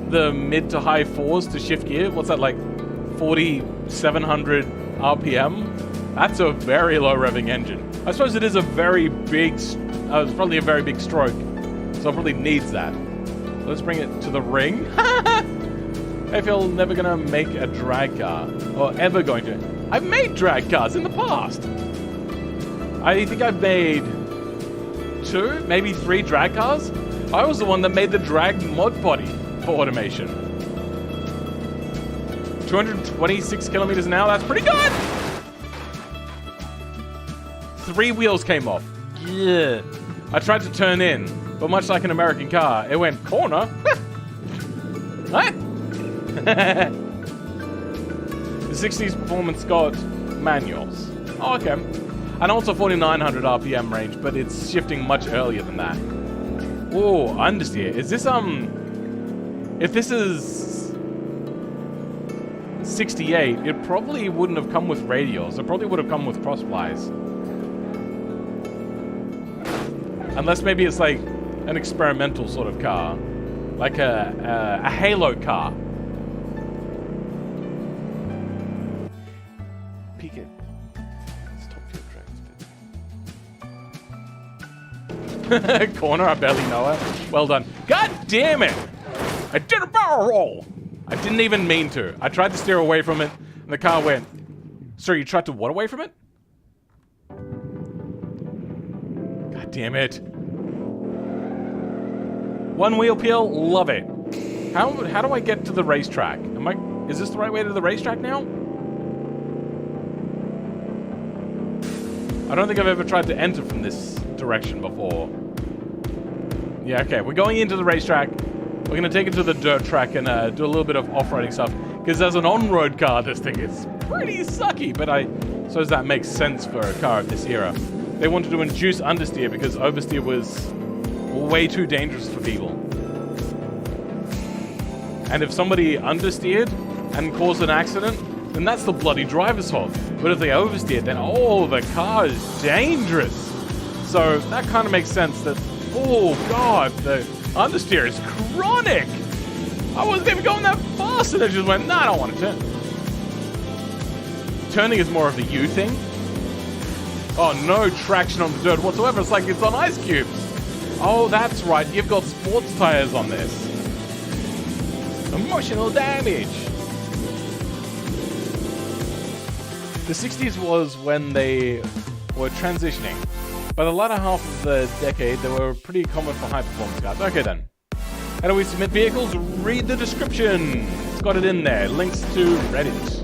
the mid to high 4s to shift gear. What's that, like 4,700 RPM? That's a very low revving engine. I suppose it is a very big, it's probably a very big stroke, so it probably needs that. Let's bring it to the ring. I feel never gonna make a drag car, or ever going to. I've made drag cars in the past. I think I've made 2, maybe 3 drag cars. I was the one that made the drag mod body for automation. 226 kilometers an hour, that's pretty good! 3 wheels came off. Yeah. I tried to turn in, but much like an American car, it went corner. What? The 60s performance got manuals. Oh, okay. And also 4,900 RPM range, but it's shifting much earlier than that. Oh, understeer. Is this, if this is 68, it probably wouldn't have come with radials. It probably would have come with cross plies. Unless maybe it's like an experimental sort of car. Like a Halo car. Peek it. Stop fuel tracks. Corner, I barely know it. Well done. God damn it! I did a barrel roll! I didn't even mean to. I tried to steer away from it, and the car went. Sir, you tried to what away from it? God damn it. One wheel peel, love it. How do I get to the racetrack? Is this the right way to the racetrack now? I don't think I've ever tried to enter from this direction before. Yeah, okay, we're going into the racetrack. We're gonna take it to the dirt track and do a little bit of off-roading stuff. Because as an on-road car, this thing is pretty sucky, but I suppose that makes sense for a car of this era. They wanted to induce understeer because oversteer was way too dangerous for people. And if somebody understeered and caused an accident, then that's the bloody driver's fault. But if they oversteered, then oh, the car is dangerous. So that kind of makes sense that, oh god, the understeer is chronic. I wasn't even going that fast and it just went, nah, I don't want to turn. Turning is more of a you thing. Oh, no traction on the dirt whatsoever. It's like it's on ice cubes. Oh, that's right. You've got sports tires on this. Emotional damage. The 60s was when they were transitioning. By the latter half of the decade, they were pretty common for high-performance cars. Okay, then. How do we submit vehicles? Read the description. It's got it in there. Links to Reddit.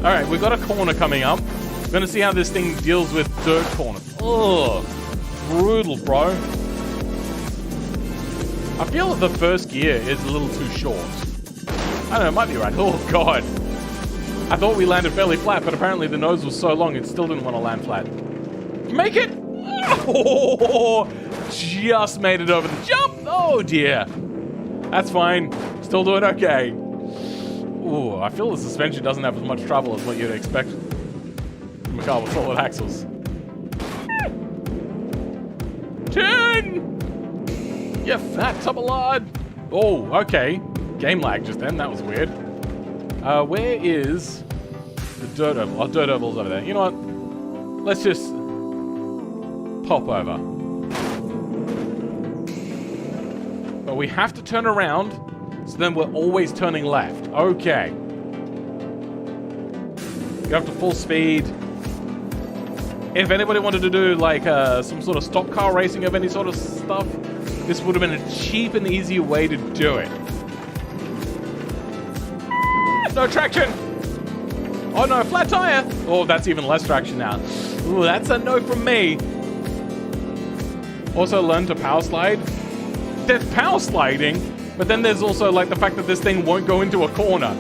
Alright, we've got a corner coming up. We're gonna see how this thing deals with dirt corners. Ugh. Brutal, bro. I feel that the first gear is a little too short. I don't know, it might be right. Oh, God. I thought we landed fairly flat, but apparently the nose was so long it still didn't want to land flat. Make it! Oh, just made it over the jump! Oh, dear. That's fine. Still doing okay. Ooh, I feel the suspension doesn't have as much trouble as what you'd expect from a car with solid axles. Turn! You fat tubbalard! Oh, okay. Game lag just then. That was weird. Where is the dirt oval? Oh, dirt oval's over there. You know what? Let's just pop over. But we have to turn around, so then we're always turning left. Okay. Go up to full speed. If anybody wanted to do like some sort of stock car racing of any sort of stuff, this would have been a cheap and easy way to do it. No traction! Oh no, flat tire! Oh, that's even less traction now. Ooh, that's a no from me. Also learn to power slide. There's power sliding, but then there's also like the fact that this thing won't go into a corner.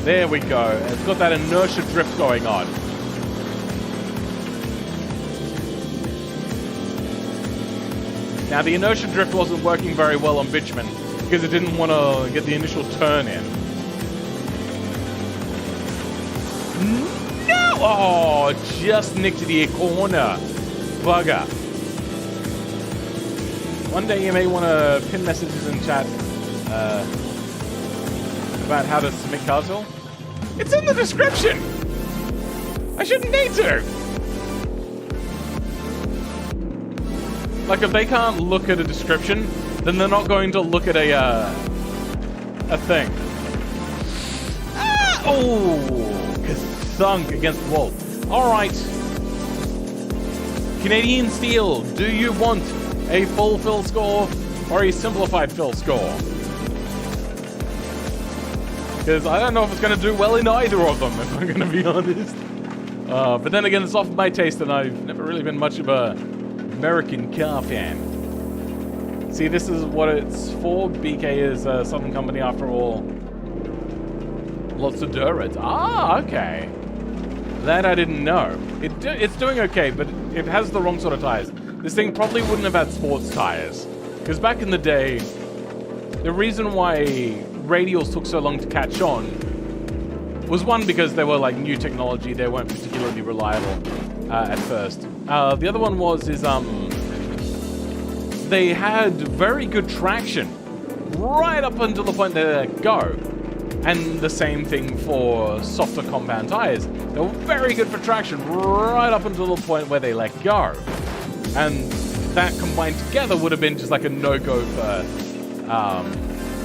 There we go. It's got that inertia drift going on. Now the inertia drift wasn't working very well on bitumen because it didn't want to get the initial turn in. No! Oh, just nicked the corner. Bugger. One day you may want to pin messages in chat about how to submit cars all. It's in the description! I shouldn't need to! Like, if they can't look at a description, then they're not going to look at a thing. Ah! Oh! Thunk against the wall. Alright. Canadian Steel, do you want a full fill score or a simplified fill score? Because I don't know if it's going to do well in either of them, if I'm going to be honest. But then again, it's off my taste, and I've never really been much of a American car fan. See, this is what it's for. BK is a Southern company after all. Lots of dirt. Ah, okay. That I didn't know. It's doing okay, but it has the wrong sort of tires. This thing probably wouldn't have had sports tires. Because back in the day, the reason why radials took so long to catch on was one, because they were like new technology. They weren't particularly reliable at first. The other one was they had very good traction right up until the point they let go. And the same thing for softer compound tires. They were very good for traction right up until the point where they let go. And that combined together would have been just like a no-go for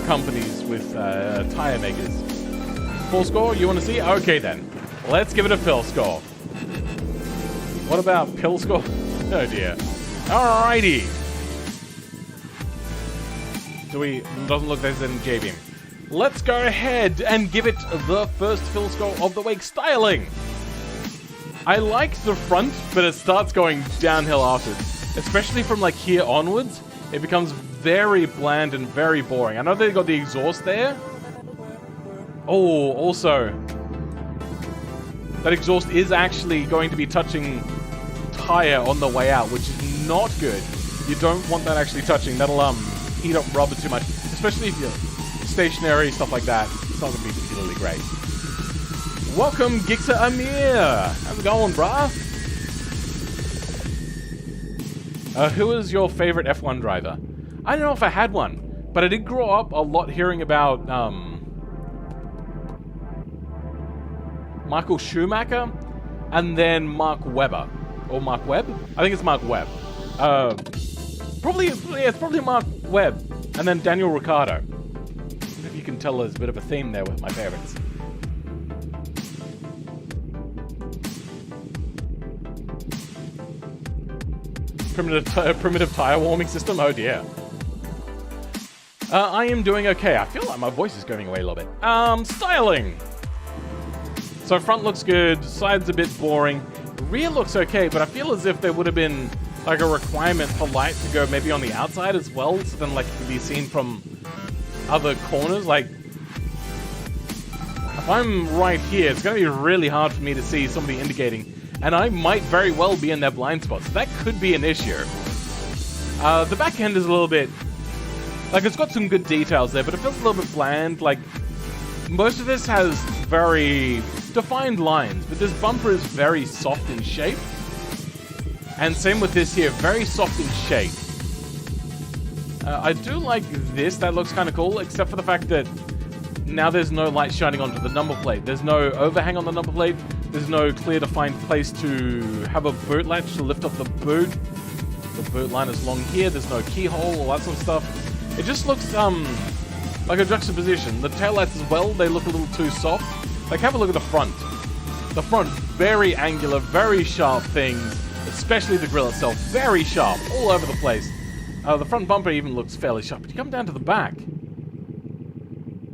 companies with tire makers. Full score, you want to see? Okay then. Let's give it a fill score. What about pill score? Oh dear. Alrighty. Doesn't look like there's an J-beam. Let's go ahead and give it the first fill score of the week. Styling. I like the front, but it starts going downhill after. Especially from like here onwards, it becomes very bland and very boring. I know they've got the exhaust there. Oh, also, that exhaust is actually going to be touching tire on the way out, which is not good. You don't want that actually touching. That'll heat up rubber too much, especially if you're stationary, stuff like that. It's not going to be particularly great. Welcome, Gixer Amir. How's it going, brah? Who is your favorite F1 driver? I don't know if I had one, but I did grow up a lot hearing about Michael Schumacher and then Mark Webber. Or Mark Webb? I think it's Mark Webb. It's probably Mark Webb and then Daniel Ricciardo. If you can tell, there's a bit of a theme there with my favorites. Primitive tire warming system? Oh dear. I am doing okay. I feel like my voice is going away a little bit. Styling. So front looks good, side's a bit boring. Rear looks okay, but I feel as if there would have been like a requirement for light to go maybe on the outside as well, so then like it could be seen from other corners. Like If I'm right here, it's going to be really hard for me to see somebody indicating, and I might very well be in their blind spot, so that could be an issue. The back end is a little bit... like, it's got some good details there, but it feels a little bit bland. Like, most of this has very defined lines, but this bumper is very soft in shape. And same with this here, very soft in shape. I do like this, that looks kind of cool, except for the fact that now there's no light shining onto the number plate. There's no overhang on the number plate. There's no clear defined place to have a boot latch to lift up the boot. The boot line is along here. There's no keyhole, all that sort of stuff. It just looks like a juxtaposition. The taillights as well, they look a little too soft. Like, have a look at the front. The front, very angular, very sharp things, especially the grille itself. Very sharp, all over the place. The front bumper even looks fairly sharp, but you come down to the back,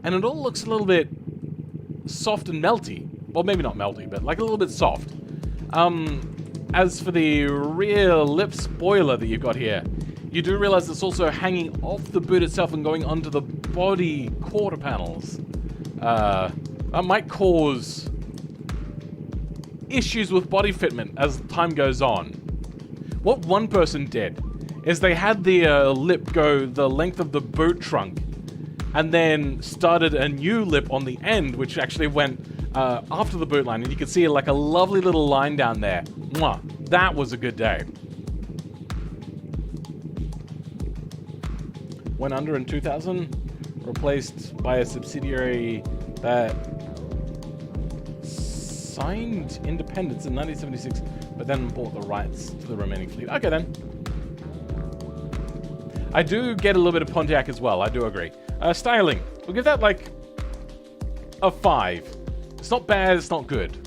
and it all looks a little bit soft and melty. Well, maybe not melty, but like a little bit soft. As for the rear lip spoiler that you've got here, you do realize it's also hanging off the boot itself and going onto the body quarter panels. That might cause issues with body fitment as time goes on. What one person did is they had the lip go the length of the boot trunk, and then started a new lip on the end, which actually went after the boot line, and you can see like a lovely little line down there. Mwah. That was a good day. Went under in 2000, replaced by a subsidiary that signed independence in 1976, but then bought the rights to the remaining fleet. Okay then. I do get a little bit of Pontiac as well, I do agree. Styling, we'll give that like a 5. It's not bad, it's not good.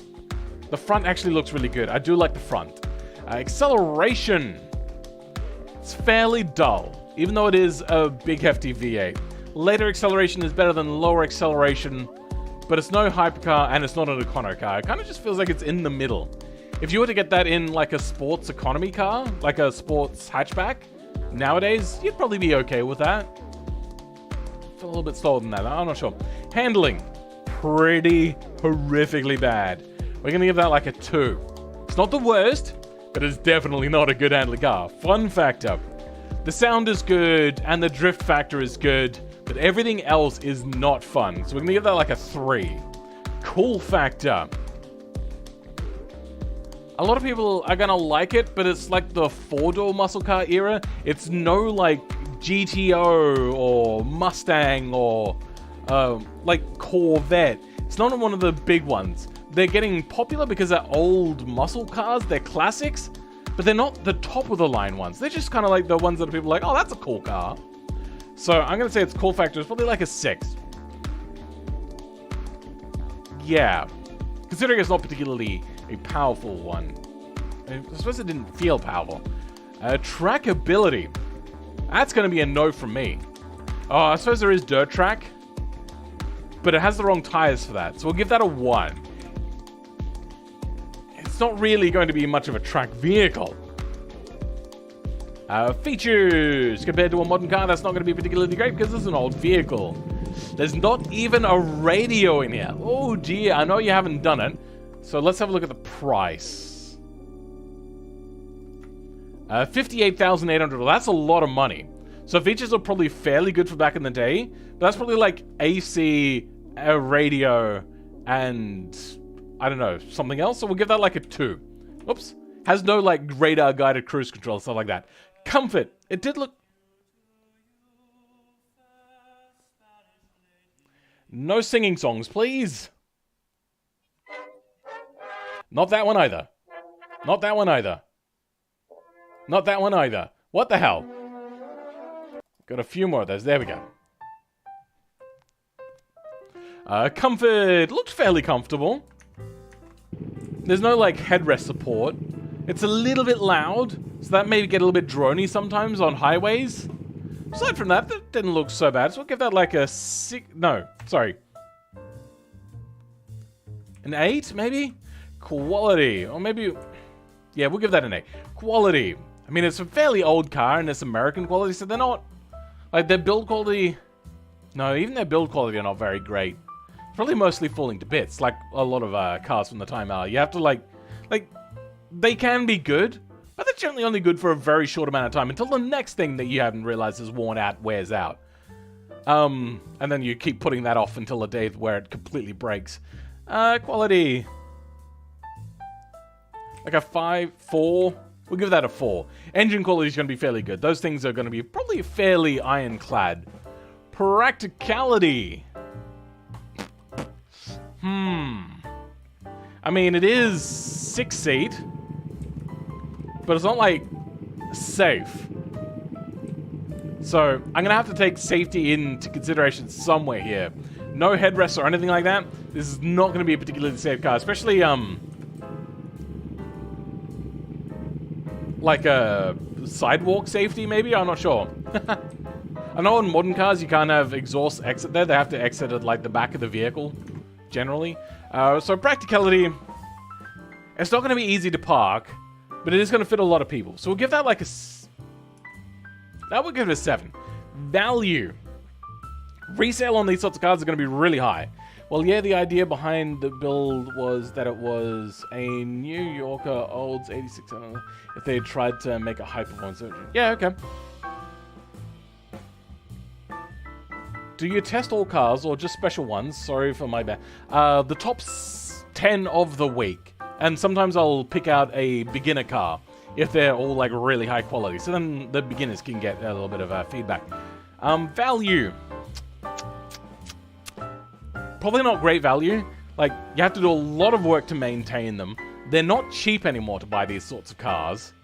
The front actually looks really good. I do like the front. Acceleration, it's fairly dull, even though it is a big hefty V8. Later acceleration is better than lower acceleration, but it's no hypercar and it's not an econo car. It kind of just feels like it's in the middle. If you were to get that in like a sports economy car, like a sports hatchback, nowadays, you'd probably be okay with that. It's a little bit slower than that, I'm not sure. Handling, pretty horrifically bad. We're gonna give that like a 2. It's not the worst, but it's definitely not a good handling car. Fun factor, the sound is good and the drift factor is good, but everything else is not fun. So we're gonna give that like a 3. Cool factor. A lot of people are gonna like it, but it's like the 4-door muscle car era. It's no like GTO or Mustang or like Corvette. It's not one of the big ones. They're getting popular because they're old muscle cars, they're classics, but they're not the top of the line ones. They're just kind of like the ones that people are like, oh, that's a cool car. So I'm gonna say its cool factor is probably like a 6. Yeah, considering it's not particularly a powerful one. I suppose it didn't feel powerful. Trackability. That's going to be a no from me. Oh, I suppose there is dirt track, but it has the wrong tires for that. So we'll give that a 1. It's not really going to be much of a track vehicle. Features. Compared to a modern car, that's not going to be particularly great because it's an old vehicle. There's not even a radio in here. Oh dear, I know you haven't done it. So let's have a look at the price. 58,800. Well, that's a lot of money. So features are probably fairly good for back in the day, but that's probably like AC, a radio, and I don't know, something else. So we'll give that like a 2. Oops. Has no like radar guided cruise control, stuff like that. Comfort. It did look... No singing songs, please. Not that one either. Not that one either. Not that one either. What the hell? Got a few more of those. There we go. Comfort. Looks fairly comfortable. There's no, like, headrest support. It's a little bit loud, so that may get a little bit drony sometimes on highways. Aside from that, that didn't look so bad. So we'll give that like a 6... No, sorry. An 8, maybe? Quality. Or maybe... Yeah, we'll give that an 8. Quality. I mean, it's a fairly old car, and it's American quality, so they're not... Like, their build quality... No, even their build quality are not very great. Probably mostly falling to bits, like a lot of cars from the time are. You have to like, they can be good, but they're generally only good for a very short amount of time until the next thing that you haven't realized is worn out wears out. And then you keep putting that off until the day where it completely breaks. Quality. Like a 5, 4. We'll give that a 4. Engine quality is going to be fairly good. Those things are going to be probably fairly ironclad. Practicality. I mean, it is 6-seat, but it's not like safe. So I'm gonna have to take safety into consideration somewhere here. No headrests or anything like that. This is not gonna be a particularly safe car, especially like a sidewalk safety maybe. I'm not sure. I know in modern cars you can't have exhaust exit there. They have to exit at like the back of the vehicle, generally. So practicality, it's not going to be easy to park, but it is going to fit a lot of people. So we'll give that like a... That would give it a 7. Value. Resale on these sorts of cars are going to be really high. Well, yeah, the idea behind the build was that it was a New Yorker Olds 86. If they had tried to make a high-performance version. Yeah, okay. Do you test all cars or just special ones? Sorry for my bad. The top 10 of the week. And sometimes I'll pick out a beginner car if they're all like really high quality. So then the beginners can get a little bit of feedback. Value. Probably not great value. Like, you have to do a lot of work to maintain them. They're not cheap anymore to buy these sorts of cars.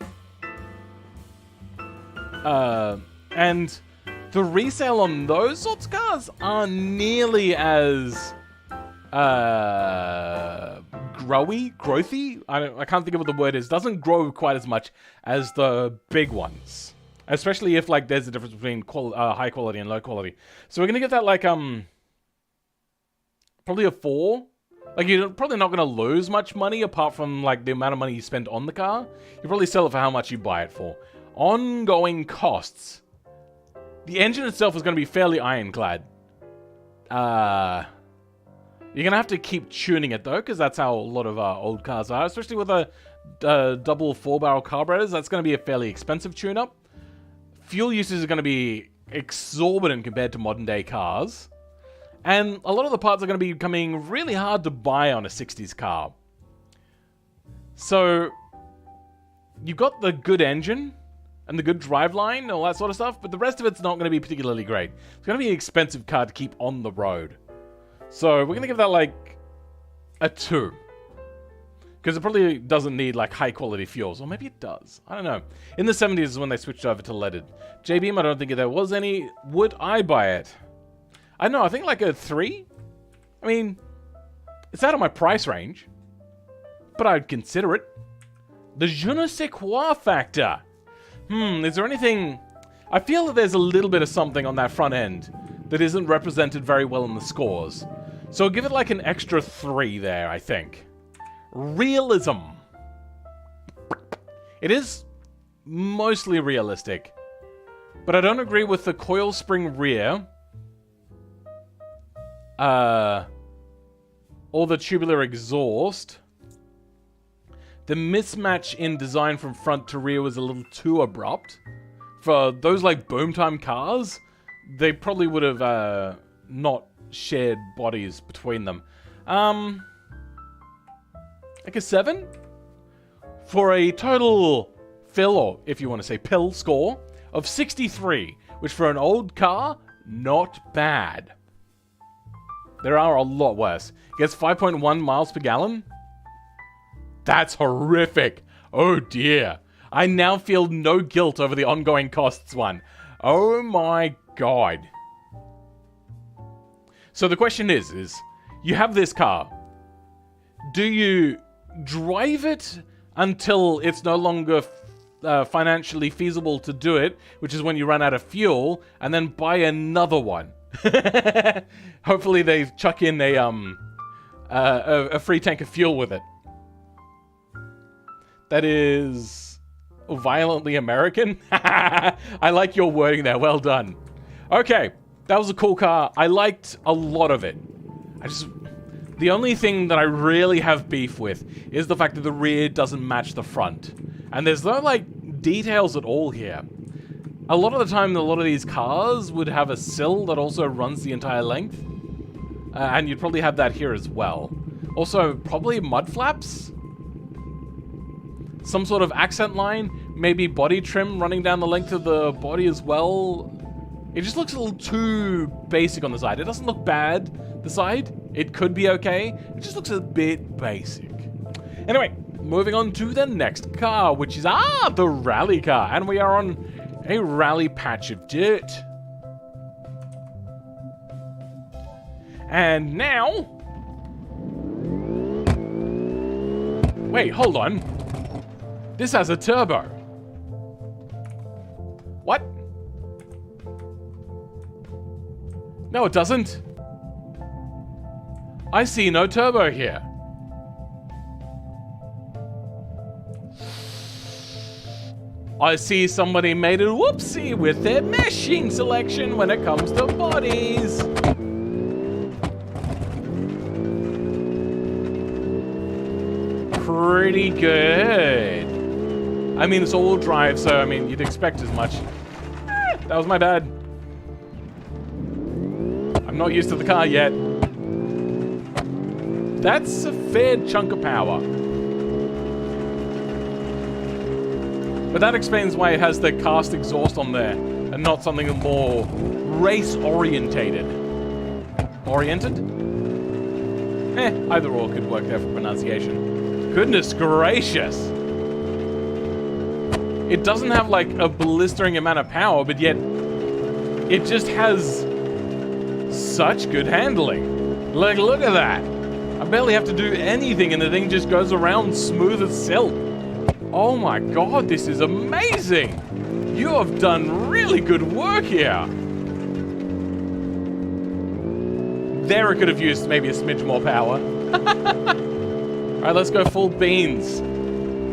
And the resale on those sorts of cars aren't nearly as growthy. I can't think of what the word is. Doesn't grow quite as much as the big ones, especially if like there's a difference between high quality and low quality. So we're gonna give that like probably a 4. Like, you're probably not gonna lose much money apart from like the amount of money you spend on the car. You probably sell it for how much you buy it for. Ongoing costs. The engine itself is going to be fairly ironclad. You're going to have to keep tuning it, though, because that's how a lot of old cars are. Especially with a double 4-barrel carburetors, that's going to be a fairly expensive tune-up. Fuel usage is going to be exorbitant compared to modern-day cars. And a lot of the parts are going to be becoming really hard to buy on a 60s car. So, you've got the good engine and the good driveline and all that sort of stuff, but the rest of it's not going to be particularly great. It's going to be an expensive car to keep on the road. So we're going to give that like a 2. Because it probably doesn't need like high quality fuels. Or maybe it does. I don't know. In the 70s is when they switched over to leaded. J-Beam, I don't think there was any. Would I buy it? I don't know. I think like a 3? I mean, it's out of my price range. But I'd consider it. The je ne sais quoi factor. Is there anything... I feel that there's a little bit of something on that front end that isn't represented very well in the scores. So I'll give it like an extra 3 there, I think. Realism. It is mostly realistic. But I don't agree with the coil spring rear. Or the tubular exhaust. The mismatch in design from front to rear was a little too abrupt. For those like boom time cars, they probably would have not shared bodies between them. Like a 7? For a total fill, or if you want to say pill score, of 63, which for an old car, not bad. There are a lot worse. It gets 5.1 miles per gallon. That's horrific. Oh dear. I now feel no guilt over the ongoing costs one. Oh my god. So the question is you have this car. Do you drive it until it's no longer financially feasible to do it, which is when you run out of fuel, and then buy another one? Hopefully they chuck in a free tank of fuel with it. That is violently American. I like your wording there. Well done. Okay, that was a cool car. I liked a lot of it. The only thing that I really have beef with is the fact that the rear doesn't match the front. And there's no, like, details at all here. A lot of the time, a lot of these cars would have a sill that also runs the entire length. And you'd probably have that here as well. Also, probably mud flaps? Some sort of accent line? Maybe body trim running down the length of the body as well? It just looks a little too basic on the side. It doesn't look bad, the side. It could be okay. It just looks a bit basic. Anyway, moving on to the next car, which is, the rally car. And we are on a rally patch of dirt. And now... Wait, hold on. This has a turbo. What? No, it doesn't. I see no turbo here. I see somebody made a whoopsie with their meshing selection when it comes to bodies. Pretty good. I mean, it's all-wheel drive, so I mean, you'd expect as much. That was my bad. I'm not used to the car yet. That's a fair chunk of power. But that explains why it has the cast exhaust on there and not something more race-orientated. Oriented? Either or could work there for pronunciation. Goodness gracious! It doesn't have like a blistering amount of power, but yet it just has such good handling. Like, look at that. I barely have to do anything and the thing just goes around smooth as silk. Oh my god, this is amazing! You have done really good work here. There it could have used maybe a smidge more power. Alright, let's go full beans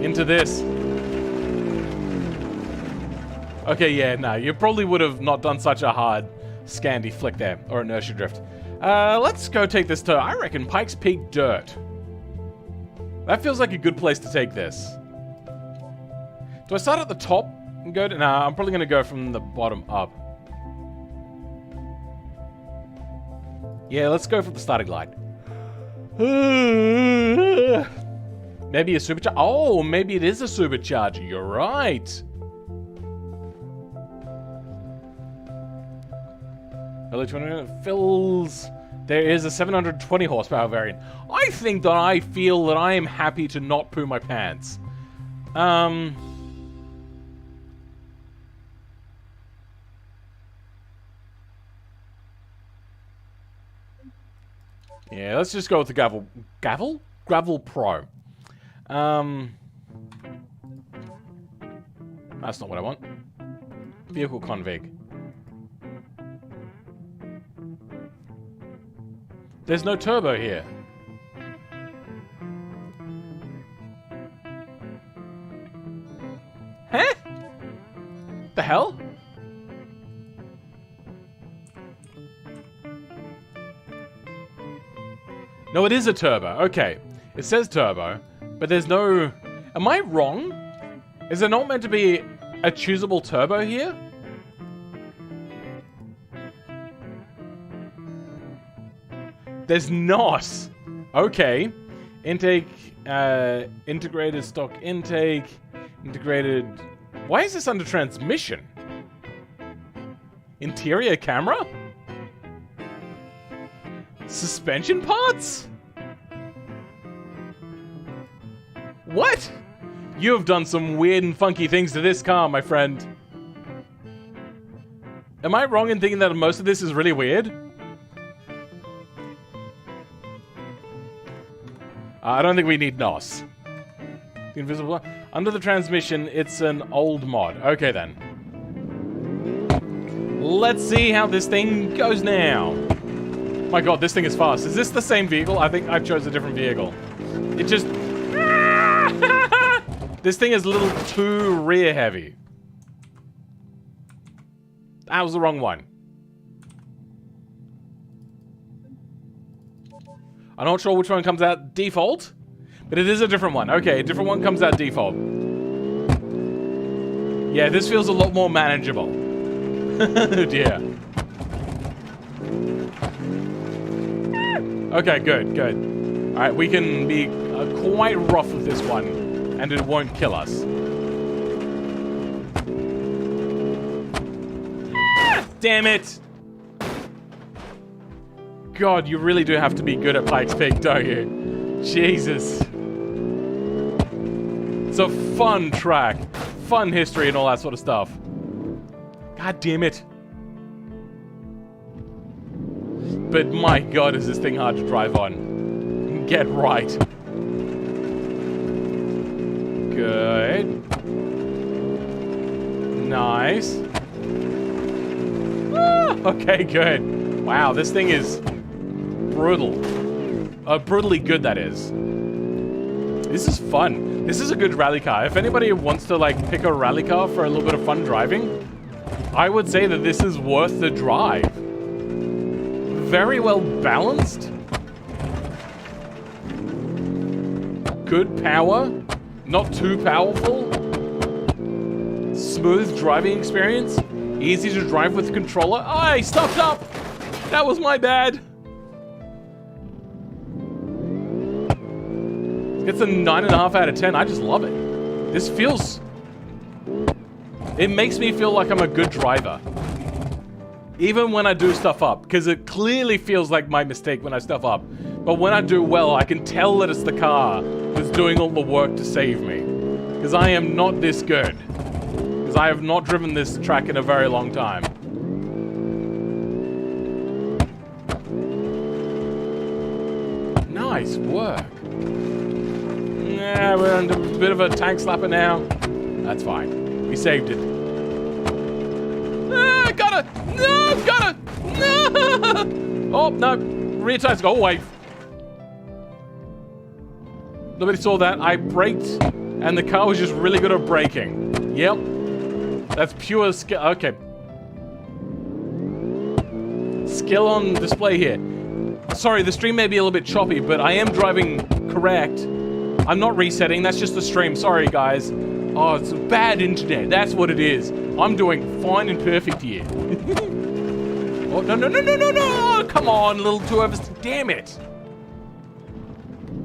into this. Okay, yeah, no, you probably would have not done such a hard Scandi flick there, or inertia drift. Let's go take this to, I reckon, Pikes Peak Dirt. That feels like a good place to take this. Do I start at the top and go to... Nah, I'm probably going to go from the bottom up. Yeah, let's go for the starting line. Maybe a supercharger. Oh, maybe it is a supercharger. You're right. Early 20 fills. There is a 720 horsepower variant. I think that I feel that I am happy to not poo my pants. Yeah, let's just go with the Gravel Pro. That's not what I want. Vehicle config. There's no turbo here. Huh? The hell? No, it is a turbo. Okay. It says turbo, but there's no... Am I wrong? Is there not meant to be a choosable turbo here? There's not. Okay. Intake, integrated stock intake, integrated... Why is this under transmission? Interior camera? Suspension parts? What? You have done some weird and funky things to this car, my friend. Am I wrong in thinking that most of this is really weird? I don't think we need NOS. The invisible... Under the transmission, it's an old mod. Okay, then. Let's see how this thing goes now. My god, this thing is fast. Is this the same vehicle? I think I chose a different vehicle. It just... This thing is a little too rear heavy. That was the wrong one. I'm not sure which one comes out default, but it is a different one. Okay, a different one comes out default. Yeah, this feels a lot more manageable. Oh dear. Okay, good, good. Alright, we can be quite rough with this one, and it won't kill us. Ah, damn it! God, you really do have to be good at Pikes Peak, don't you? Jesus. It's a fun track. Fun history and all that sort of stuff. God damn it. But my God, is this thing hard to drive on. Get right. Good. Nice. Ah, okay, good. Wow, this thing is brutal. Brutally good, that is. This is fun. This is a good rally car. If anybody wants to, like, pick a rally car for a little bit of fun driving, I would say that this is worth the drive. Very well balanced. Good power. Not too powerful. Smooth driving experience. Easy to drive with controller. Oh, I stuffed up! That was my bad. It's a 9.5 out of 10. I just love it. This feels... It makes me feel like I'm a good driver. Even when I do stuff up. Because it clearly feels like my mistake when I stuff up. But when I do well, I can tell that it's the car that's doing all the work to save me. Because I am not this good. Because I have not driven this track in a very long time. Nice work. Yeah, we're under a bit of a tank slapper now. That's fine. We saved it. Ah, gotta! No, gotta! No! Oh, no. Rear tires go away. Nobody saw that. I braked, and the car was just really good at braking. Yep. That's pure skill. Okay. Skill on display here. Sorry, the stream may be a little bit choppy, but I am driving correct. I'm not resetting. That's just the stream. Sorry, guys. Oh, it's bad internet. That's what it is. I'm doing fine and perfect here. Oh, no, no, no, no, no, no! Come on, little two of us. Damn it.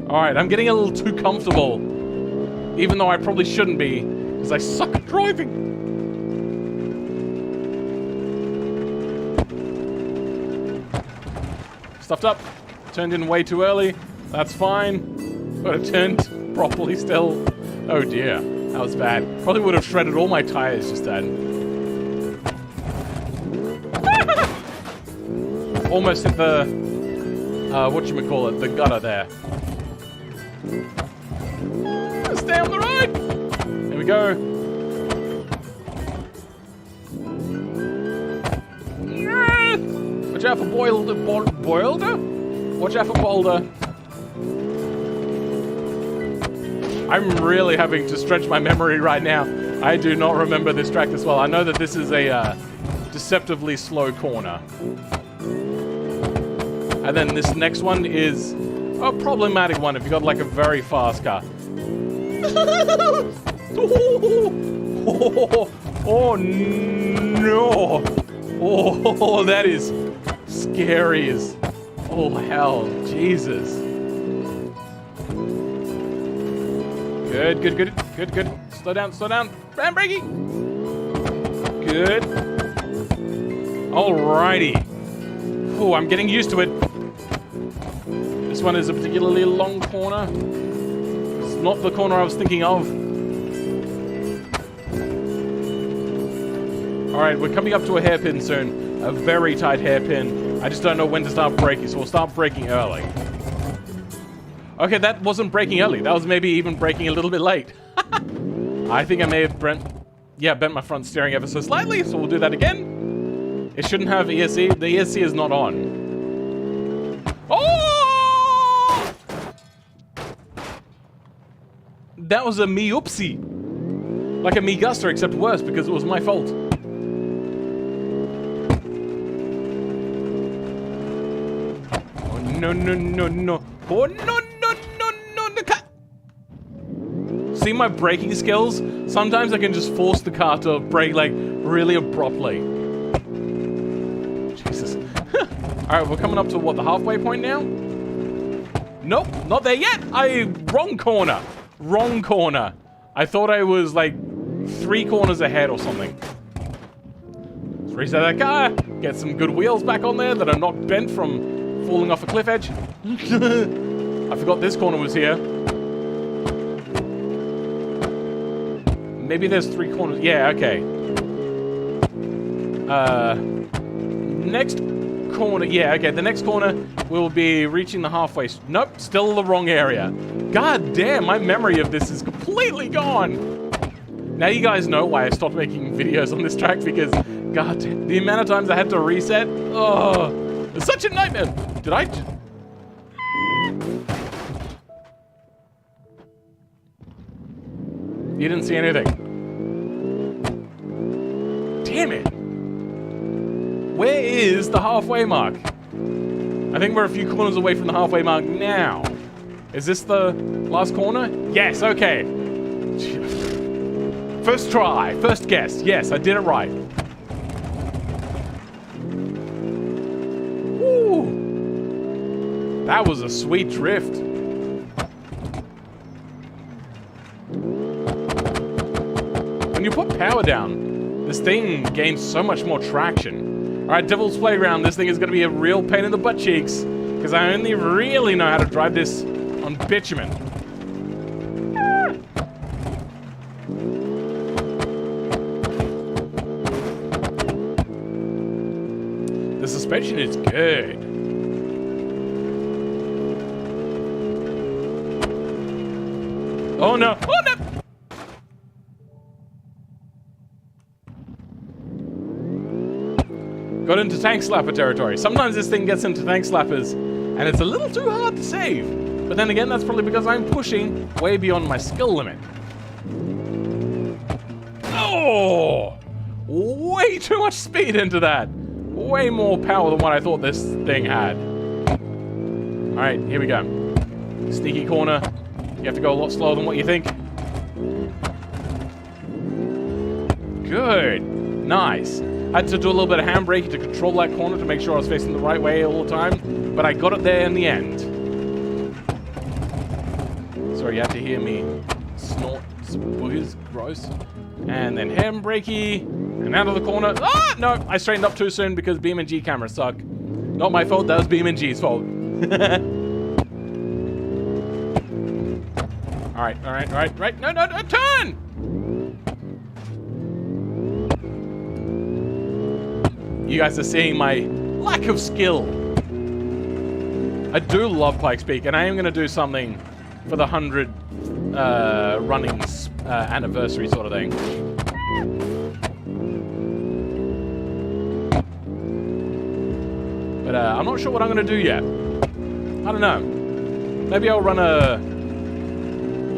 Alright, I'm getting a little too comfortable. Even though I probably shouldn't be, because I suck at driving. Stuffed up. Turned in way too early. That's fine. But it turned properly still. Oh dear. That was bad. Probably would have shredded all my tires just then. Almost hit the... whatchamacallit, the gutter there. Stay on the road! There we go. Watch out for boilder? Watch out for boulder. I'm really having to stretch my memory right now. I do not remember this track as well. I know that this is a deceptively slow corner. And then this next one is a problematic one if you got like a very fast car. Oh no! Oh, that is scary as oh hell, Jesus. Good, good, good, good, good. Slow down, ram brakey. Good. Alrighty. Oh, I'm getting used to it. This one is a particularly long corner. It's not the corner I was thinking of. Alright, we're coming up to a hairpin soon. A very tight hairpin. I just don't know when to start braking, so we'll start braking early. Okay, that wasn't braking early. That was maybe even braking a little bit late. I think I may have bent my front steering ever so slightly, so we'll do that again. It shouldn't have ESC. The ESC is not on. Oh! That was a me oopsie. Like a me guster, except worse, because it was my fault. Oh, no, no, no, no. Oh, no, no, no, no, no, car. See my braking skills? Sometimes I can just force the car to brake, like, really abruptly. Jesus. Alright, we're coming up to, what, the halfway point now? Nope, not there yet. Wrong corner. Wrong corner. I thought I was, like, 3 corners ahead or something. Let's reset that car. Get some good wheels back on there that are not bent from falling off a cliff edge. I forgot this corner was here. Maybe there's 3 corners. Yeah, okay. Next corner. Yeah, okay. The next corner will be reaching the halfway. Nope, still the wrong area. God damn, my memory of this is completely gone. Now you guys know why I stopped making videos on this track, because, god, the amount of times I had to reset. Oh, it's such a nightmare. Did I? You didn't see anything. Damn it. Where is the halfway mark? I think we're a few corners away from the halfway mark now. Is this the last corner? Yes, okay. First try, first guess. Yes, I did it right. Woo. That was a sweet drift. When you put power down, this thing gains so much more traction. Alright, Devil's Playground, this thing is going to be a real pain in the butt cheeks, because I only really know how to drive this on bitumen. The suspension is good. Oh no! Oh no! Got into tank slapper territory. Sometimes this thing gets into tank slappers, and it's a little too hard to save. But then again, that's probably because I'm pushing way beyond my skill limit. Oh! Way too much speed into that. Way more power than what I thought this thing had. Alright, here we go. Sneaky corner. You have to go a lot slower than what you think. Good. Nice. I had to do a little bit of handbraking to control that corner to make sure I was facing the right way all the time, but I got it there in the end. Sorry, you have to hear me snort boogers, gross. And then handbrakey, and out of the corner. Ah, no, I straightened up too soon because BeamNG cameras suck. Not my fault, that was BeamNG's fault. Alright, no, turn! You guys are seeing my lack of skill. I do love Pikes Peak, and I am going to do something for the 100 running anniversary sort of thing. But I'm not sure what I'm going to do yet. I don't know. Maybe I'll run a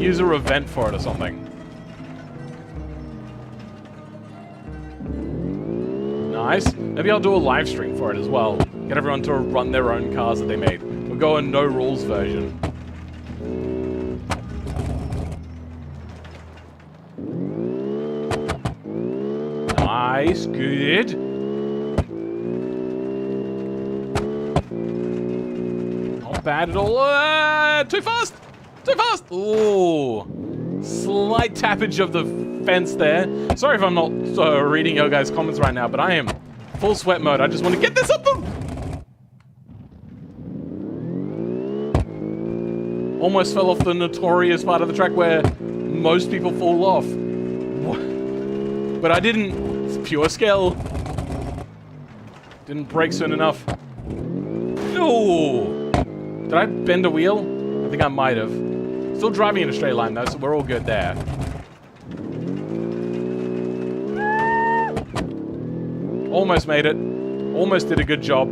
user event for it or something. Nice. Maybe I'll do a live stream for it as well. Get everyone to run their own cars that they made. We'll go a no rules version. Nice. Good. Not bad at all. Too fast! Too fast! Ooh. Slight tappage of the fence there. Sorry if I'm not reading your guys' comments right now, but I am full sweat mode. I just want to get this up. Almost fell off the notorious part of the track where most people fall off. But I didn't. It's pure skill. Didn't brake soon enough. Ooh. Did I bend a wheel? I think I might have. Still driving in a straight line though, so we're all good there. Almost made it. Almost did a good job.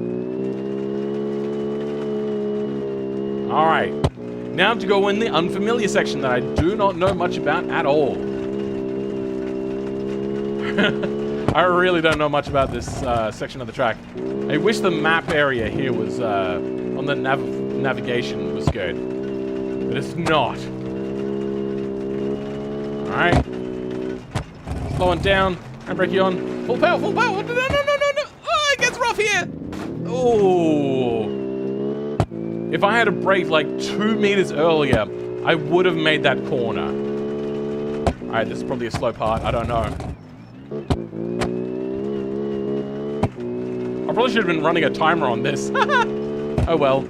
Alright. Now to go in the unfamiliar section that I do not know much about at all. I really don't know much about this section of the track. I wish the map area here was on the navigation was good. But it's not. Alright. Slowing down. Handbrake on. Full power, full power. No, no, no, no, no. Oh, it gets rough here. Oh. If I had a brake like 2 meters earlier, I would have made that corner. Alright, this is probably a slow part. I don't know. I probably should have been running a timer on this. Oh well.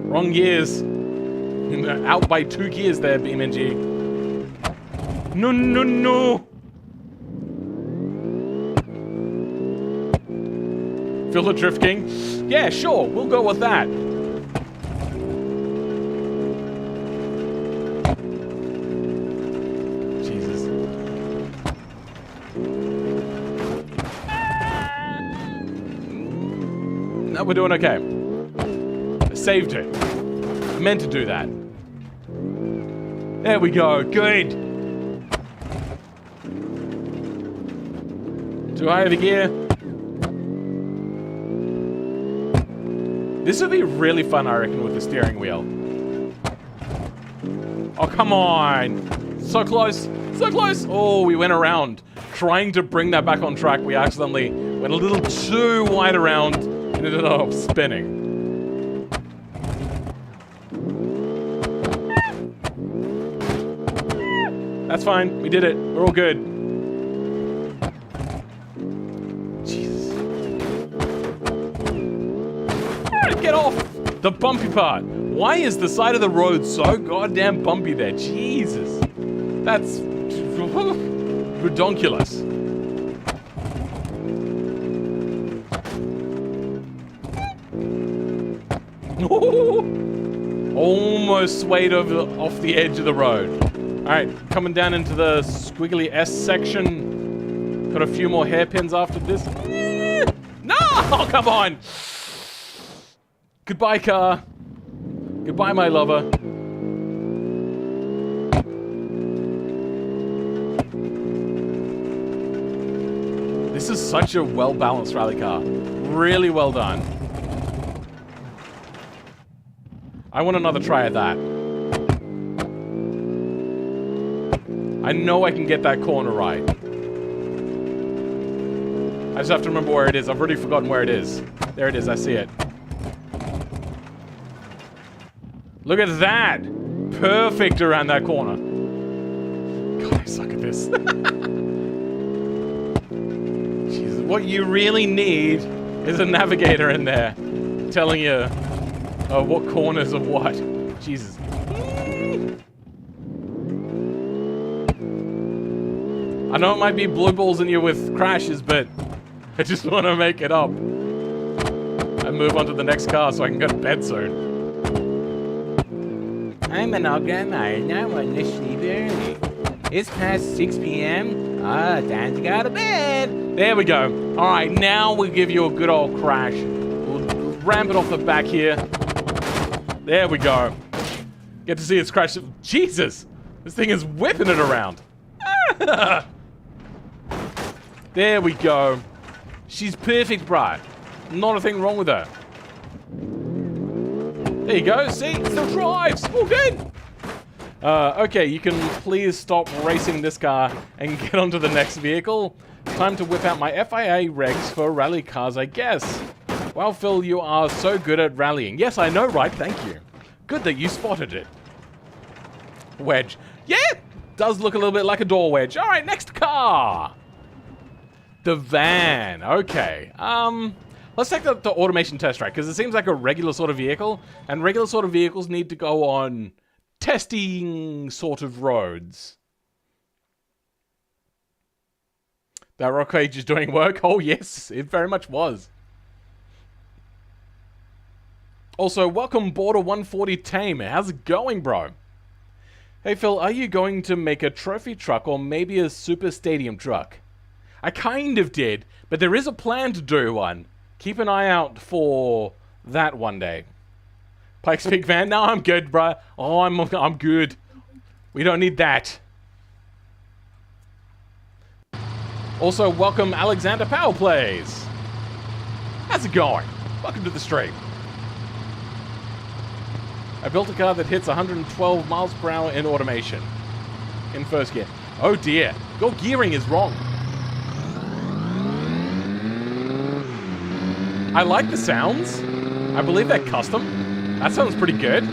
Wrong gears. Out by 2 gears there, BeamNG. No, no, no. Feel the Drift King? Yeah, sure. We'll go with that. Jesus. No, we're doing okay. I saved it. I meant to do that. There we go. Good. Too high of a gear. This would be really fun, I reckon, with the steering wheel. Oh, come on. So close. So close. Oh, we went around. Trying to bring that back on track, we accidentally went a little too wide around and ended up spinning. That's fine. We did it. We're all good. Jesus. Get off the bumpy part. Why is the side of the road so goddamn bumpy there? Jesus. That's redonkulous. Almost swayed off the edge of the road. Alright, coming down into the squiggly S section. Got a few more hairpins after this. No! Oh, come on! Goodbye, car. Goodbye, my lover. This is such a well-balanced rally car. Really well done. I want another try at that. I know I can get that corner right. I just have to remember where it is. I've already forgotten where it is. There it is. I see it. Look at that! Perfect around that corner. God, I suck at this. Jesus, what you really need is a navigator in there telling you what corners of what. Jesus. I know it might be blue balls in you with crashes, but I just want to make it up. And move on to the next car so I can go to bed soon. I'm an organizer, and I want to sleep early. It's past 6 p.m. Time to go to bed. There we go. Alright, now we'll give you a good old crash. We'll ramp it off the back here. There we go. Get to see its crash. Jesus! This thing is whipping it around. There we go. She's perfect, bro. Not a thing wrong with her. There you go. See? It still drives. All good. Okay, you can please stop racing this car and get onto the next vehicle. Time to whip out my FIA regs for rally cars, I guess. Wow, Phil, you are so good at rallying. Yes, I know, right? Thank you. Good that you spotted it. Wedge. Yeah, does look a little bit like a door wedge. All right, next car. The van. Okay. Let's take the automation test track, because it seems like a regular sort of vehicle, and regular sort of vehicles need to go on testing sort of roads. That rock cage is doing work? Oh yes, it very much was. Also, welcome Border 140 Tame. How's it going, bro? Hey Phil, are you going to make a trophy truck or maybe a super stadium truck? I kind of did, but there is a plan to do one. Keep an eye out for that one day. Pikes Peak van? No, I'm good, bruh. Oh, I'm good. We don't need that. Also, welcome Alexander Power Plays. how's it going? Welcome to the stream. I built a car that hits 112 miles per hour in automation. In first gear. Oh dear, your gearing is wrong. I like the sounds. I believe they're custom. That sounds pretty good.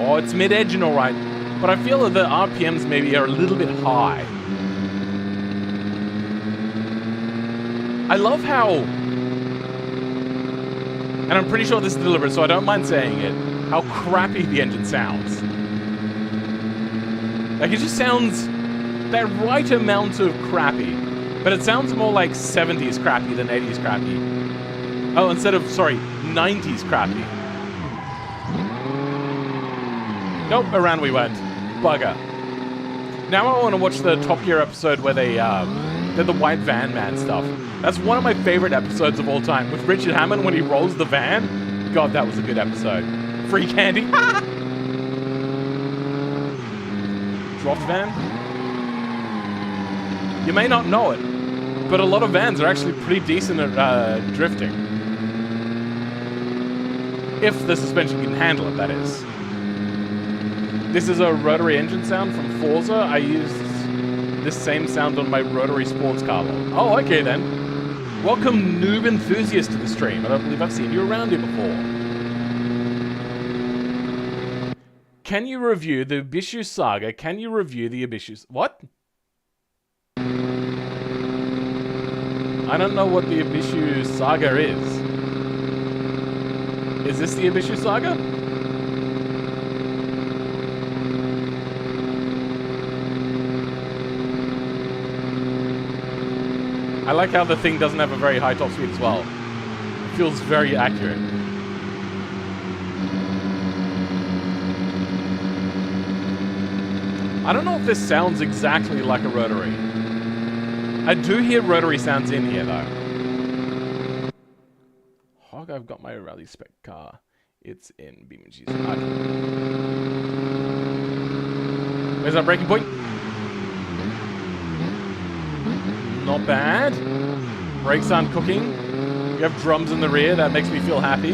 Oh, it's mid-edging alright. But I feel that the RPMs maybe are a little bit high. I love how... And I'm pretty sure this is deliberate, so I don't mind saying it. How crappy the engine sounds. Like, it just sounds... that right amount of crappy. But it sounds more like 70s crappy than 80s crappy. Oh, instead of, sorry, 90s crappy. Nope, around we went. Bugger. Now I want to watch the Top Gear episode where they did the white van man stuff. That's one of my favorite episodes of all time. With Richard Hammond when he rolls the van. God, that was a good episode. Free candy. Dropped van. You may not know it, but a lot of vans are actually pretty decent at drifting. If the suspension can handle it, that is. This is a rotary engine sound from Forza. I used this same sound on my rotary sports car model. Oh, okay then. Welcome, noob enthusiast, to the stream. I don't believe I've seen you around here before. Can you review the Ibishu Saga? Can you review the Ibishu... What? I don't know what the Ibishu Saga is. Is this the Ibishu Saga? I like how the thing doesn't have a very high top speed as well. It feels very accurate. I don't know if this sounds exactly like a rotary. I do hear rotary sounds in here though. Hog, I've got my rally spec car. It's in BeamNG's. Okay. Where's that braking point? Not bad. Brakes aren't cooking. You have drums in the rear. That makes me feel happy.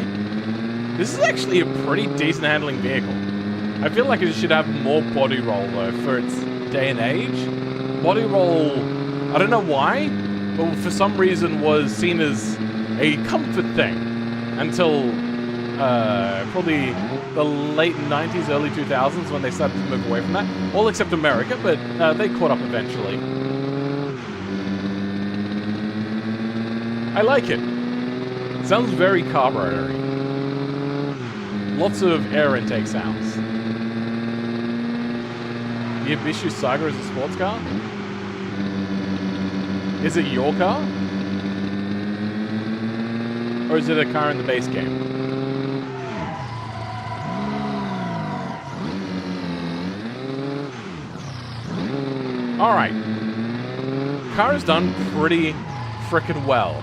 This is actually a pretty decent handling vehicle. I feel like it should have more body roll though for its day and age. Body roll, I don't know why, but for some reason was seen as a comfort thing until probably the late 90s, early 2000s when they started to move away from that. All except America, but they caught up eventually. I like it. Sounds very carburetor-y. Lots of air intake sounds. The Ibishu Saga is a sports car? Is it your car? Or is it a car in the base game? Alright. Car is done pretty frickin' well.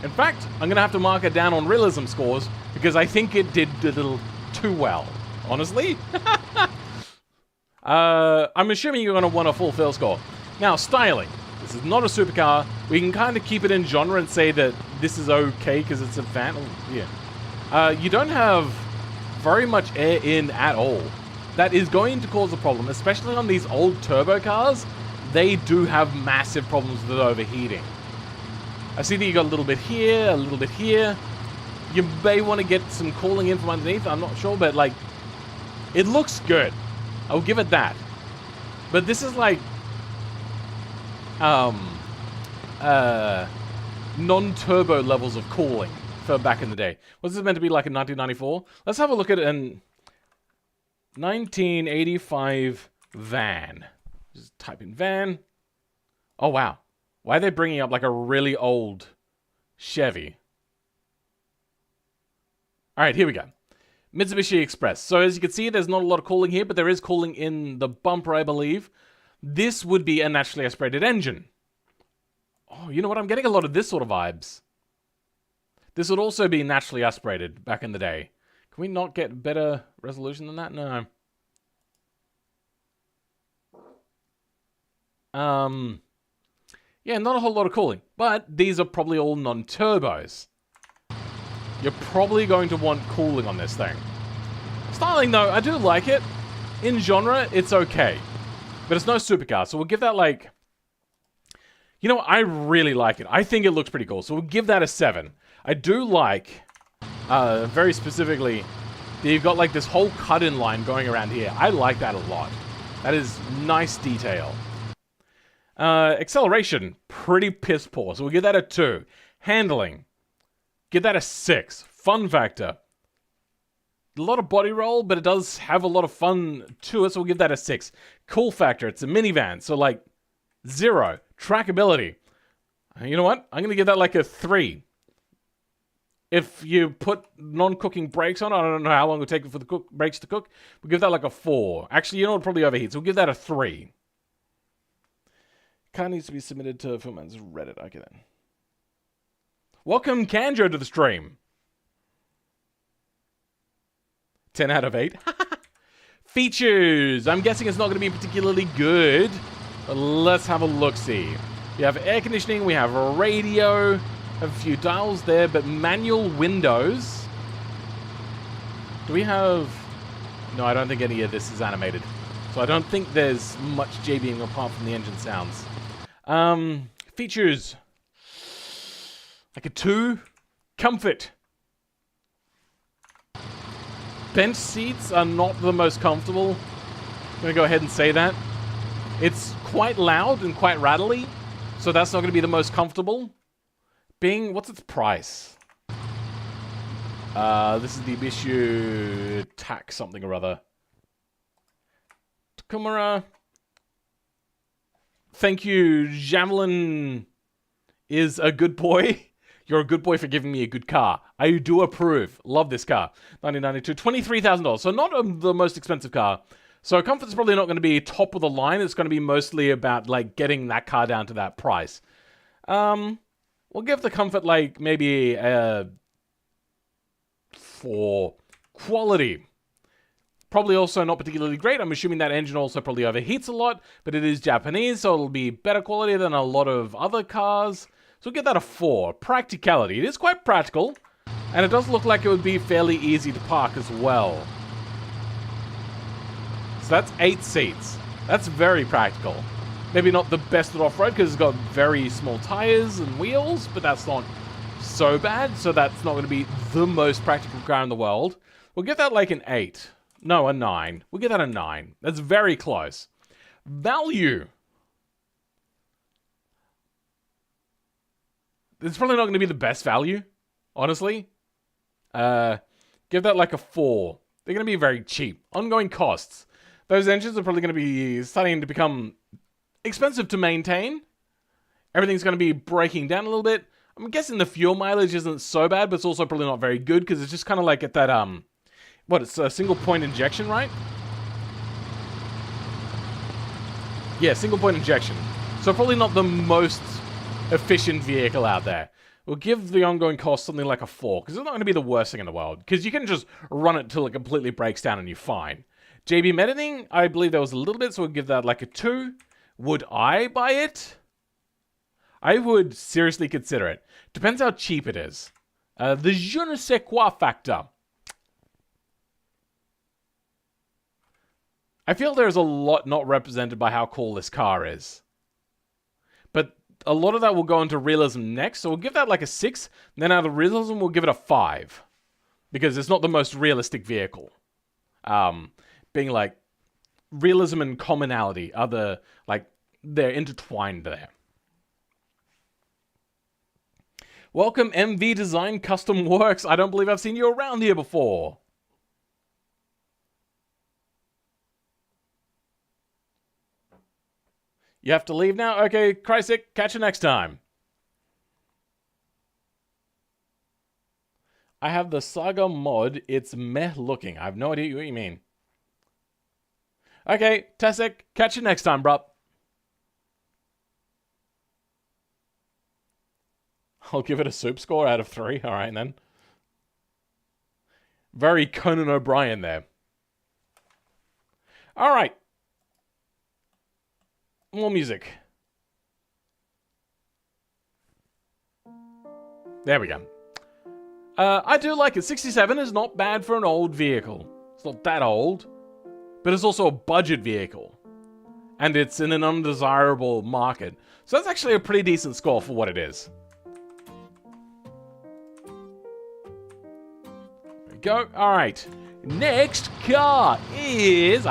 In fact, I'm going to have to mark it down on realism scores because I think it did a little too well. Honestly? I'm assuming you're going to want a full fill score. Now, styling. This is not a supercar. We can kind of keep it in genre and say that this is okay because it's a van. Yeah. You don't have very much air in at all. That is going to cause a problem, especially on these old turbo cars. They do have massive problems with overheating. I see that you got a little bit here, a little bit here. You may want to get some cooling in from underneath. I'm not sure, but like, it looks good. I'll give it that. But this is like, non-turbo levels of cooling for back in the day. Was this meant to be like in 1994? Let's have a look at an 1985 van. Just type in van. Oh, wow. Why are they bringing up like a really old Chevy? All right, here we go. Mitsubishi Express. So as you can see, there's not a lot of cooling here, but there is cooling in the bumper, I believe. This would be a naturally aspirated engine. Oh, you know what? I'm getting a lot of this sort of vibes. This would also be naturally aspirated back in the day. Can we not get better resolution than that? No. Yeah, not a whole lot of cooling. But these are probably all non-turbos. You're probably going to want cooling on this thing. Styling, though, I do like it. In genre, it's okay. But it's no supercar, so we'll give that, like... You know what? I really like it. I think it looks pretty cool, so we'll give that a 7. I do like, very specifically, that you've got, like, this whole cut-in line going around here. I like that a lot. That is nice detail. Acceleration, pretty piss poor, so we'll give that a 2. Handling, give that a 6. Fun factor, a lot of body roll, but it does have a lot of fun to it, so we'll give that a 6. Cool factor, it's a minivan, so like 0. Trackability, you know what? I'm going to give that like a 3. If you put non-cooking brakes on, I don't know how long it would take for the brakes to cook, we'll give that like a 4. Actually, you know what? Probably overheats, so we'll give that a 3. Car needs to be submitted to Filmman's Reddit. Okay then. Welcome Kanjo to the stream. 10 out of 8. Features. I'm guessing it's not going to be particularly good, but let's have a look-see. We have air conditioning, we have a radio, have a few dials there, but manual windows. Do we have... No, I don't think any of this is animated. So I don't think there's much JBing apart from the engine sounds. Features. Like a 2. Comfort. Bench seats are not the most comfortable. I'm going to go ahead and say that. It's quite loud and quite rattly, so that's not going to be the most comfortable. What's its price? This is the Ibishu TAC something or other. Takumura. Thank you, Javelin is a good boy. You're a good boy for giving me a good car. I do approve. Love this car. 1992, $23,000. So not the most expensive car. So comfort's probably not going to be top of the line. It's going to be mostly about like getting that car down to that price. We'll give the comfort like maybe for quality. Probably also not particularly great. I'm assuming that engine also probably overheats a lot, but it is Japanese, so it'll be better quality than a lot of other cars. So we'll get that a 4. Practicality. It is quite practical, and it does look like it would be fairly easy to park as well. So that's 8 seats. That's very practical. Maybe not the best at off-road because it's got very small tires and wheels, but that's not so bad. So that's not going to be the most practical car in the world. We'll give that like an 8. No, a 9. We'll give that a 9. That's very close. Value. It's probably not going to be the best value, honestly. Give that like a 4. They're going to be very cheap. Ongoing costs. Those engines are probably going to be starting to become expensive to maintain. Everything's going to be breaking down a little bit. I'm guessing the fuel mileage isn't so bad, but it's also probably not very good because it's just kind of like at that, it's a single point injection, right? Yeah, single point injection. So probably not the most efficient vehicle out there. We'll give the ongoing cost something like a 4 because it's not going to be the worst thing in the world because you can just run it till it completely breaks down and you're fine. JB Editing, I believe there was a little bit, so we'll give that like a 2. Would I buy it? I would seriously consider it. Depends how cheap it is. The je ne sais quoi factor. I feel there's a lot not represented by how cool this car is. But a lot of that will go into realism next, so we'll give that like a 6. Then out of realism, we'll give it a 5. Because it's not the most realistic vehicle. Being like, realism and commonality are they're intertwined there. Welcome, MV Design Custom Works. I don't believe I've seen you around here before. You have to leave now? Okay, Crysic, catch you next time. I have the Saga mod. It's meh looking. I have no idea what you mean. Okay, Tessic, catch you next time, bruh. I'll give it a soup score out of 3. All right, then. Very Conan O'Brien there. All right. More music. There we go. I do like it. 67 is not bad for an old vehicle. It's not that old, but it's also a budget vehicle. And it's in an undesirable market. So that's actually a pretty decent score for what it is. There we go. All right. Next car is... You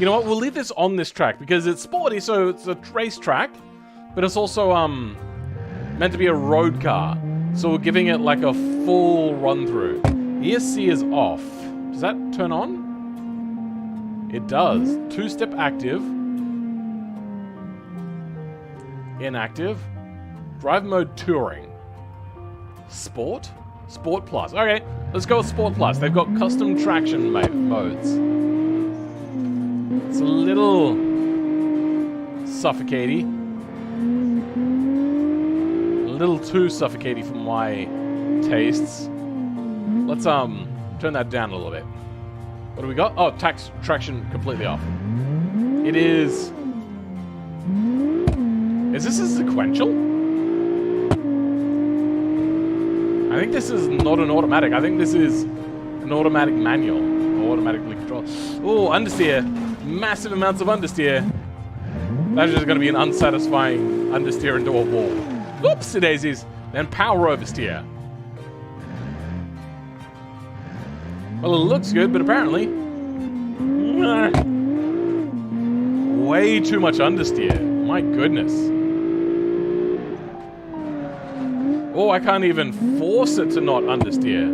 know what? We'll leave this on this track because it's sporty, so it's a race track. But it's also meant to be a road car. So we're giving it like a full run through. ESC is off. Does that turn on? It does. Two-step active. Inactive. Drive mode touring. Sport? Sport plus. Okay, let's go with Sport plus. They've got custom traction modes. It's a little suffocating. A little too suffocating for my tastes. Let's turn that down a little bit. What do we got? Oh, traction completely off. It is... Is this a sequential? I think this is not an automatic. I think this is an automatic manual. Or automatically controlled. Oh, understeer. Massive amounts of understeer. That's just going to be an unsatisfying understeer into a wall. Whoopsie daisies. Then power oversteer. Well, it looks good, but apparently... way too much understeer. My goodness. Oh, I can't even force it to not understeer.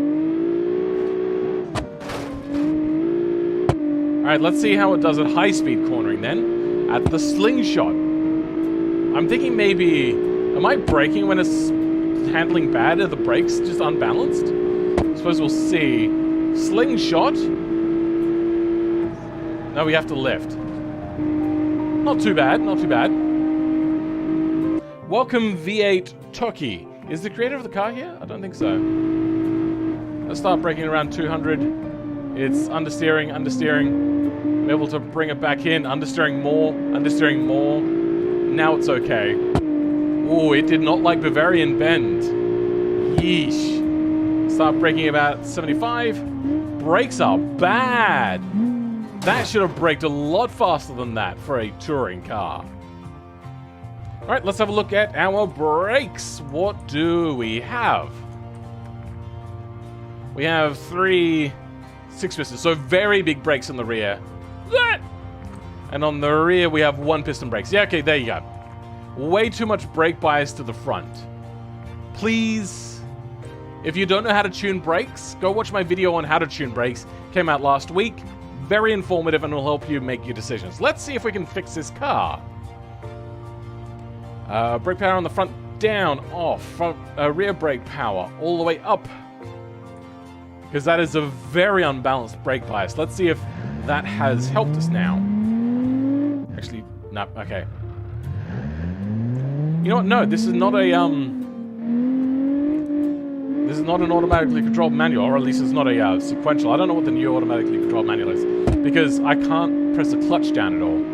Alright, let's see how it does at high-speed cornering then. At the slingshot. I'm thinking maybe... Am I braking when it's handling bad? Are the brakes just unbalanced? I suppose we'll see. Slingshot. No, we have to lift. Not too bad, not too bad. Welcome V8 Toki. Is the creator of the car here? I don't think so. Let's start braking around 200. It's understeering, understeering. I'm able to bring it back in. Understeering more, understeering more. Now it's okay. Ooh, it did not like Bavarian Bend. Yeesh. Start braking about 75. Brakes are bad. That should have braked a lot faster than that for a touring car. All right, let's have a look at our brakes. What do we have? We have 3 6-piston, so very big brakes in the rear. And on the rear, we have 1-piston brakes. Yeah, okay, there you go. Way too much brake bias to the front. Please, if you don't know how to tune brakes, go watch my video on how to tune brakes. Came out last week. Very informative and will help you make your decisions. Let's see if we can fix this car. Brake power on the front, down, off. Front, rear brake power, all the way up. Because that is a very unbalanced brake bias. Let's see if that has helped us now. Actually, no, okay. You know what? No, this is not a, this is not an automatically controlled manual, or at least it's not a sequential. I don't know what the new automatically controlled manual is, because I can't press the clutch down at all.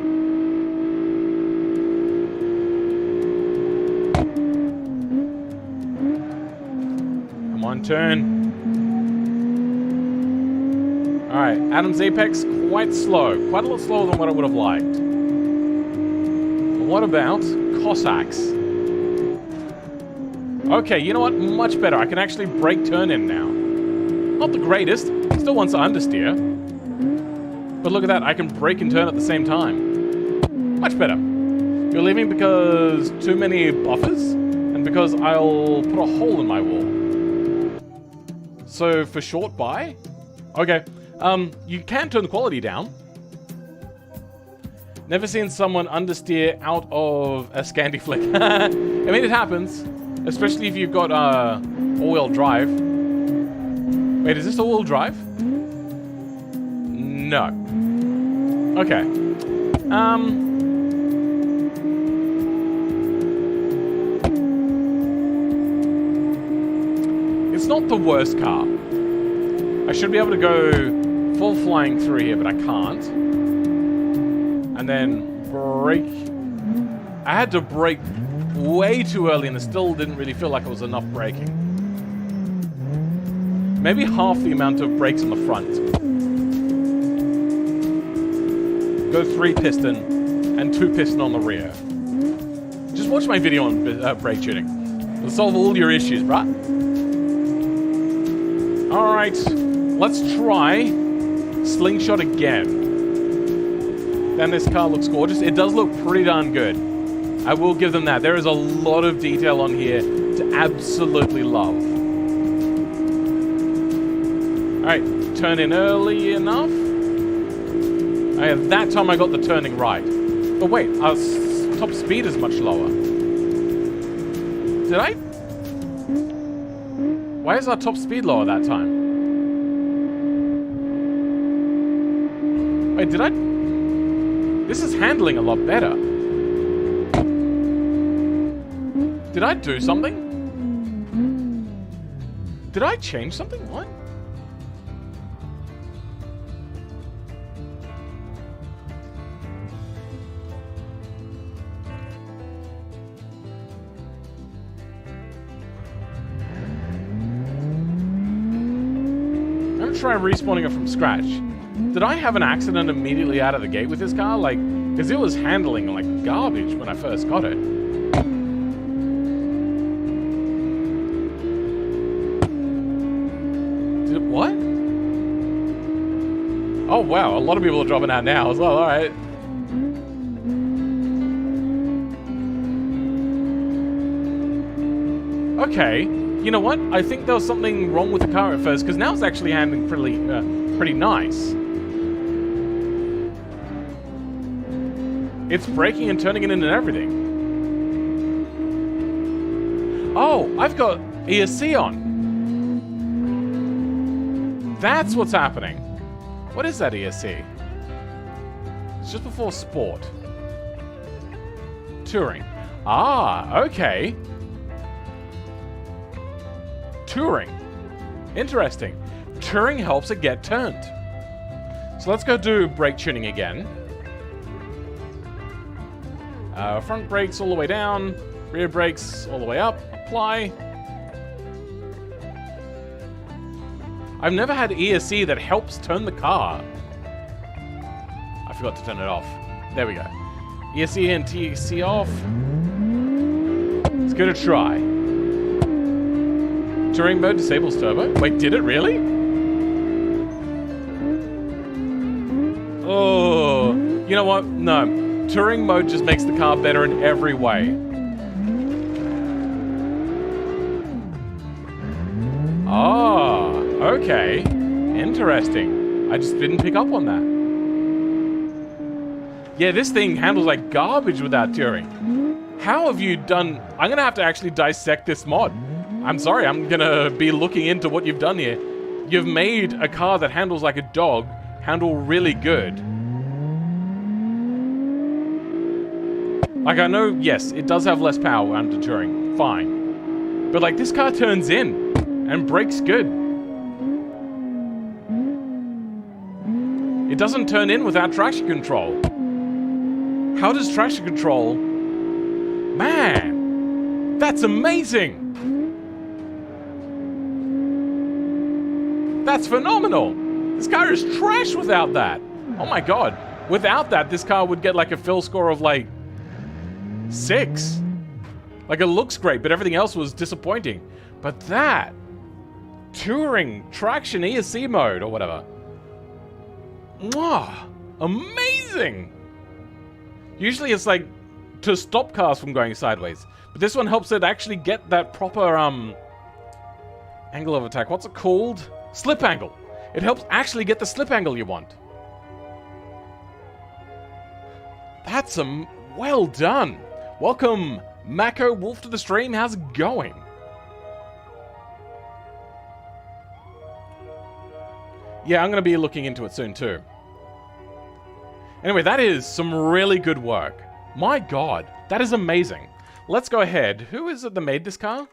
Come on, turn. Alright, Adam's Apex, quite slow. Quite a lot slower than what I would have liked. What about Cossacks? Okay, you know what? Much better. I can actually brake turn in now. Not the greatest. Still wants to understeer. But look at that. I can brake and turn at the same time. Much better. You're leaving because too many buffers? And because I'll put a hole in my wall. So, for short buy? Okay. You can turn the quality down. Never seen someone understeer out of a Scandi flick. I mean, it happens. Especially if you've got all-wheel drive. Wait, is this all-wheel drive? No. Okay. It's not the worst car. I should be able to go full flying through here, but I can't. And then brake. I had to brake way too early and it still didn't really feel like it was enough braking. Maybe half the amount of brakes on the front. Go 3 piston and 2 piston on the rear. Just watch my video on brake tuning. It'll solve all your issues, bruh. Alright, let's try Slingshot again. Then this car looks gorgeous. It does look pretty darn good. I will give them that. There is a lot of detail on here to absolutely love. Alright, turn in early enough. Okay, that time I got the turning right. But wait, our top speed is much lower. Did I? Why is our top speed lower that time? Wait, did I? This is handling a lot better. Did I do something? Did I change something? What? Try respawning it from scratch. Did I have an accident immediately out of the gate with this car? Like, because it was handling like garbage when I first got it. Did it what? Oh wow, a lot of people are dropping out now as well, alright. Okay. You know what? I think there was something wrong with the car at first, because now it's actually handling pretty nice. It's braking and turning it in and everything. Oh, I've got ESC on. That's what's happening. What is that ESC? It's just before Sport. Touring. Ah, okay. Touring. Interesting. Touring helps it get turned. So let's go do brake tuning again. Front brakes all the way down. Rear brakes all the way up. Apply. I've never had ESC that helps turn the car. I forgot to turn it off. There we go. ESC and TC off. Let's give it a try. Touring mode disables turbo. Wait, did it really? Oh, you know what? No. Touring mode just makes the car better in every way. Ah, okay. Interesting. I just didn't pick up on that. Yeah, this thing handles like garbage without touring. How have you done... I'm going to have to actually dissect this mod. I'm sorry, I'm gonna be looking into what you've done here. You've made a car that handles like a dog handle really good. Like, I know, yes, it does have less power under touring. Fine. But, like, this car turns in and brakes good. It doesn't turn in without traction control. How does traction control... Man! That's amazing! That's phenomenal! This car is trash without that! Oh my god. Without that, this car would get like a fill score of like... 6. Like, it looks great, but everything else was disappointing. But that... Touring, traction, ESC mode, or whatever. Mwah! Amazing! Usually it's like to stop cars from going sideways. But this one helps it actually get that proper, angle of attack. What's it called? Slip angle. It helps actually get the slip angle you want. That's well done. Welcome, Mako Wolf, to the stream. How's it going? Yeah, I'm going to be looking into it soon too. Anyway, that is some really good work. My god, that is amazing. Let's go ahead. Who is it that made this car?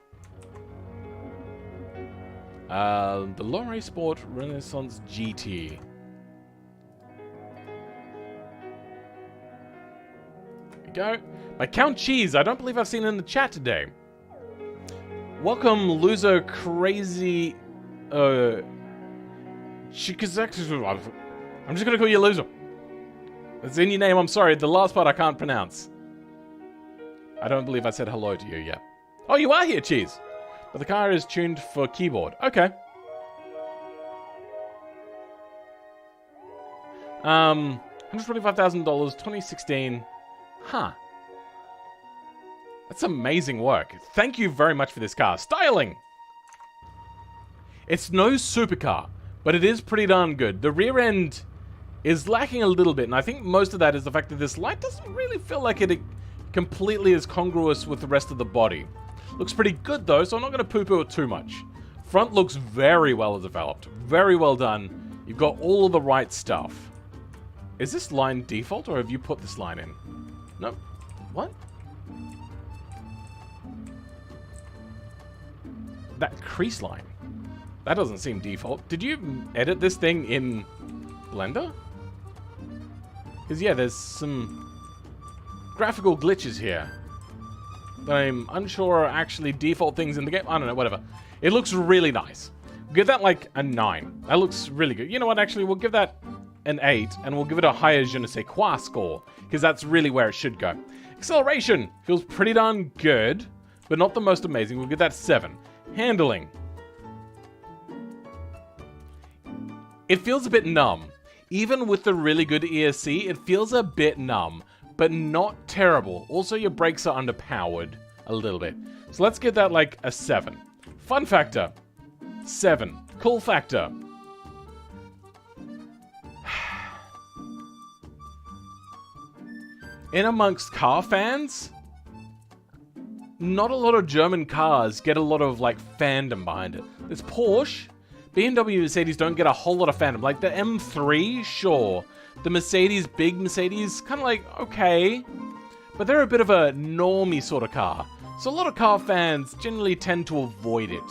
The Lorry Sport Renaissance GT. we go. By Count Cheese, I don't believe I've seen in the chat today. Welcome, loser crazy. Shikazak. I'm just gonna call you a loser. It's in your name, I'm sorry. The last part I can't pronounce. I don't believe I said hello to you yet. Oh, you are here, Cheese. But the car is tuned for keyboard. Okay. $125,000, 2016. Huh. That's amazing work. Thank you very much for this car. Styling! It's no supercar, but it is pretty darn good. The rear end is lacking a little bit, and I think most of that is the fact that this light doesn't really feel like it completely is congruous with the rest of the body. Looks pretty good though, so I'm not going to poo-poo it too much. Front looks very well developed. Very well done. You've got all of the right stuff. Is this line default, or have you put this line in? No. What? That crease line. That doesn't seem default. Did you edit this thing in Blender? Because yeah, there's some graphical glitches here that I'm unsure are actually default things in the game. I don't know, whatever. It looks really nice. Give that like a 9. That looks really good. You know what, actually, we'll give that an 8, and we'll give it a higher je ne sais quoi score, because that's really where it should go. Acceleration feels pretty darn good, but not the most amazing. We'll give that 7. Handling. It feels a bit numb. Even with the really good ESC, it feels a bit numb, but not terrible. Also, your brakes are underpowered a little bit. So let's give that like a 7. Fun factor, 7. Cool factor, in amongst car fans, not a lot of German cars get a lot of like fandom behind it. There's Porsche, BMW, Mercedes don't get a whole lot of fandom. Like the M3, sure. The Mercedes, big Mercedes, kind of like, okay. But they're a bit of a normie sort of car. So a lot of car fans generally tend to avoid it.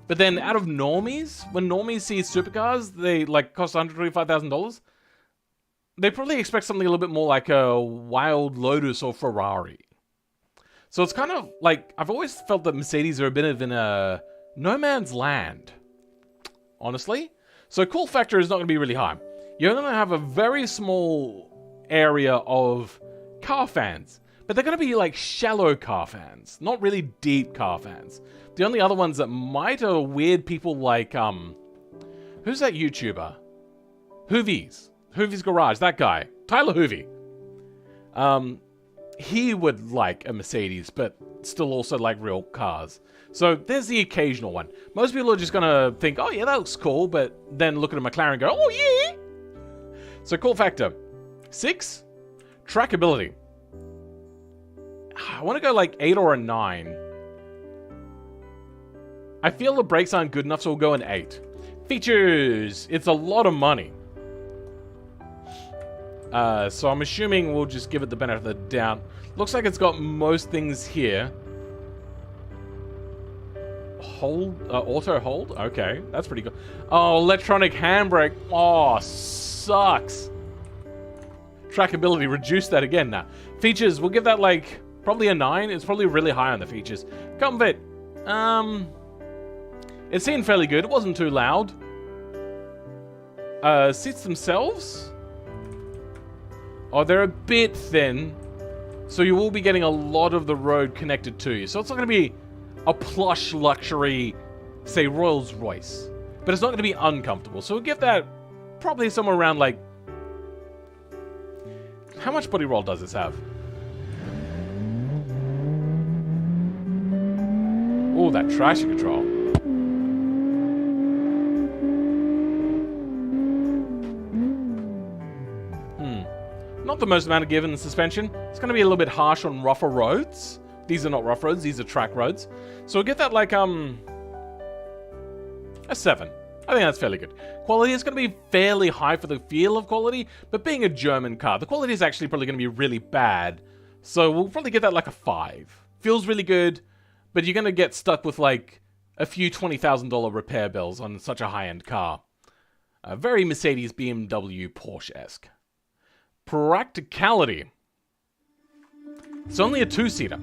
But then out of normies, when normies see supercars, they like cost $125,000. They probably expect something a little bit more like a Wild Lotus or Ferrari. So it's kind of like, I've always felt that Mercedes are a bit of in a no man's land, honestly. So cool factor is not going to be really high. You're going to have a very small area of car fans, but they're going to be like shallow car fans, not really deep car fans. The only other ones that might are weird people like, who's that YouTuber? Hoovy's Garage, that guy. Tyler Hoovy. He would like a Mercedes, but still also like real cars. So there's the occasional one. Most people are just going to think, oh yeah, that looks cool, but then look at a McLaren and go, oh yeah! So cool factor. 6. Trackability. I want to go like 8 or a 9. I feel the brakes aren't good enough, so we'll go an 8. Features. It's a lot of money. So I'm assuming we'll just give it the benefit of the doubt. Looks like it's got most things here. Hold, auto hold? Okay, that's pretty good. Oh, electronic handbrake. Oh, sucks. Trackability, reduce that again now. Features, we'll give that like, probably a 9. It's probably really high on the features. Comfort. It seemed fairly good. It wasn't too loud. Seats themselves. Oh, they're a bit thin, so you will be getting a lot of the road connected to you. So it's not going to be a plush luxury, say, Rolls Royce. But it's not going to be uncomfortable. So we'll give that probably somewhere around, like... How much body roll does this have? Oh, that traction control. Not the most amount of give in the suspension. It's going to be a little bit harsh on rougher roads. These are not rough roads, these are track roads. So we'll get that like, a 7. I think that's fairly good. Quality is going to be fairly high for the feel of quality, but being a German car, the quality is actually probably going to be really bad. So we'll probably get that like a 5. Feels really good, but you're going to get stuck with like a few $20,000 repair bills on such a high-end car. Very Mercedes, BMW, Porsche-esque. Practicality. It's only a 2-seater.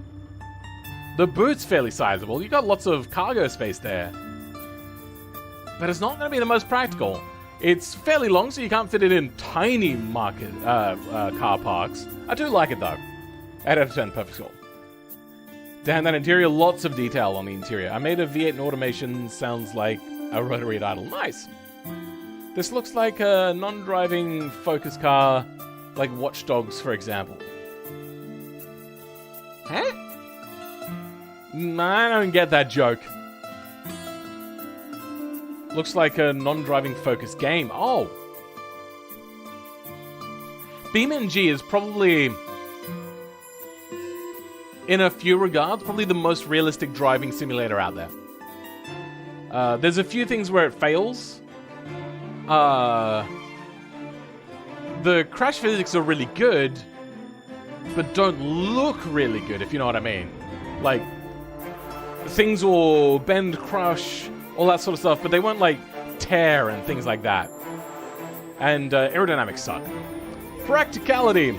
The boot's fairly sizable. You got lots of cargo space there. But it's not going to be the most practical. It's fairly long, so you can't fit it in tiny car parks. I do like it, though. 8 out of 10, perfect score. Damn, that interior, lots of detail on the interior. I made a V8 in automation, sounds like a rotary at idle. Nice. This looks like a non-driving focus car, like Watch Dogs, for example. Huh? I don't get that joke. Looks like a non-driving focus game. Oh. BeamNG is probably, in a few regards, probably the most realistic driving simulator out there. There's a few things where it fails. The crash physics are really good, but don't look really good, if you know what I mean. Like, things will bend, crush, all that sort of stuff, but they won't, like, tear and things like that. And aerodynamics suck. Practicality.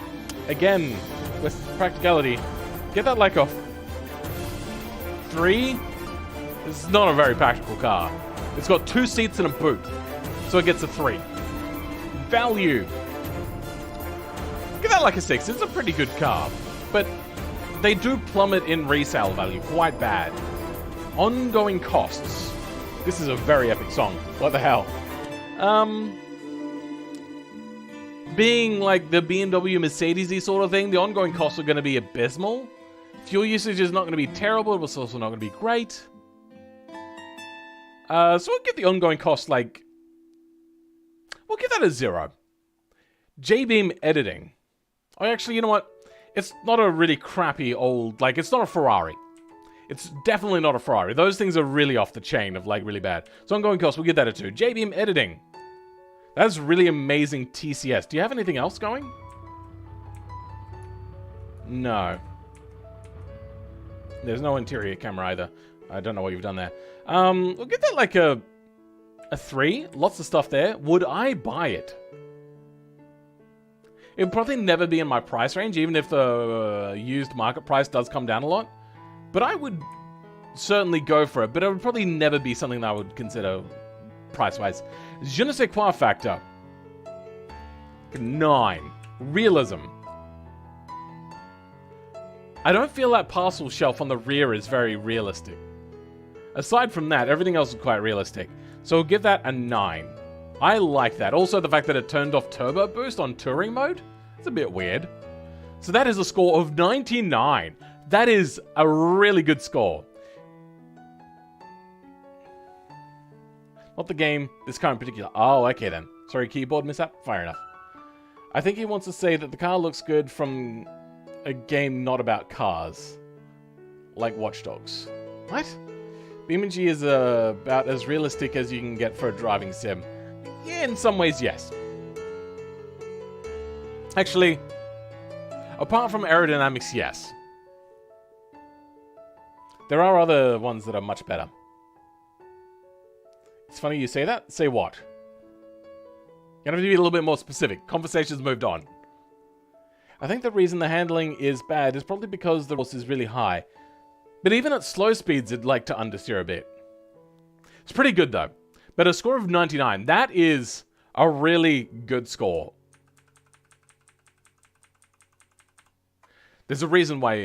Again, with practicality, get that like a 3. This is not a very practical car. It's got 2 seats and a boot, so it gets a 3. Value. Get that like a 6. It's a pretty good car, but they do plummet in resale value quite bad. Ongoing costs. This is a very epic song. What the hell? Being like the BMW Mercedes-y sort of thing, the ongoing costs are going to be abysmal. Fuel usage is not going to be terrible, but it's also not going to be great. So we'll give the ongoing cost, like, we'll give that a 0. J-Beam editing. Oh, actually, you know what? It's not a really crappy old, like, it's not a Ferrari. It's definitely not a Ferrari. Those things are really off the chain of, like, really bad. So ongoing cost, we'll give that a 2. J-Beam editing. That's really amazing TCS. Do you have anything else going? No. There's no interior camera either. I don't know what you've done there. We'll get that like a 3. Lots of stuff there. Would I buy it? It would probably never be in my price range, even if the used market price does come down a lot. But I would certainly go for it. But it would probably never be something that I would consider price-wise. Je ne sais quoi factor. 9. Realism. I don't feel that parcel shelf on the rear is very realistic. Aside from that, everything else is quite realistic. So we'll give that a 9. I like that. Also, the fact that it turned off turbo boost on touring mode. It's a bit weird. So that is a score of 99. That is a really good score. Not the game, this car in particular. Oh, okay then. Sorry, keyboard mishap? Fair enough. I think he wants to say that the car looks good from a game not about cars. Like Watch Dogs. What? BeamNG is about as realistic as you can get for a driving sim. Yeah, in some ways, yes. Actually, apart from aerodynamics, yes. There are other ones that are much better. It's funny you say that. Say what? You have to be a little bit more specific. Conversation's moved on. I think the reason the handling is bad is probably because the force is really high. But even at slow speeds, it'd like to understeer a bit. It's pretty good though. But a score of 99, that is a really good score. There's a reason why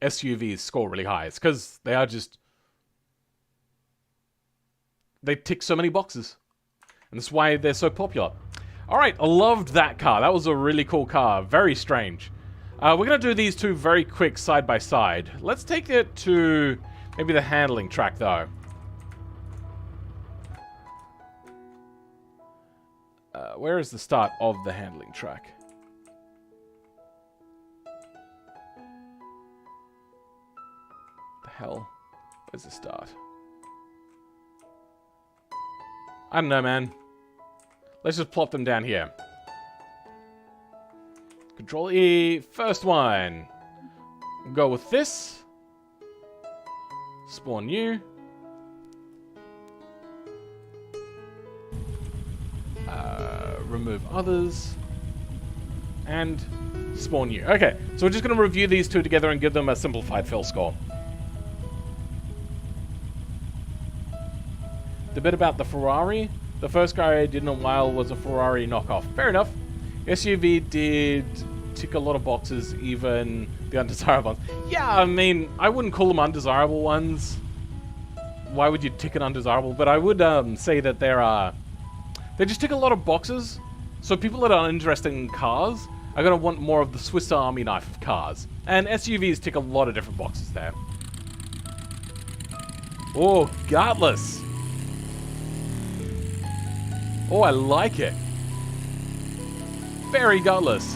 SUVs score really high. It's because they are just... They tick so many boxes. And that's why they're so popular. Alright, I loved that car. That was a really cool car. Very strange. We're going to do these two very quick side by side. Let's take it to maybe the handling track though. Where is the start of the handling track? The hell? Where's the start? I don't know, man. Let's just plop them down here. Control E, first one. Go with this. Spawn new. Remove others. And spawn new. Okay, so we're just going to review these two together and give them a simplified fill score. The bit about the Ferrari. The first car I did in a while was a Ferrari knockoff. Fair enough. SUV did tick a lot of boxes, even the undesirable ones. Yeah, I mean, I wouldn't call them undesirable ones. Why would you tick an undesirable? But I would say that they just tick a lot of boxes. So people that are interested in cars are going to want more of the Swiss Army knife of cars. And SUVs tick a lot of different boxes there. Oh, gutless. Oh, I like it. Very gutless.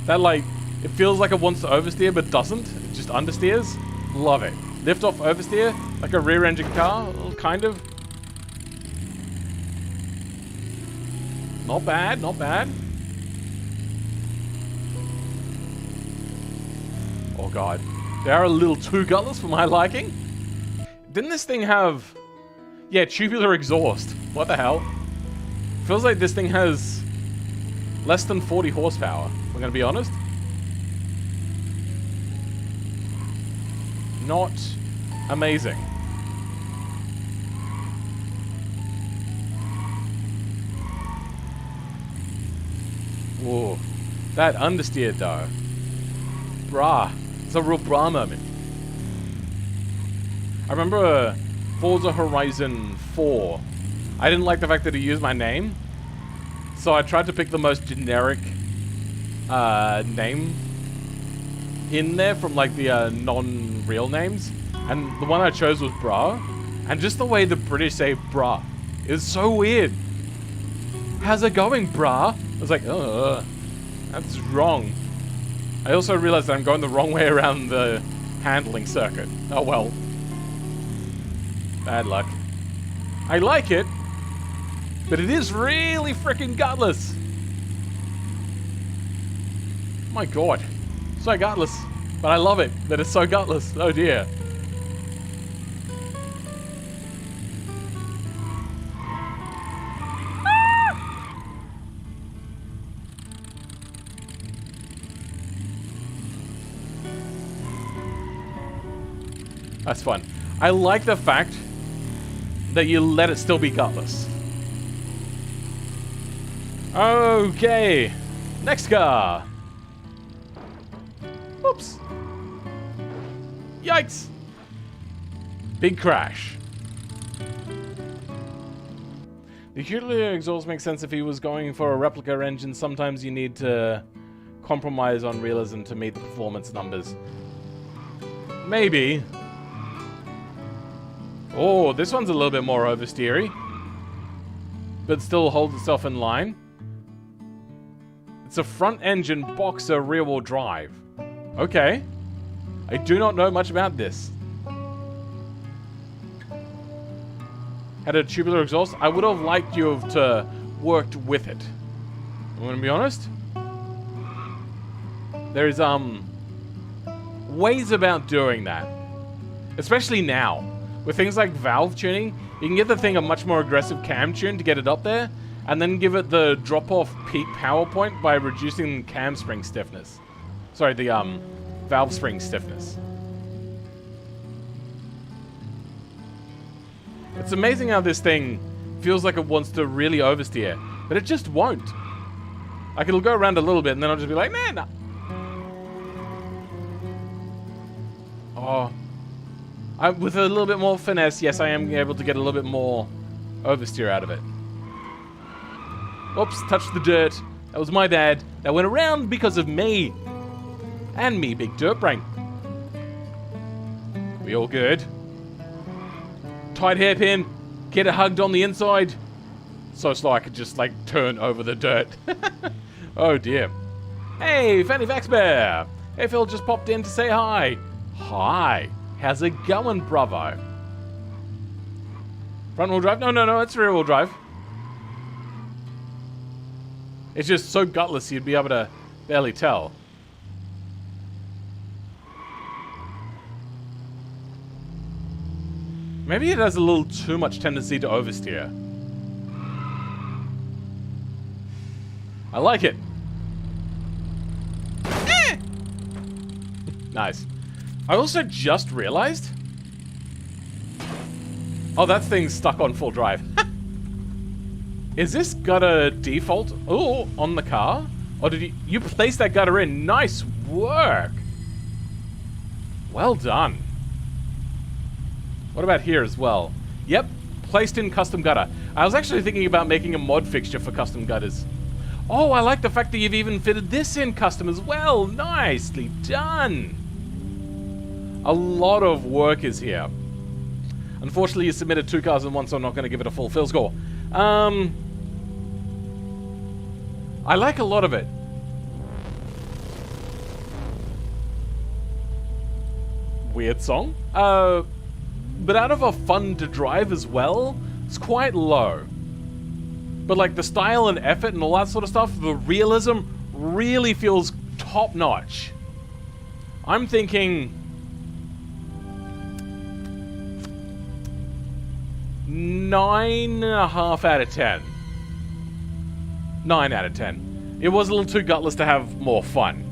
That, like, it feels like it wants to oversteer, but doesn't. It just understeers. Love it. Lift off, oversteer, like a rear engine car, kind of. Not bad, not bad. Oh god. They are a little too gutless for my liking. Didn't this thing have... Yeah, tubular exhaust. What the hell? Feels like this thing has less than 40 horsepower, we're gonna be honest. Not amazing. Whoa. That understeered though. Brah. It's a real brah moment. I remember Forza Horizon 4. I didn't like the fact that he used my name. So I tried to pick the most generic name in there from like the non-real names. And the one I chose was Brah. And just the way the British say Brah is so weird. How's it going, Brah? I was like, that's wrong. I also realized that I'm going the wrong way around the handling circuit. Oh well. Bad luck. I like it, but it is really freaking gutless. My god. So gutless. But I love it that it's so gutless. Oh dear. That's fun. I like the fact that you let it still be gutless. Okay. Next car. Whoops. Yikes. Big crash. The peculiar exhaust makes sense if he was going for a replica engine. Sometimes you need to compromise on realism to meet the performance numbers. Maybe. Oh, this one's a little bit more oversteery, but still holds itself in line. It's a front engine boxer rear wheel drive. Okay. I do not know much about this. Had a tubular exhaust. I would have liked you to worked with it. I'm gonna be honest. There is ways about doing that, especially now. With things like valve tuning, you can give the thing a much more aggressive cam tune to get it up there, and then give it the drop-off peak power point by reducing cam spring stiffness. Sorry, the valve spring stiffness. It's amazing how this thing feels like it wants to really oversteer, but it just won't. Like, it'll go around a little bit, and then I'll just be like, man. Oh. With a little bit more finesse, yes, I am able to get a little bit more oversteer out of it. Oops, touched the dirt. That was my bad. That went around because of me. And me, big dirt brain. We all good? Tight hairpin. Get it hugged on the inside. So slow I could just, like, turn over the dirt. Oh, dear. Hey, Fanny Vaxbear. Hey, Phil just popped in to say hi. Hi. How's it going, bravo? Front wheel drive? No, it's rear wheel drive. It's just so gutless you'd be able to barely tell. Maybe it has a little too much tendency to oversteer. I like it. Nice. I also just realized... Oh, that thing's stuck on full drive. Is this gutter default? Oh, on the car? Or did you placed that gutter in? Nice work. Well done. What about here as well? Yep, placed in custom gutter. I was actually thinking about making a mod fixture for custom gutters. Oh, I like the fact that you've even fitted this in custom as well. Nicely done. A lot of work is here. Unfortunately, you submitted 2 cars in one, so I'm not going to give it a full fill score. I like a lot of it. Weird song. But out of a fun to drive as well, it's quite low. But like the style and effort and all that sort of stuff, the realism really feels top notch. I'm thinking 9.5 out of 10. 9 out of 10. It was a little too gutless to have more fun.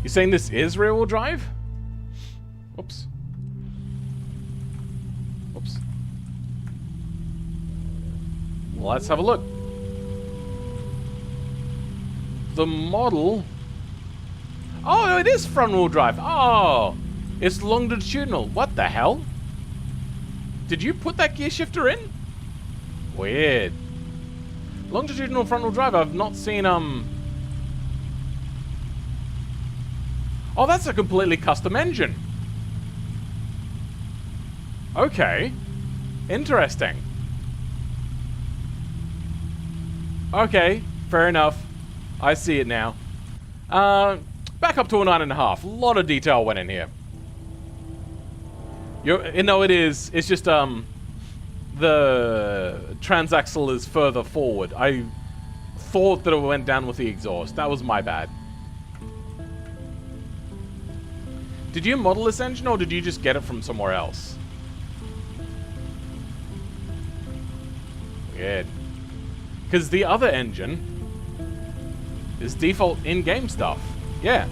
You're saying this is rear-wheel drive? Oops. Oops. Well, let's have a look. The model... Oh, it is front-wheel drive. Oh, it's longitudinal. What the hell? Did you put that gear shifter in? Weird. Longitudinal front-wheel drive. I've not seen, Oh, that's a completely custom engine. Okay. Interesting. Okay, fair enough. I see it now. Back up to a 9.5. A lot of detail went in here. No, it is. It's just, the transaxle is further forward. I thought that it went down with the exhaust. That was my bad. Did you model this engine, or did you just get it from somewhere else? Weird. Because the other engine is default in-game stuff. Yeah.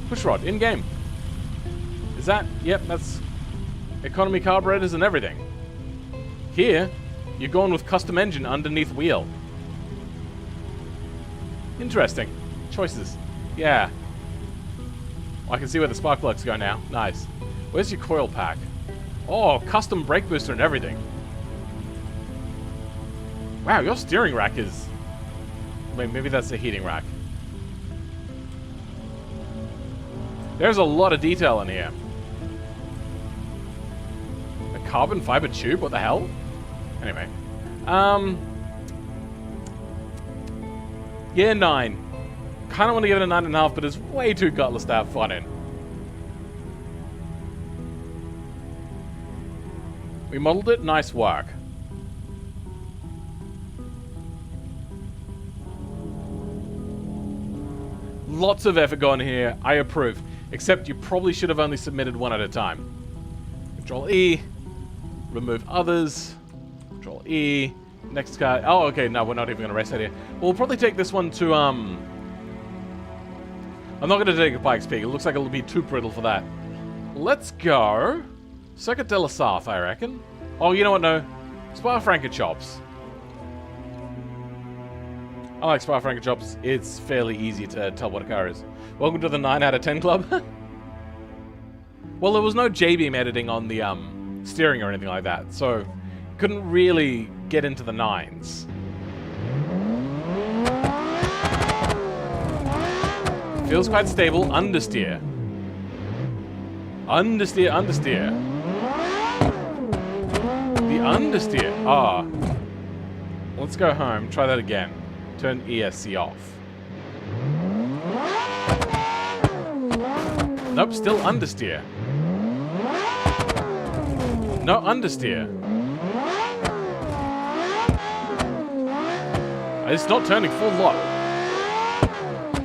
Pushrod, in-game. Is that... Yep, that's... economy carburetors and everything. Here, you're going with custom engine underneath wheel. Interesting. Choices. Yeah. I can see where the spark plugs go now. Nice. Where's your coil pack? Oh, custom brake booster and everything. Wow, your steering rack is... Wait, maybe that's the heating rack. There's a lot of detail in here. A carbon fiber tube? What the hell? Anyway. Yeah, 9. Kind of want to give it a 9.5, but it's way too gutless to have fun in. We modeled it. Nice work. Lots of effort gone here. I approve. Except you probably should have only submitted one at a time. Control E. Remove others. Control E. Next car. Oh, okay. No, we're not even going to rest out here. We'll probably take this one to, I'm not going to take a Pikes Peak. It looks like it'll be too brittle for that. Let's go. Circuit de la South, I reckon. Oh, you know what? No. Spa-Francorchamps. I like Spa-Francorchamps. It's fairly easy to tell what a car is. Welcome to the 9 out of 10 club. Well, there was no J-beam editing on the steering or anything like that, so couldn't really get into the 9s. Feels quite stable. Understeer. Understeer, understeer. The understeer. Ah. Let's go home. Try that again. Turn ESC off. Nope, still understeer. No understeer. It's not turning full lock.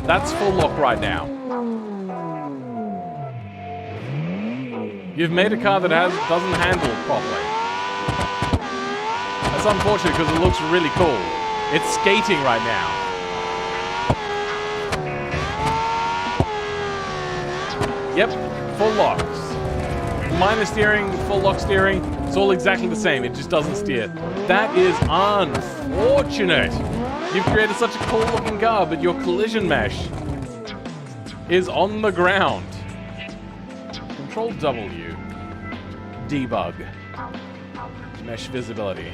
That's full lock right now. You've made a car that doesn't handle properly. That's unfortunate because it looks really cool. It's skating right now. Yep, full locks. Minor steering, full lock steering, it's all exactly the same. It just doesn't steer. That is unfortunate. You've created such a cool looking car, but your collision mesh is on the ground. Control W. Debug. Mesh visibility.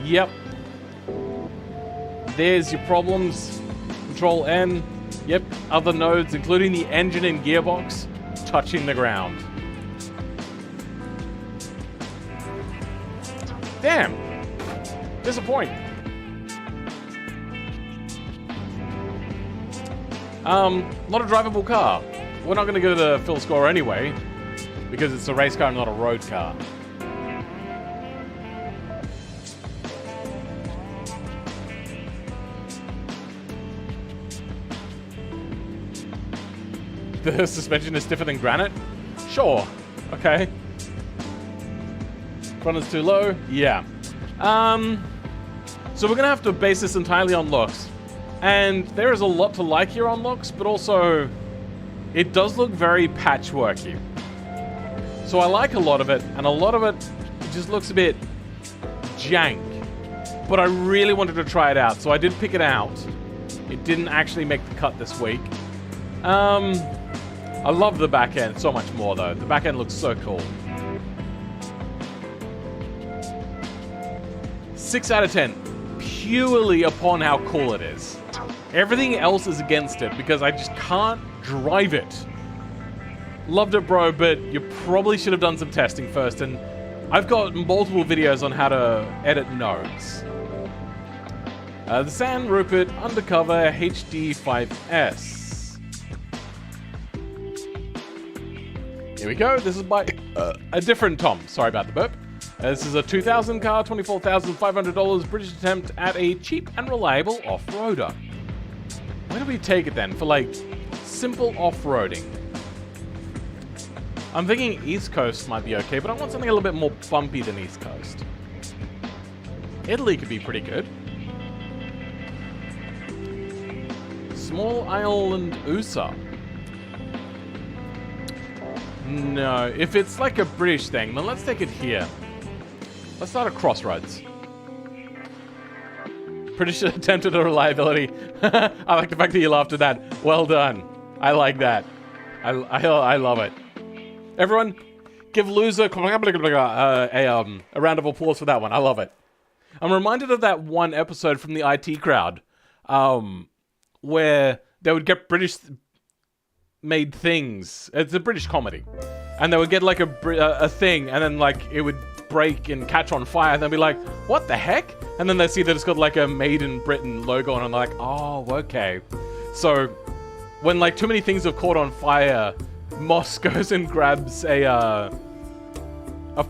Yep. There's your problems. Control N. Yep. Other nodes, including the engine and gearbox, touching the ground. Damn. Disappoint. Not a drivable car. We're not going to go to the full score anyway, because it's a race car and not a road car. The suspension is stiffer than granite? Sure. Okay. Front is too low? Yeah. So we're going to have to base this entirely on looks. And there is a lot to like here on looks, but also it does look very patchworky. So I like a lot of it, and a lot of it just looks a bit jank. But I really wanted to try it out, so I did pick it out. It didn't actually make the cut this week. I love the back end so much more, though. The back end looks so cool. 6 out of 10, purely upon how cool it is. Everything else is against it because I just can't drive it. Loved it, bro, but you probably should have done some testing first, and I've got multiple videos on how to edit nodes. The San Rupert Undercover HD5S. Here we go. This is by a different Tom. Sorry about the burp. This is a 2000 car, $24,500 British attempt at a cheap and reliable off-roader. Where do we take it then for like simple off-roading? I'm thinking East Coast might be okay, but I want something a little bit more bumpy than East Coast. Italy could be pretty good. Small Island USA. No, if it's like a British thing, then let's take it here. Let's start at Crossroads. British attempt at reliability. I like the fact that you laughed at that. Well done. I like that. I love it. Everyone, give Loser a round of applause for that one. I love it. I'm reminded of that one episode from the IT crowd, where they would get British-made things. It's a British comedy, and they would get like a thing, and then like it would break and catch on fire, and they'd be like, "What the heck?" And then they see that it's got like a Made in Britain logo on it, and they're like, "Oh, okay." So when like too many things have caught on fire, Moss goes and grabs a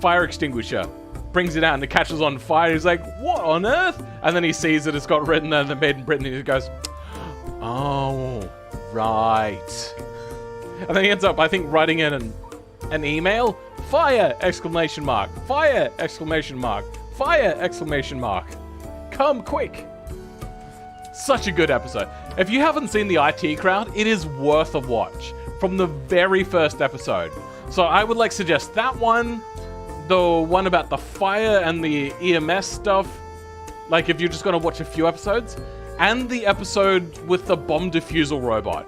fire extinguisher, brings it out, and it catches on fire. He's like, "What on earth?" And then he sees that it's got written there, the Made in Britain, and he goes, "Oh, right." And then he ends up, I think, writing in an email. Fire! Exclamation mark. Fire! Exclamation mark. Fire! Exclamation mark. Come quick. Such a good episode. If you haven't seen the IT crowd, it is worth a watch from the very first episode. So I would like suggest that one, the one about the fire and the EMS stuff, like if you're just going to watch a few episodes, and the episode with the bomb defusal robot.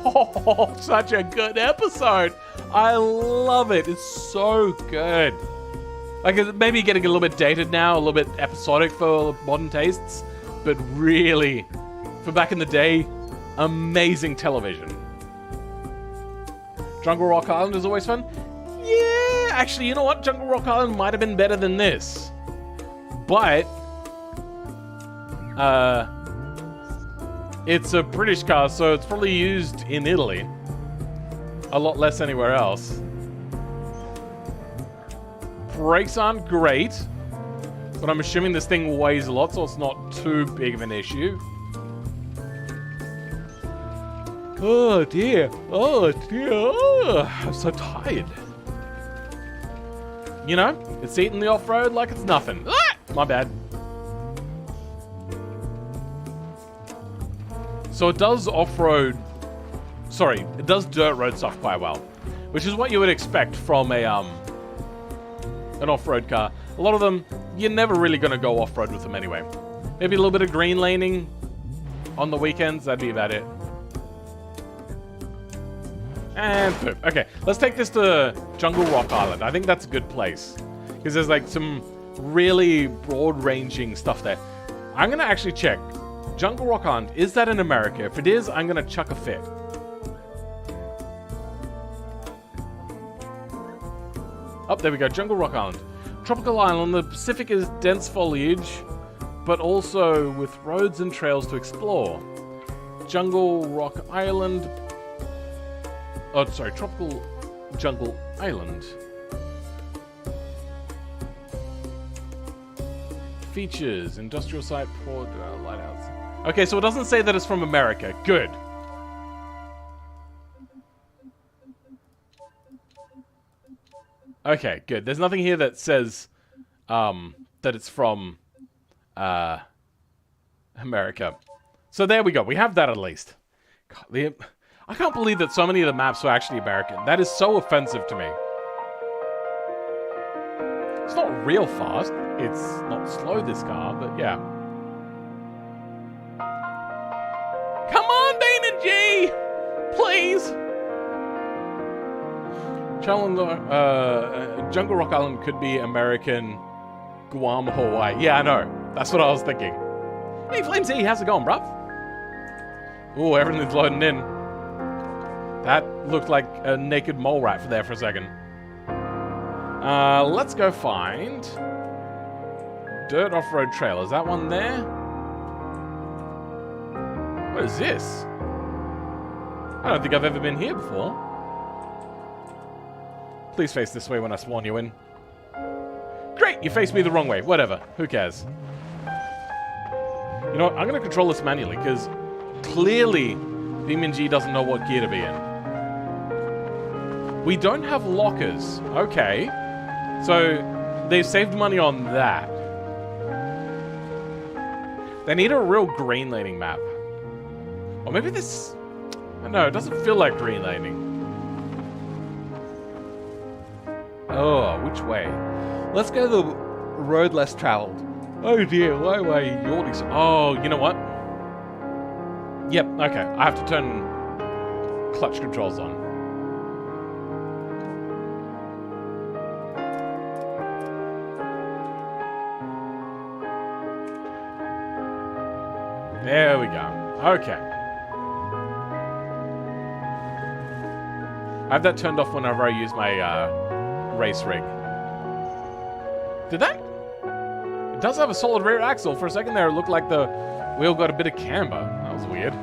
Oh, such a good episode. I love it. It's so good. Like, it may be getting a little bit dated now, a little bit episodic for modern tastes, but really, for back in the day, amazing television. Jungle Rock Island is always fun. Yeah, actually, you know what? Jungle Rock Island might have been better than this. But, it's a British car, so it's probably used in Italy. A lot less anywhere else. Brakes aren't great, but I'm assuming this thing weighs a lot, so it's not too big of an issue. Oh dear, oh dear, oh, I'm so tired. You know, it's eating the off-road like it's nothing. Ah, my bad. So it does off-road Sorry, it does dirt road stuff quite well, which is what you would expect from a an off-road car. A lot of them, you're never really going to go off-road with them anyway. Maybe a little bit of green laning on the weekends, that'd be about it. And poop. Okay, let's take this to Jungle Rock Island. I think that's a good place, because there's like some really broad-ranging stuff there. I'm going to actually check. Jungle Rock Island, is that in America? If it is, I'm going to chuck a fit. Oh, there we go, Jungle Rock Island. Tropical island, the Pacific is dense foliage, but also with roads and trails to explore. Jungle Rock Island. Oh, sorry, Tropical Jungle Island. Features, industrial site, port, lighthouse. Okay, so it doesn't say that it's from America. Good. Okay, good. There's nothing here that says that it's from America. So there we go. We have that at least. God, I can't believe that so many of the maps are actually American. That is so offensive to me. It's not real fast. It's not slow, this car, but yeah. Come on, BeamNG! Please! Jungle Rock Island could be American Guam, Hawaii. Yeah, I know. That's what I was thinking. Hey, Flamesy, how's it going, bruv? Ooh, everything's loading in. That looked like a naked mole rat for there for a second. Let's go find Dirt Off-Road Trail. Is that one there? What is this? I don't think I've ever been here before. Please face this way when I spawn you in. Great, you faced me the wrong way. Whatever, who cares? You know what, I'm going to control this manually, because clearly BeamNG doesn't know what gear to be in. We don't have lockers. Okay. So, they've saved money on that. They need a real green laning map. Or maybe this... I don't know, it doesn't feel like green laning. Oh, which way? Let's go the road less traveled. Oh dear, why am I yawning so... Oh, you know what? Yep, okay. I have to turn clutch controls on. There we go. Okay. I have that turned off whenever I use my race rig. Did that? It does have a solid rear axle. For a second there, it looked like the wheel got a bit of camber. That was weird.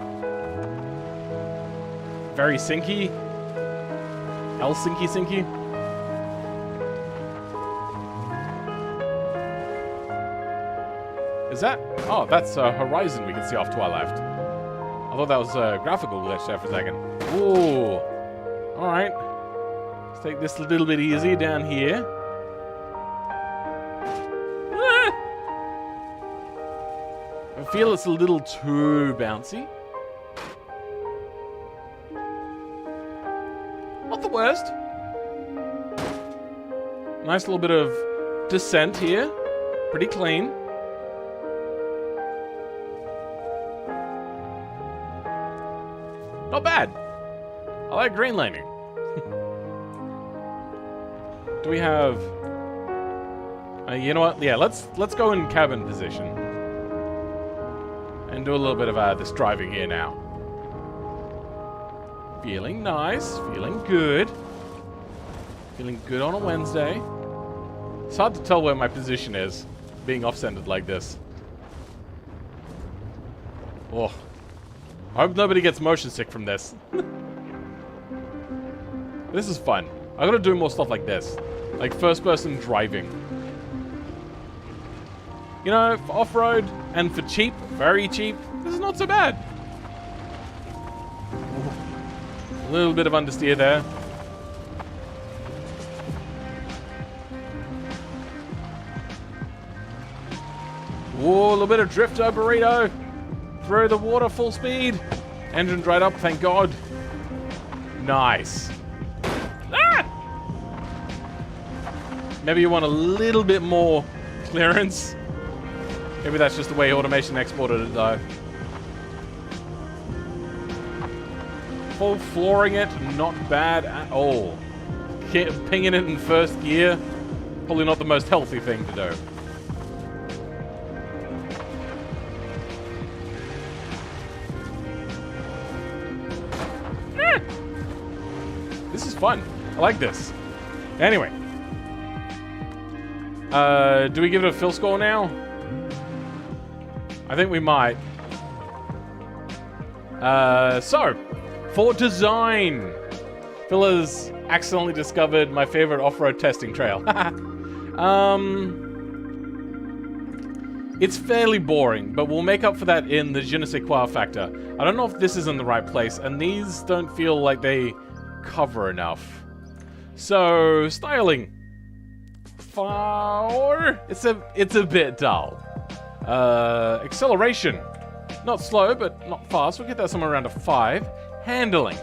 Very sinky. Sinky. Is that? Oh, that's a horizon we can see off to our left. I thought that was a graphical glitch there for a second. Ooh. Alright. Let's take this a little bit easy down here. I feel it's a little too bouncy. Not the worst. Nice little bit of descent here. Pretty clean. Not bad. I like green laning. Do we have... you know what? Yeah, let's go in cabin position. And do a little bit of this driving here now. Feeling nice. Feeling good. Feeling good on a Wednesday. It's hard to tell where my position is, being off-centered like this. Oh. I hope nobody gets motion sick from this. This is fun. I gotta do more stuff like this. Like first-person driving. You know, for off-road and for cheap, very cheap, this is not so bad. A little bit of understeer there. Whoa, a little bit of drifter burrito. Through the water full speed. Engine dried up, thank God. Nice. Ah! Maybe you want a little bit more clearance. Maybe that's just the way automation exported it, though. Full flooring it, not bad at all. Pinging it in first gear, probably not the most healthy thing to do. This is fun. I like this. Anyway. Do we give it a fill score now? I think we might. So, for design. Phil has accidentally discovered my favorite off-road testing trail. It's fairly boring, but we'll make up for that in the je ne sais quoi factor. I don't know if this is in the right place, and these don't feel like they cover enough. So, styling. 4. It's a bit dull. Acceleration. Not slow, but not fast. We'll get that somewhere around a 5. Handling.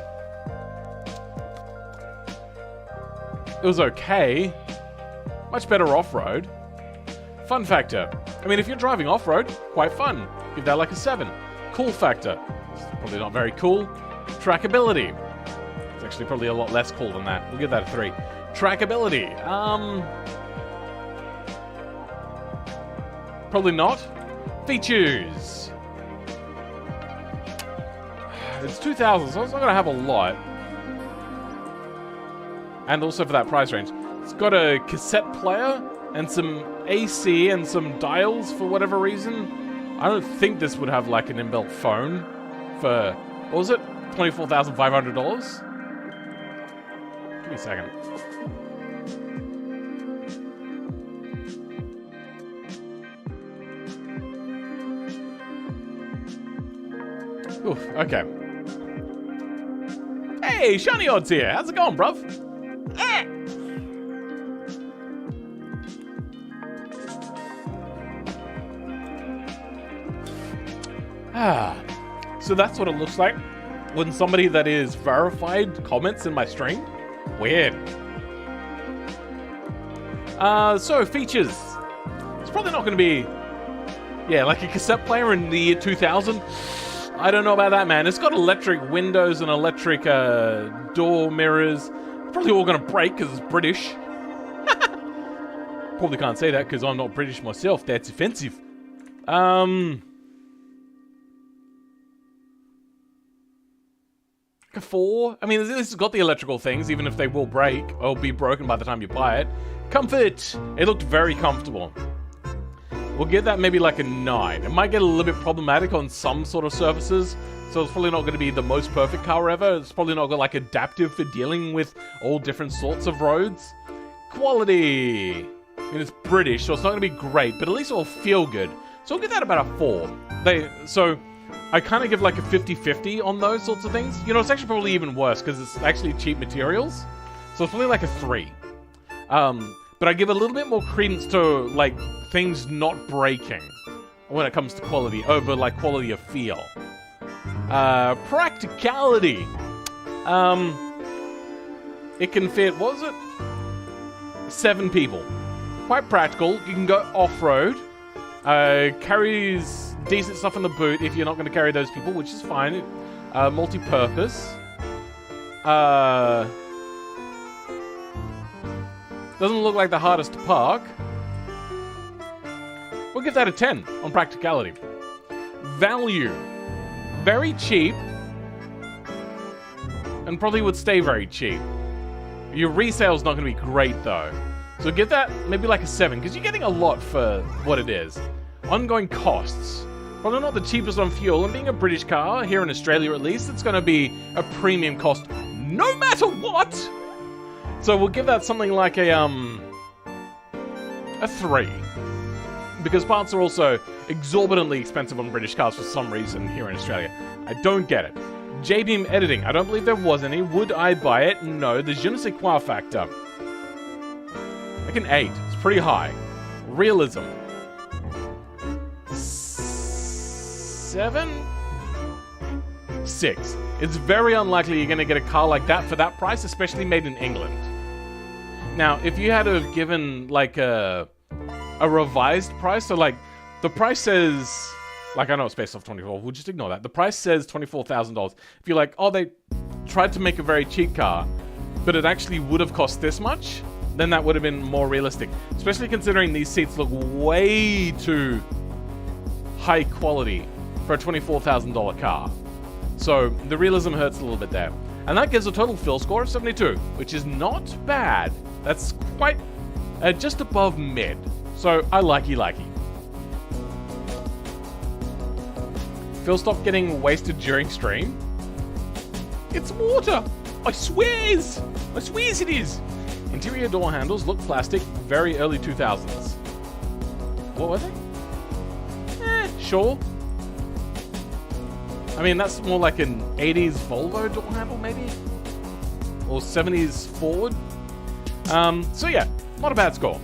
It was okay. Much better off-road. Fun factor. I mean, if you're driving off-road, quite fun. Give that like a 7. Cool factor. It's probably not very cool. Trackability. It's actually probably a lot less cool than that. We'll give that a 3. Trackability. Probably not. Features. It's 2,000, so it's not going to have a lot. And also for that price range. It's got a cassette player and some AC and some dials for whatever reason. I don't think this would have like an inbuilt phone for, what was it? $24,500? Give me a second. Oof, okay. Hey, Shiny Odds here. How's it going, bruv? So that's what it looks like when somebody that is verified comments in my stream. Weird. So features. It's probably not going to be, yeah, like a cassette player in the year 2000. I don't know about that, man. It's got electric windows and electric door mirrors. Probably all going to break because it's British. Probably can't say that because I'm not British myself. That's offensive. A 4. I mean, this has got the electrical things, even if they will break or be broken by the time you buy it. Comfort. It looked very comfortable. We'll give that maybe like a 9. It might get a little bit problematic on some sort of surfaces, so it's probably not going to be the most perfect car ever. It's probably not like adaptive for dealing with all different sorts of roads. Quality. I mean, it's British, so it's not going to be great, but at least it'll feel good. So we'll give that about a 4. So I kind of give like a 50-50 on those sorts of things. You know, it's actually probably even worse because it's actually cheap materials. So it's probably like a 3. But I give a little bit more credence to, like, things not breaking when it comes to quality over, like, quality of feel. Practicality. It can fit, what was it? 7 people. Quite practical. You can go off-road. Carries decent stuff in the boot if you're not going to carry those people, which is fine. Multi-purpose. Doesn't look like the hardest to park. We'll give that a 10 on practicality. Value. Very cheap. And probably would stay very cheap. Your resale's not going to be great, though. So give that maybe like a 7, because you're getting a lot for what it is. Ongoing costs. Probably not the cheapest on fuel, and being a British car, here in Australia at least, it's going to be a premium cost no matter what! So we'll give that something like a 3. Because parts are also exorbitantly expensive on British cars for some reason here in Australia. I don't get it. J-Beam editing. I don't believe there was any. Would I buy it? No. The je ne sais quoi factor. Like an 8. It's pretty high. Realism. 7? 6. It's very unlikely you're going to get a car like that for that price, especially made in England. Now, if you had to have given like a revised price, so like the price says, like I know it's based off 24, we'll just ignore that. The price says $24,000. If you're like, oh, they tried to make a very cheap car, but it actually would have cost this much, then that would have been more realistic. Especially considering these seats look way too high quality for a $24,000 car. So the realism hurts a little bit there. And that gives a total fill score of 72, which is not bad. That's quite just above mid. So I likey. Phil, stop getting wasted during stream. It's water. I swears it is. Interior door handles look plastic, very early 2000s. What were they? Sure. I mean, that's more like an 80s Volvo door handle, maybe? Or 70s Ford? So yeah, not a bad score.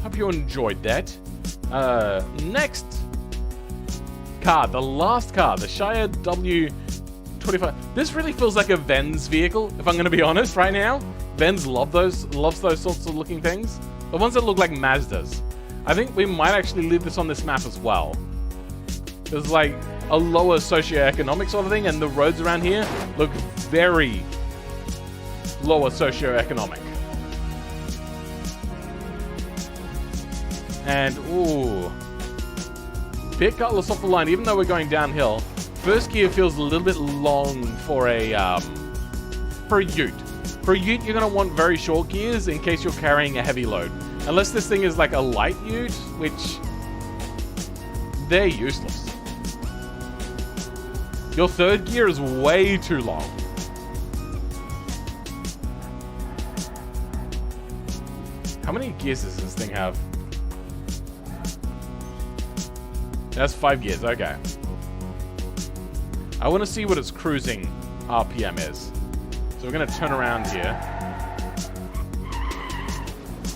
Hope you enjoyed that. Next car, the last car, the Shire W25. This really feels like a Venz vehicle, if I'm going to be honest right now. Venz loves those sorts of looking things. The ones that look like Mazdas. I think we might actually leave this on this map as well. There's like a lower socioeconomic sort of thing, and the roads around here look very lower socioeconomic. And, ooh. Bit cutlass off the line, even though we're going downhill. First gear feels a little bit long for a ute. For a ute, you're going to want very short gears in case you're carrying a heavy load. Unless this thing is like a light ute, which they're useless. Your third gear is way too long. How many gears does this thing have? That's 5 gears, okay. I want to see what its cruising RPM is. So we're going to turn around here.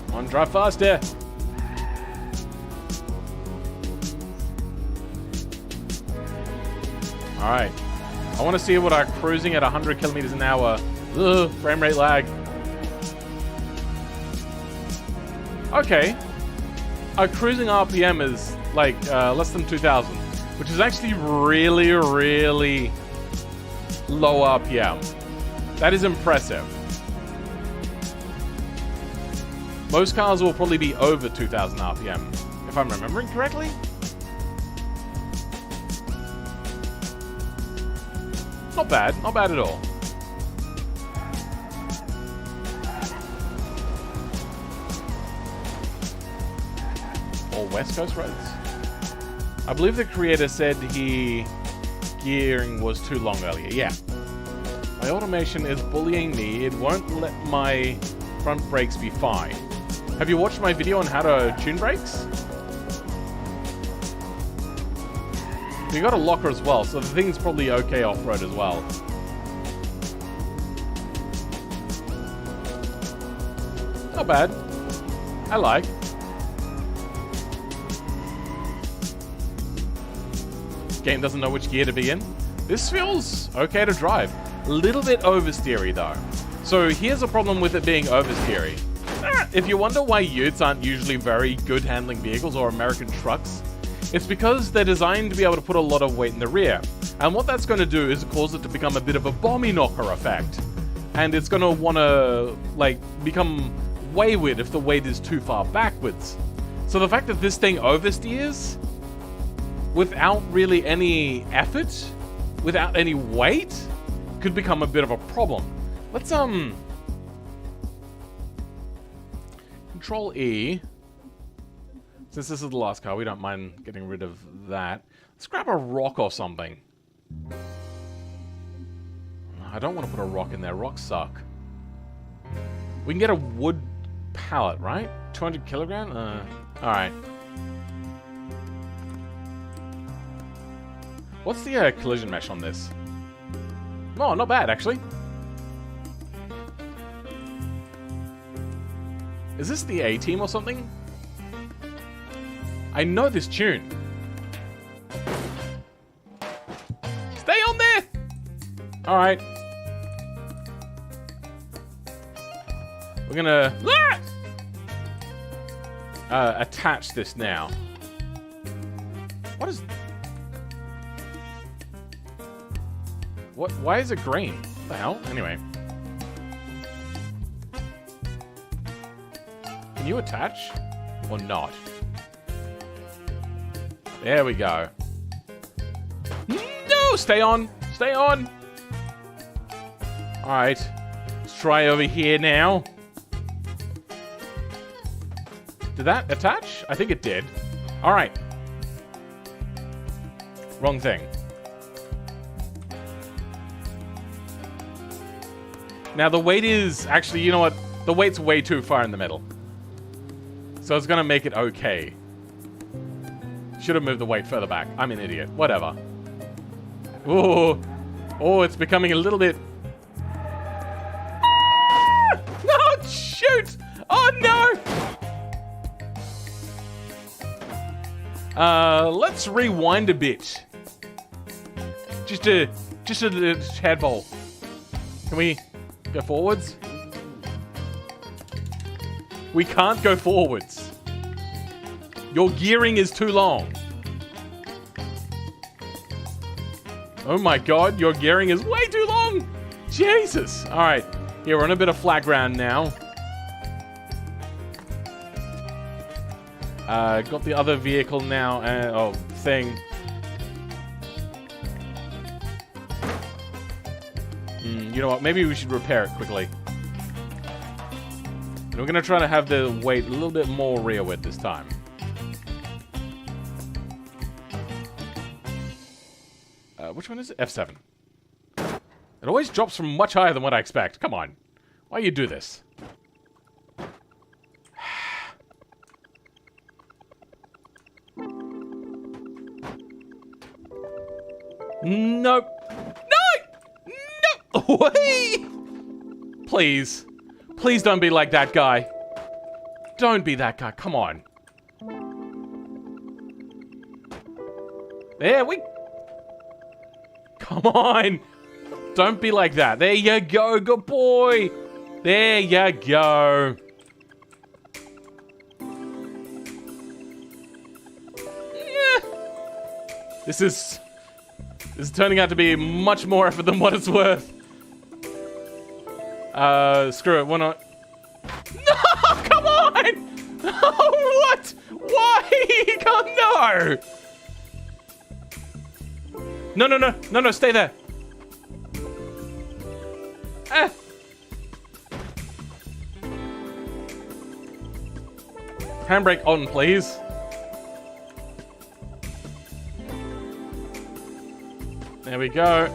Come on, drive faster. Alright. I want to see what our cruising at 100 kilometers an hour. Ugh, frame rate lag. Okay. Our cruising RPM is like less than 2,000, which is actually really, really low RPM. That is impressive. Most cars will probably be over 2,000 RPM, if I'm remembering correctly. Not bad at all. All West Coast roads? I believe the creator said gearing was too long earlier. Yeah. My automation is bullying me. It won't let my front brakes be fine. Have you watched my video on how to tune brakes? You got a locker as well, so the thing's probably okay off-road as well. Not bad. I like. Game doesn't know which gear to be in. This feels okay to drive. A little bit oversteery though. So here's a problem with it being oversteery. If you wonder why utes aren't usually very good handling vehicles or American trucks, it's because they're designed to be able to put a lot of weight in the rear. And what that's going to do is cause it to become a bit of a bommy knocker effect. And it's going to want to, like, become wayward if the weight is too far backwards. So the fact that this thing oversteers without really any effort, without any weight, could become a bit of a problem. Let's, Control E. Since this is the last car, we don't mind getting rid of that. Let's grab a rock or something. I don't want to put a rock in there. Rocks suck. We can get a wood pallet, right? 200 kilogram? Alright. What's the collision mesh on this? Oh, not bad, actually. Is this the A-Team or something? I know this tune. Stay Alright. We're gonna attach this now. What is... What? Why is it green? What the hell? Anyway. Can you attach? Or not? There we go. No! Stay on! Stay on! Alright. Let's try over here now. Did that attach? I think it did. Alright. Wrong thing. Now the weight is... Actually, you know what? The weight's way too far in the middle. So it's gonna make it okay. Should have moved the weight further back. I'm an idiot. Whatever. Ooh. Oh, it's becoming a little bit... Ah! No, shoot! Oh, no! Let's rewind a bit. Just a tadpole. Can we go forwards? We can't go forwards. Your gearing is too long. Oh my god, your gearing is way too long! Jesus! Alright, here, we're on a bit of flat ground now. Got the other vehicle now, oh, thing. You know what, maybe we should repair it quickly. And we're gonna try to have the weight a little bit more rearward this time. Which one is it? F7. It always drops from much higher than what I expect. Come on. Why you do this? Nope. No! No! Wait! Please. Please don't be like that guy. Don't be that guy. Come on. There we... Come on. Don't be like that. There you go. Good boy. There you go. Yeah. This is turning out to be much more effort than what it's worth. Screw it. Why not? No, come on. Oh, what? Why? God, no. No, stay there. Handbrake on, please. There we go.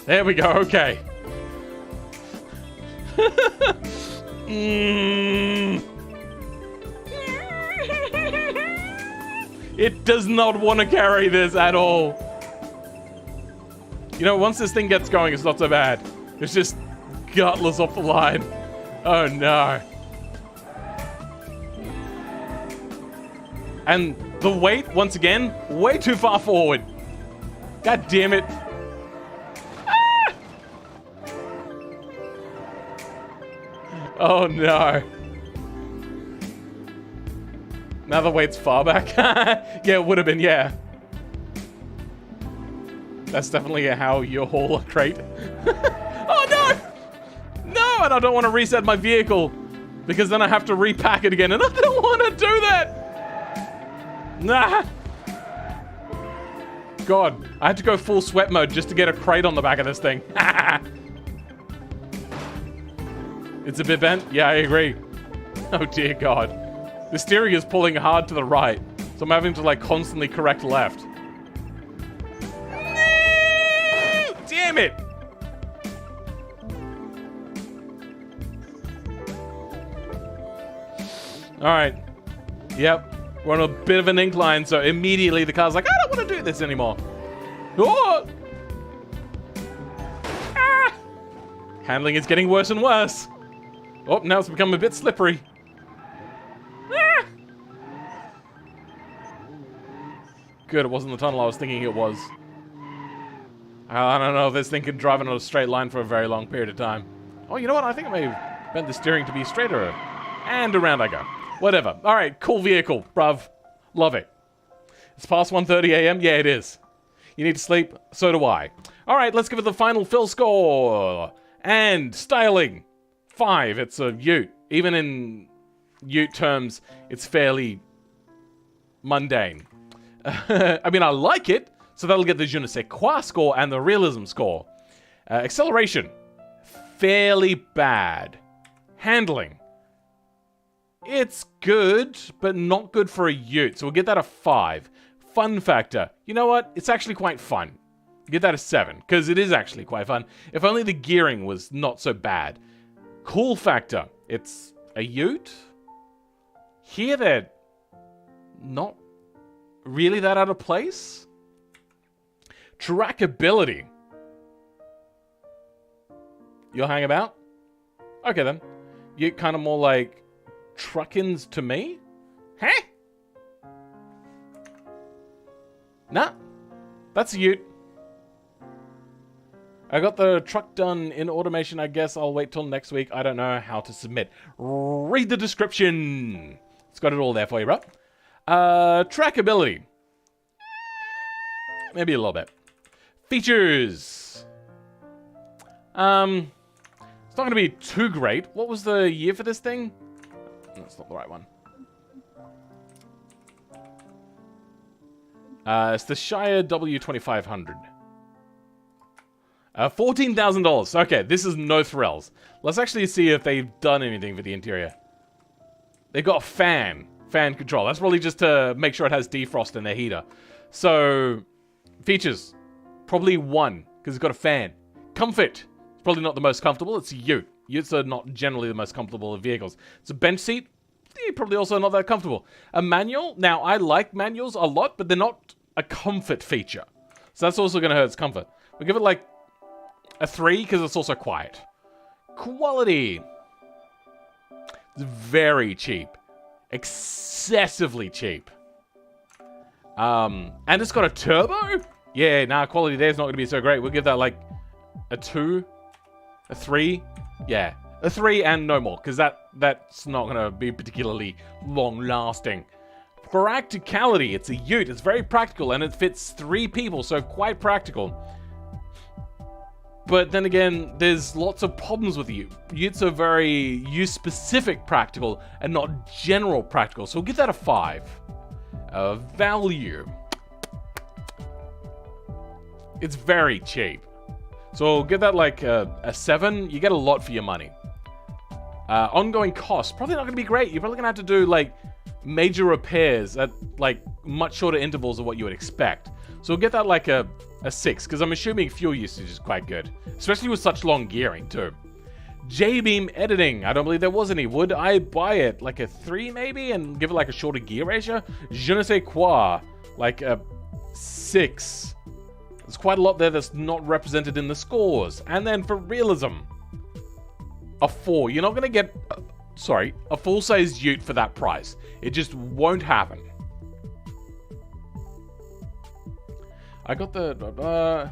There we go, okay. It does not want to carry this at all. You know, once this thing gets going, it's not so bad. It's just gutless off the line. Oh no. And the weight, once again, way too far forward. God damn it. Ah! Oh no. Now the weight's far back. Yeah, it would have been, yeah. That's definitely how you haul a crate. Oh no! No, and I don't want to reset my vehicle because then I have to repack it again, and I don't want to do that. Nah. God, I had to go full sweat mode just to get a crate on the back of this thing. It's a bit bent? Yeah, I agree. Oh dear God. The steering is pulling hard to the right, so I'm having to like constantly correct left. No! Damn it! Alright. Yep. We're on a bit of an incline, so immediately the car's like, I don't want to do this anymore. Oh! Ah! Handling is getting worse and worse. Oh, now it's become a bit slippery. good. It wasn't the tunnel I was thinking it was. I don't know if this thing can drive in a straight line for a very long period of time. Oh, you know what? I think I may have bent the steering to be straighter. And around I go. Whatever. All right, cool vehicle, bruv. Love it. It's past 1:30 a.m. Yeah, it is. You need to sleep? So do I. All right, let's give it the final fill score. And styling. 5. It's a ute. Even in ute terms, it's fairly mundane. I mean, I like it, so that'll get the je ne sais quoi score and the realism score. Acceleration. Fairly bad. Handling. It's good, but not good for a ute, so we'll get that a 5. Fun factor. You know what? It's actually quite fun. Get that a 7, because it is actually quite fun. If only the gearing was not so bad. Cool factor. It's a ute. Here they're not really that out of place. Trackability. You'll hang about? Okay then. Ute kind of more like truckins to me? Huh? Nah. That's a ute. I got the truck done in automation. I guess I'll wait till next week. I don't know how to submit. Read the description. It's got it all there for you, bro. Trackability. Maybe a little bit. Features. It's not going to be too great. What was the year for this thing? That's not the right one. It's the Shire W2500. $14,000. Okay, this is no thrills. Let's actually see if they've done anything for the interior. They've got fan control. That's probably just to make sure it has defrost in their heater. So, features. Probably 1, because it's got a fan. Comfort. It's probably not the most comfortable. It's a ute. Utes are not generally the most comfortable of vehicles. It's a bench seat. Probably also not that comfortable. A manual. Now, I like manuals a lot, but they're not a comfort feature. So that's also going to hurt its comfort. We'll give it like a 3, because it's also quiet. Quality. It's very cheap. Excessively cheap. And it's got a turbo? Yeah, nah, quality there's not going to be so great. We'll give that like a 2, a 3. Yeah, a 3 and no more, because that's not going to be particularly long-lasting. Practicality. It's a ute. It's very practical, and it fits 3 people, so quite practical. But then again, there's lots of problems with ute. Utes are very use-specific practical and not general practical, so we'll give that a 5. Value. It's very cheap. So we'll give that like a 7. You get a lot for your money. Ongoing costs. Probably not going to be great. You're probably going to have to do like major repairs at like much shorter intervals of what you would expect. So we'll get that like a 6, because I'm assuming fuel usage is quite good. Especially with such long gearing too. J-beam editing. I don't believe there was any. Would I buy it? Like a 3 maybe? And give it like a shorter gear ratio? Je ne sais quoi. Like a 6. There's quite a lot there that's not represented in the scores. And then for realism, a 4. You're not going to get, a full-size ute for that price. It just won't happen. I got the,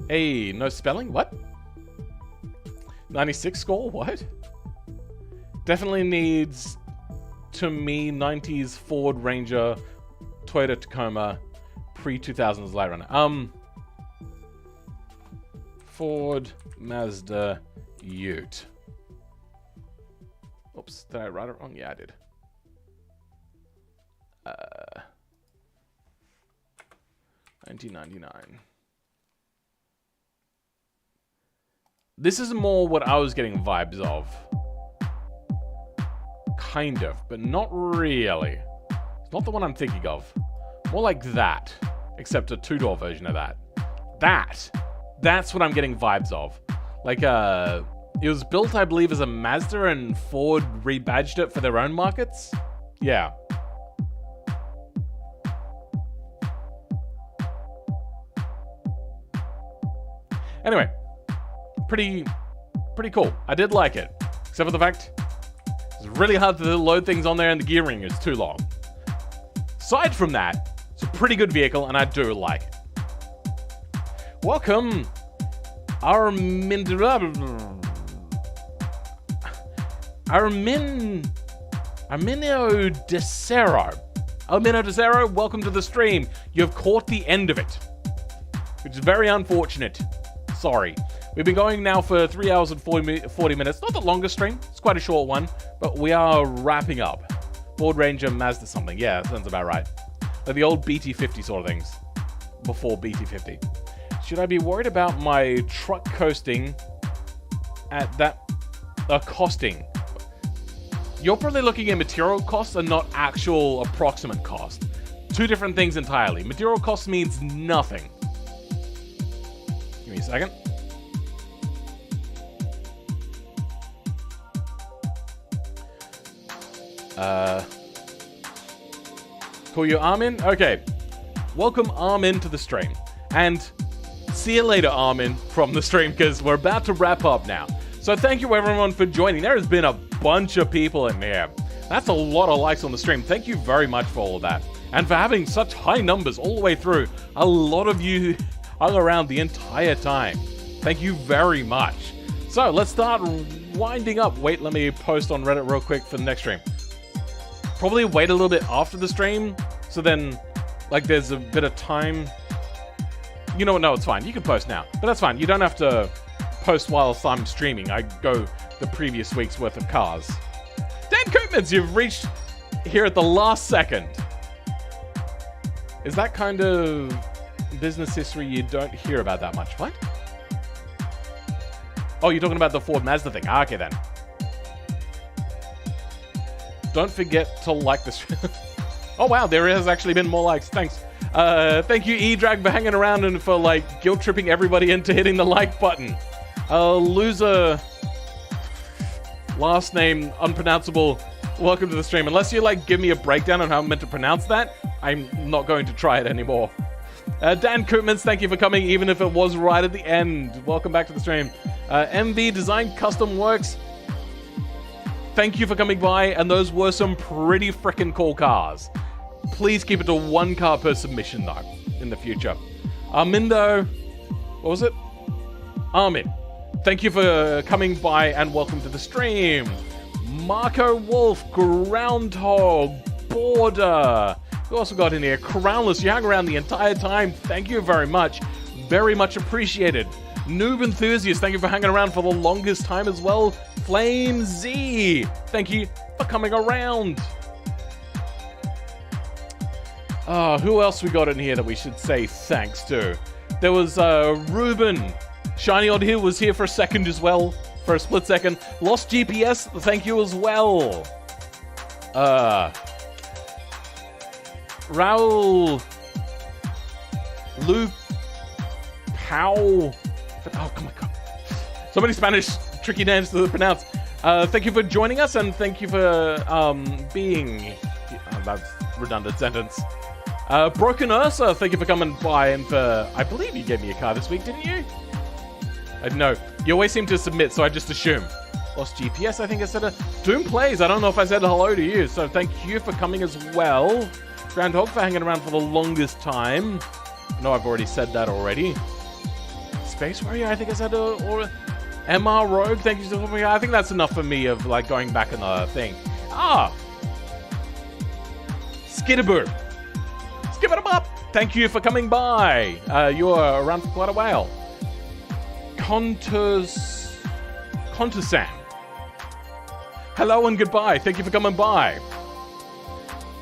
hey, no spelling? What? 96 score? What? Definitely needs, to me, 90s Ford Ranger, Toyota Tacoma, pre-2000s Light Runner. Ford Mazda Ute. Oops, did I write it wrong? Yeah, I did. 1999. This is more what I was getting vibes of. Kind of, but not really. It's not the one I'm thinking of. More like that, except a 2-door version of that. That's what I'm getting vibes of. Like, it was built, I believe, as a Mazda, and Ford rebadged it for their own markets. Yeah. Anyway, pretty cool. I did like it, except for the fact it's really hard to load things on there, and the gearing is too long. Aside from that, It's a pretty good vehicle, and I do like it. Welcome, Arminio Desero. Arminio Desero, welcome to the stream. You've caught the end of it, which is very unfortunate. Sorry. We've been going now for 3 hours and 40 minutes. Not the longest stream. It's quite a short one, but we are wrapping up. Ford Ranger, Mazda something. Yeah, that sounds about right. Like the old BT50 sort of things. Before BT50. Should I be worried about my truck coasting at that... costing? You're probably looking at material costs and not actual approximate cost. Two different things entirely. Material cost means nothing. Give me a second. Call you Armin? Okay. Welcome Armin to the stream. And see you later, Armin, from the stream, because we're about to wrap up now. So thank you everyone for joining. There has been a bunch of people in there. That's a lot of likes on the stream. Thank you very much for all of that. And for having such high numbers all the way through. A lot of you hung around the entire time. Thank you very much. So let's start winding up. Wait, let me post on Reddit real quick for the next stream. Probably wait a little bit after the stream, so then, like, there's a bit of time. You know what? No, it's fine. You can post now, but that's fine. You don't have to post whilst I'm streaming. I go the previous week's worth of cars. Dan Koopmans, you've reached here at the last second. Is that kind of business history you don't hear about that much? What? Oh, you're talking about the Ford Mazda thing. Ah, okay, then. Don't forget to like this. Oh, wow, there has actually been more likes. Thanks. Thank you, E-Drag, for hanging around and for, like, guilt-tripping everybody into hitting the like button. Loser... Last name, unpronounceable. Welcome to the stream. Unless you, like, give me a breakdown on how I'm meant to pronounce that, I'm not going to try it anymore. Dan Koopmans, thank you for coming, even if it was right at the end. Welcome back to the stream. MV Design Custom Works, thank you for coming by, and those were some pretty freaking cool cars. Please keep it to one car per submission, though, in the future. Armindo, what was it? Armin, thank you for coming by, and welcome to the stream. Marco Wolf, Groundhog, Border. We also got in here Crownless. You hung around the entire time. Thank you very much. Very much appreciated. Noob Enthusiast, thank you for hanging around for the longest time as well. Flame Z, thank you for coming around. Who else we got in here that we should say thanks to? There was Ruben. Shiny Odd Hill was here for a second as well. For a split second. Lost GPS, thank you as well. Raul. Luke. Powell. Oh, come on. So many Spanish tricky names to pronounce. Thank you for joining us, and thank you for being... that's a redundant sentence. Broken Ursa, thank you for coming by, and for... I believe you gave me a car this week, didn't you? I don't know. You always seem to submit, so I just assume. Lost GPS, I think I said... Doom Plays, I don't know if I said hello to you, so thank you for coming as well. Groundhog for hanging around for the longest time. No, I've already said that already. Space Warrior, I think I said, or MR Rogue, thank you so much. I think that's enough for me of, like, going back in the thing. Skidaboo. Skip it up. Thank you for coming by. You were around for quite a while. Contersan. Hello and goodbye. Thank you for coming by.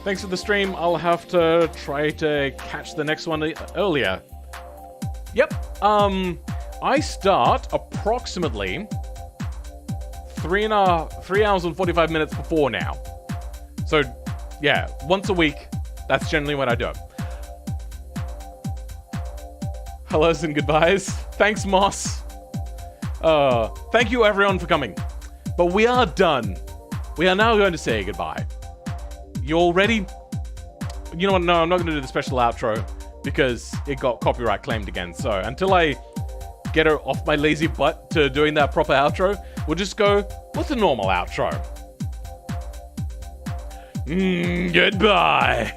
Thanks for the stream. I'll have to try to catch the next one earlier. Yep. I start approximately 3 hours and 45 minutes before now. So, yeah, once a week, that's generally what I do. Hellos and goodbyes. Thanks, Moss. Thank you, everyone, for coming. But we are done. We are now going to say goodbye. You all ready? You know what? No, I'm not going to do the special outro because it got copyright claimed again. So until I get her off my lazy butt to doing that proper outro, we'll just go with the normal outro. Goodbye.